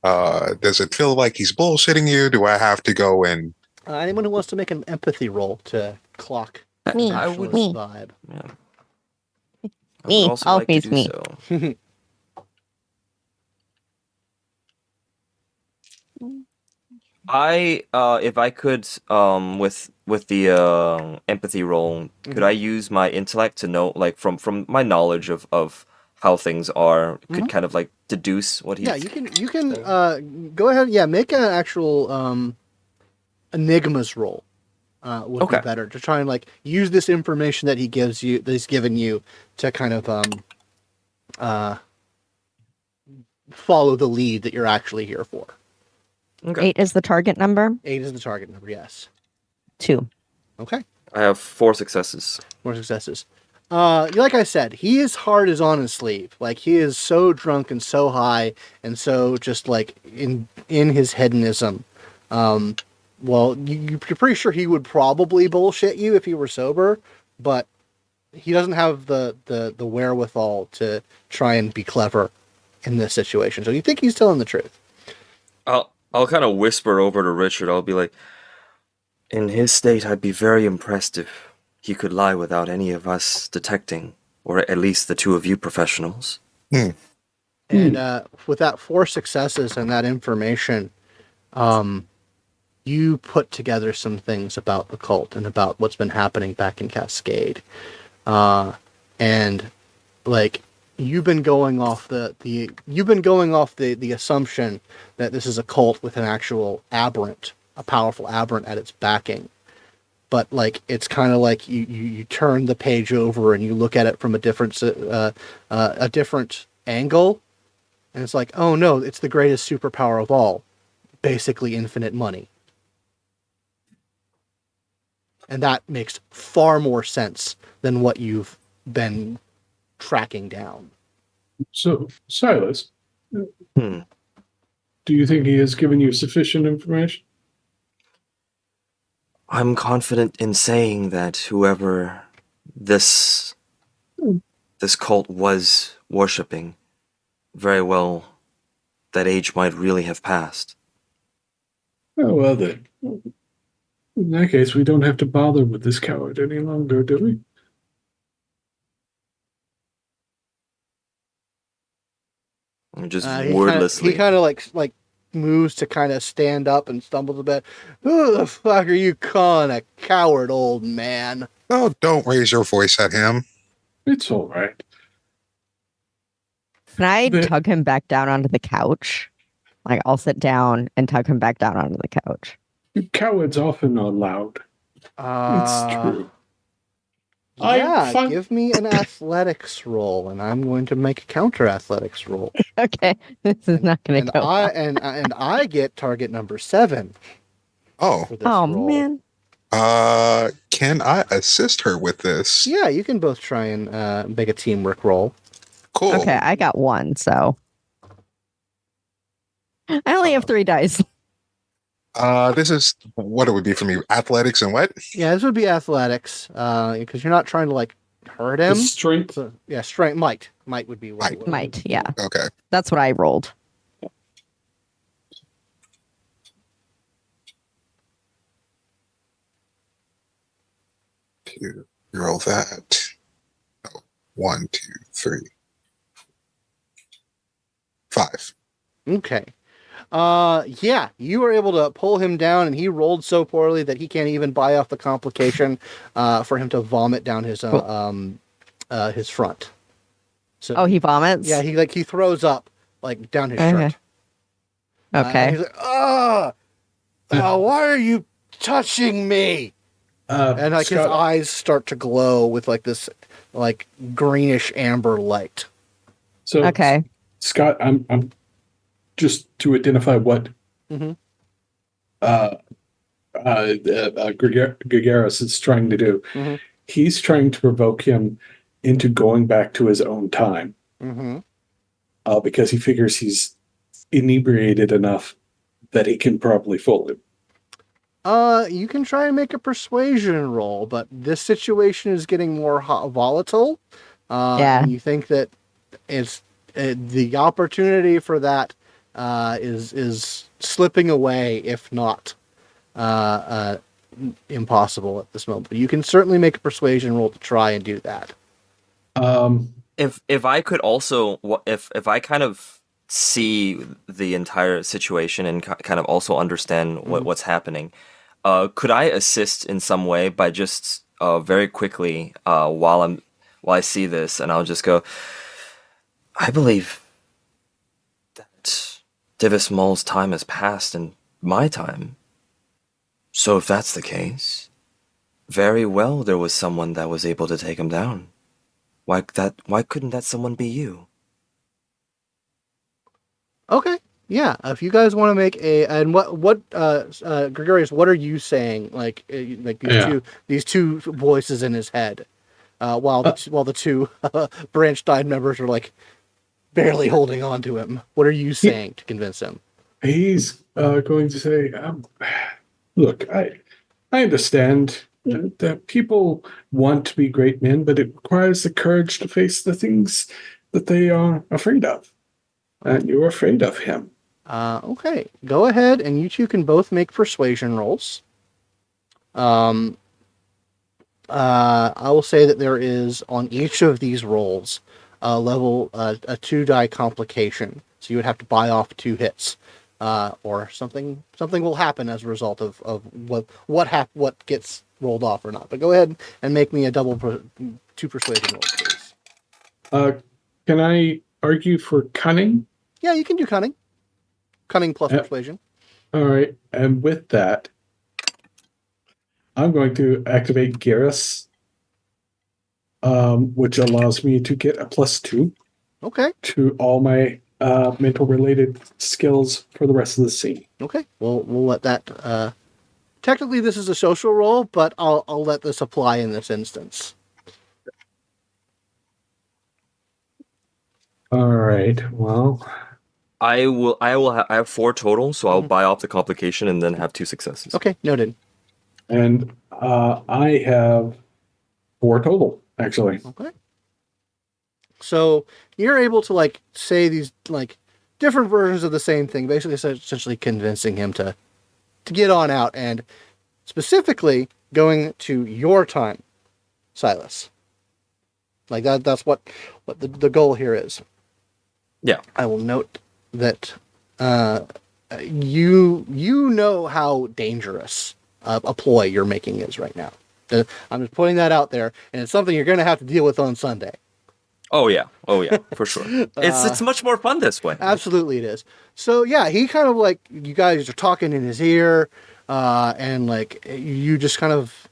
does it feel like he's bullshitting you? Do I have to go and Anyone who wants to make an empathy roll to clock Me. I would, naturalist vibe. yeah. I Me. would also All like to face do me. so. If I could, with the empathy roll, could I use my intellect to know, like, from my knowledge of how things are, could kind of like deduce what he's. Yeah, you can go ahead. Yeah, make an actual enigmas roll. Would Okay. be better to try and like use this information that he's given you to kind of follow the lead that you're actually here for. Okay. 8 is the target number. 8 is the target number. Yes. 2. Okay. I have 4 successes. More successes. Like I said, his heart is on his sleeve. Like he is so drunk and so high and so just like in his hedonism. Well, you're pretty sure he would probably bullshit you if he were sober, but he doesn't have the wherewithal to try and be clever in this situation. So you think he's telling the truth? I'll kind of whisper over to Richard. I'll be like, in his state, I'd be very impressed if he could lie without any of us detecting, or at least the two of you professionals. And with that 4 successes and that information, you put together some things about the cult and about what's been happening back in Cascade. And like you've been going off the assumption that this is a cult with an actual aberrant, a powerful aberrant at its backing. But like it's kind of like you turn the page over and you look at it from a different angle, and it's like, oh no, it's the greatest superpower of all, basically infinite money. And that makes far more sense than what you've been tracking down. So, Silas, Hmm. do you think he has given you sufficient information? I'm confident in saying that whoever this cult was worshipping, very well, that age might really have passed. Oh, well then. In that case, we don't have to bother with this coward any longer, do we? Just He wordlessly. kind of like moves to kind of stand up and stumbles a bit. Who the fuck are you calling a coward, old man? Oh, don't raise your voice at him. It's all right. Can I The- tug him back down onto the couch? Like, I'll sit down and tug him back down onto the couch. Cowards often are loud. It's true. Yeah, fine. give me an athletics roll, and I'm going to make a counter athletics roll. Okay, this is not going And to go. I well. and I get target number 7 Oh, for this Oh roll. man. can I assist her with this? Yeah, you can both try and make a teamwork roll. Cool. Okay, I got 1, so I only have 3 dice. This is what it would be for me. Athletics and what? Yeah, this would be athletics, because you're not trying to like hurt The him. strength. So, yeah, strength, might would be what. Might, yeah. Okay. That's what I rolled. Two. Roll that. Oh, 1, 2, 3, 5. Okay. Yeah, you were able to pull him down, and he rolled so poorly that he can't even buy off the complication for him to vomit down his front. So Oh, he vomits? yeah, he throws up like down his Okay. shirt. Okay. And he's like, why are you touching me? And like his Scott, eyes start to glow with like this like greenish amber light. So, Okay. Scott, I'm just to identify what Mhm. Gagaris is trying to do. Mm-hmm. He's trying to provoke him into going back to his own time Mm-hmm. because he figures he's inebriated enough that he can probably fool him. You can try and make a persuasion roll, but this situation is getting more volatile. Yeah. And you think that it's the opportunity for that is slipping away, if not impossible at this moment. But you can certainly make a persuasion roll to try and do that. If I could also, if I kind of see the entire situation and kind of also understand what's happening, could I assist in some way by just very quickly while I see this, and I'll just go, I believe that Divis Mull's time has passed and my time. So if that's the case, very well there was someone that was able to take him down. Why couldn't that someone be you? Okay. Yeah, if you guys want to make and what Gregorius, what are you saying? Like these two voices in his head, while the two Branchstein members are like barely holding on to him. What are you saying to convince him? He's going to say, "Look, I understand that people want to be great men, but it requires the courage to face the things that they are afraid of, and you're afraid of him." Okay, go ahead, and you two can both make persuasion rolls. I will say that there is on each of these rolls a 2-die complication, so you would have to buy off 2 hits, or something will happen as a result of what gets rolled off or not. But go ahead and make me a 2 persuasion rolls, please. Can I argue for cunning? Yeah, you can do cunning. Cunning plus persuasion. All right, and with that, I'm going to activate Garrus, which allows me to get a +2. Okay. To all my mental-related skills for the rest of the scene. Okay. We'll let that. Technically, this is a social roll, but I'll let this apply in this instance. All right. Well, I have 4 total, so I'll buy off the complication and then have 2 successes. Okay, noted. And I have 4 total, actually. Okay. So you're able to say these different versions of the same thing, basically essentially convincing him to get on out, and specifically going to your time, Silas. Like that's what the goal here is. Yeah. I will note that you know how dangerous a ploy you're making is right now. I'm just putting that out there, and it's something you're going to have to deal with on Sunday. Oh yeah, for sure. It's much more fun this way. Absolutely, it is. So yeah, he kind of you guys are talking in his ear, and you just kind of,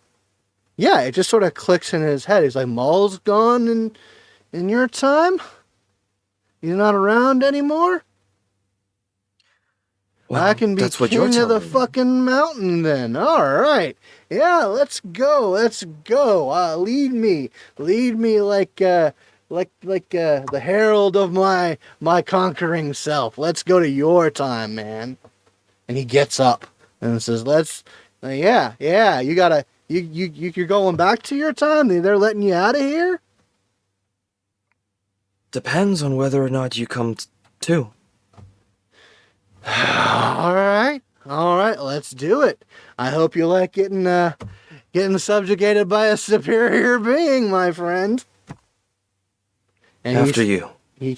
it just sort of clicks in his head. He's like, Mull's gone in your time. He's not around anymore. Well, I can be that's what you're king of the telling me. fucking mountain then. All right. Yeah, let's go. Lead me like the herald of my conquering self. Let's go to your time, man. And he gets up and says, you're going back to your time? They're letting you out of here? Depends on whether or not you come too. All right, let's do it. I hope you like getting subjugated by a superior being, my friend. And After you. He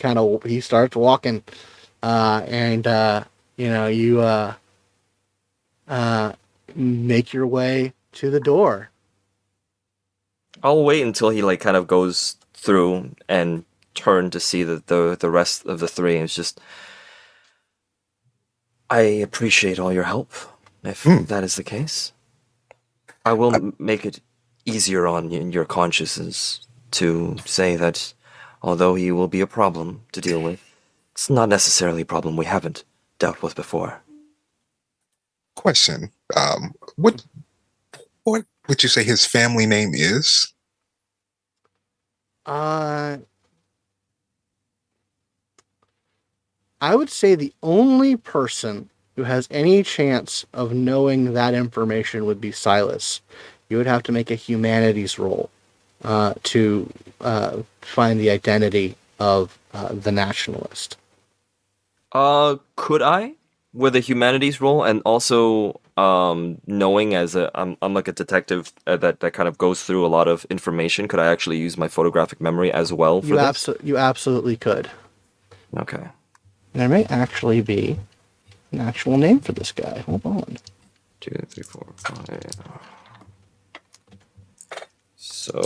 starts walking, and you make your way to the door. I'll wait until he kind of goes through and turn to see the rest of the 3, and it's just, I appreciate all your help, if that is the case. I will make it easier on your consciences to say that although he will be a problem to deal with, it's not necessarily a problem we haven't dealt with before. Question. What would you say his family name is? I would say the only person who has any chance of knowing that information would be Silas. You would have to make a humanities roll to find the identity of the nationalist. Could I? With a humanities role and also knowing as I'm like a detective that kind of goes through a lot of information, could I actually use my photographic memory as well for this? You absolutely could. Okay. There may actually be an actual name for this guy. Hold on. 2, 3, 4, 5. So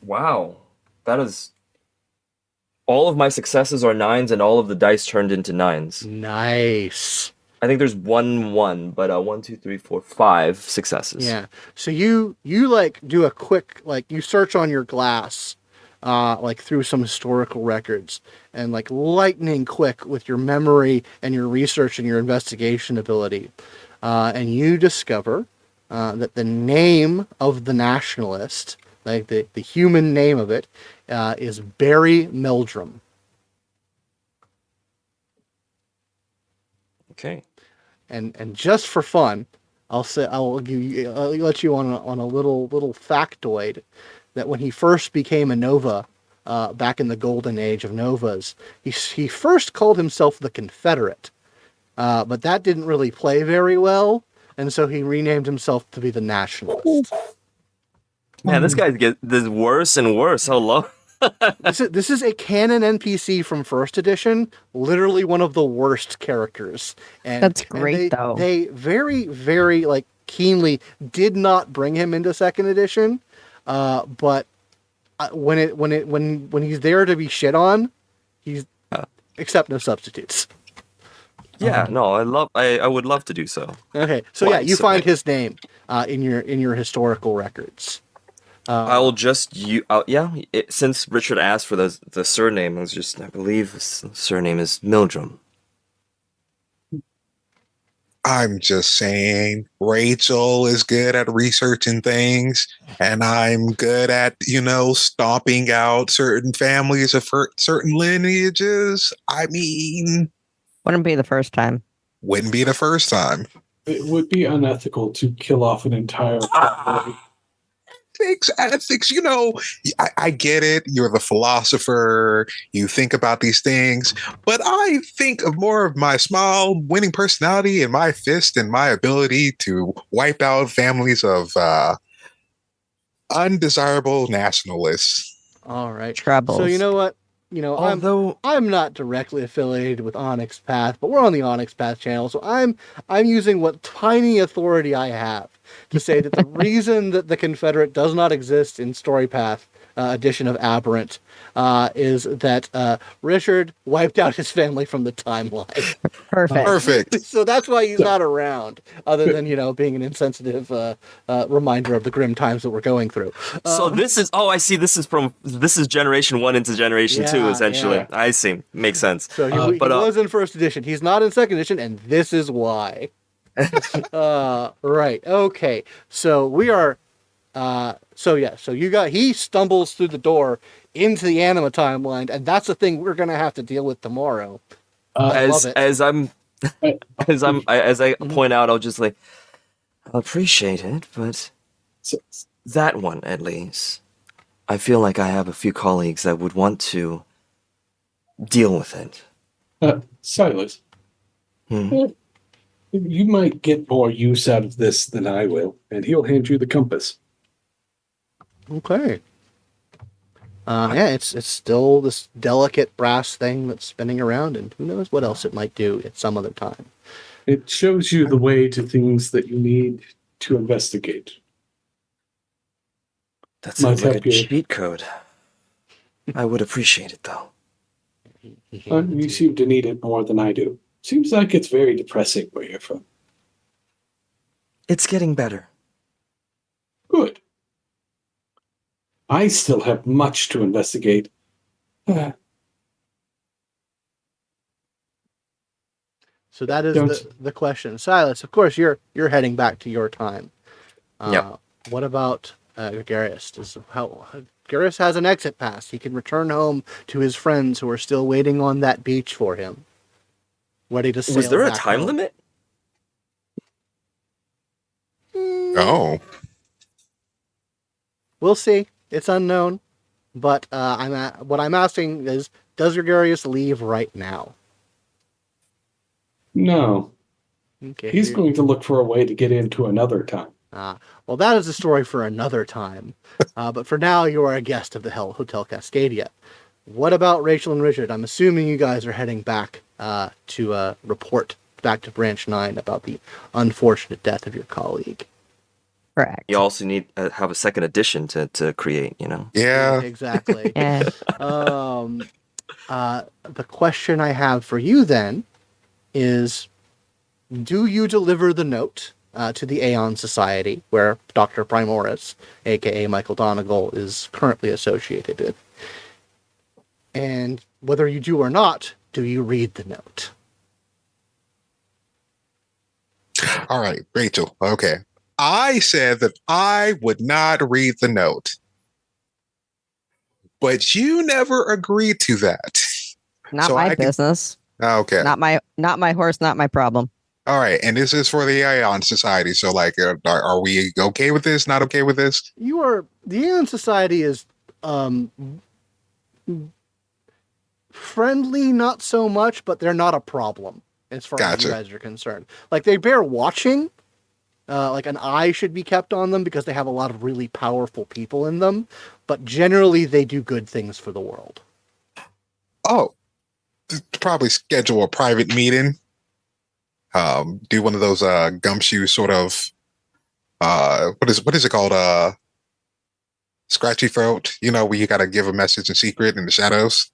wow. That is all of my successes are 9s and all of the dice turned into 9s. Nice. I think there's 1, but 1, 2, 3, 4, 5 successes. Yeah. So you like do a quick like you search on your glass, like through some historical records, and like lightning quick with your memory and your research and your investigation ability, and you discover that the name of the nationalist, like the human name of it, is Barry Meldrum. Okay. And just for fun, I'll let you on a little factoid that when he first became a Nova, back in the golden age of Novas, he first called himself the Confederate, but that didn't really play very well, and so he renamed himself to be the Nationalist. Man, this guy's get this worse and worse. How low? This is a canon NPC from first edition, literally one of the worst characters. And That's great, though. They very, very like keenly did not bring him into second edition, but when he's there to be shit on, he's accept no substitutes. Yeah, no, I would love to do so. Okay, so yeah, you find his name in your historical records. I'll just since Richard asked for the surname, I believe his surname is Mildrum. I'm just saying, Rachel is good at researching things, and I'm good at, stomping out certain families of certain lineages. I mean, Wouldn't be the first time. wouldn't be the first time. It would be unethical to kill off an entire family. Ethics, I get it. You're the philosopher. You think about these things, but I think of more of my small winning personality and my fist and my ability to wipe out families of undesirable nationalists. All right. Troubles. So you know what? Although I'm not directly affiliated with Onyx Path, but we're on the Onyx Path channel, so I'm using what tiny authority I have to say that the reason that the Confederate does not exist in Storypath edition of Aberrant is that Richard wiped out his family from the timeline. Perfect. So that's why he's not around, other than being an insensitive reminder of the grim times that we're going through. so this is I see. This is generation 1 into generation 2 essentially. Yeah. I see. Makes sense. So he was in first edition. He's not in second edition, and this is why. Right. Okay. So we are. So he stumbles through the door into the anima timeline, and that's the thing we're gonna have to deal with tomorrow. as I point out, I'll just like I appreciate it, but that one at least, I feel like I have a few colleagues that would want to deal with it. Silas, you might get more use out of this than I will, and he'll hand you the compass. Okay. It's still this delicate brass thing that's spinning around, and who knows what else it might do at some other time. It shows you the way to things that you need to investigate. That sounds Might like help a you. cheat code. I would appreciate it though. You seem to need it more than I do. Seems like it's very depressing where you're from. It's getting better. Good. I still have much to investigate. So that is Don't- the question. Silas, of course, you're heading back to your time. Yep. What about Gregarious? Gregarious has an exit pass. He can return home to his friends who are still waiting on that beach for him, ready to sail. Was there a back time home. limit? Oh, We'll see. It's unknown, but what I'm asking is, does Gregarious leave right now? No. Okay. He's going to look for a way to get into another time. Well, that is a story for another time. But for now, you are a guest of the Hotel Cascadia. What about Rachel and Richard? I'm assuming you guys are heading back to report back to Branch 9 about the unfortunate death of your colleague. Correct. You also need have a second edition to create, you know? yeah. Exactly. Yeah. The question I have for you then is, do you deliver the note to the Aeon Society, where Dr. Primoris, aka Michael Donegal, is currently associated with? And whether you do or not, do you read the note? All right, Rachel. Okay. I said that I would not read the note, but you never agreed to that. Not So my I can- business. Okay. Not my horse, not my problem. All right. And this is for the Aeon Society. So, like, are we okay with this? Not okay with this? The Aeon Society is friendly, not so much, but they're not a problem as far as you Gotcha. guys are concerned. Like, they bear watching. Like, an eye should be kept on them because they have a lot of really powerful people in them. But generally, they do good things for the world. Oh, probably schedule a private meeting. Do one of those gumshoe sort of what is it called? Scratchy throat. You know, where you gotta give a message in secret in the shadows.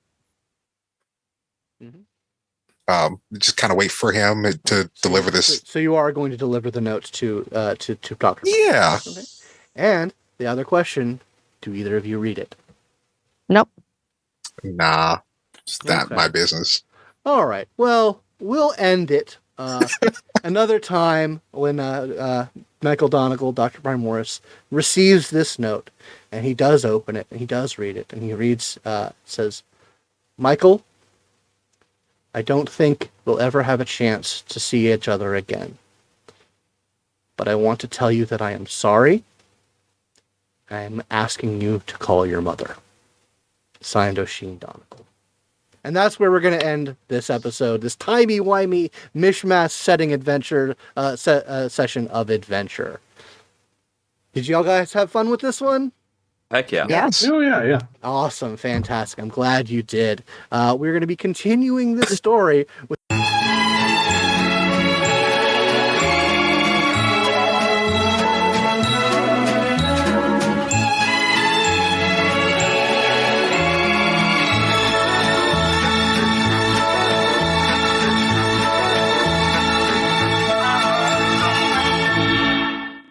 Mhm. Just kind of wait for him to deliver this. So you are going to deliver the notes to Dr. Yeah. Okay. And the other question, do either of you read it? Nope. Nah, it's not Okay. my business. All right. Well, we'll end it another time when Michael Donegal, Dr. Primoris, receives this note, and he does open it, and he does read it, and he reads, says, Michael, I don't think we'll ever have a chance to see each other again. But I want to tell you that I am sorry. I am asking you to call your mother. Signed, Oisin Donegal. And that's where we're going to end this episode, this timey-wimey mishmash setting adventure session of adventure. Did y'all guys have fun with this one? Heck yeah. Yes. Oh, yeah, yeah. Awesome, fantastic. I'm glad you did. We're going to be continuing this story with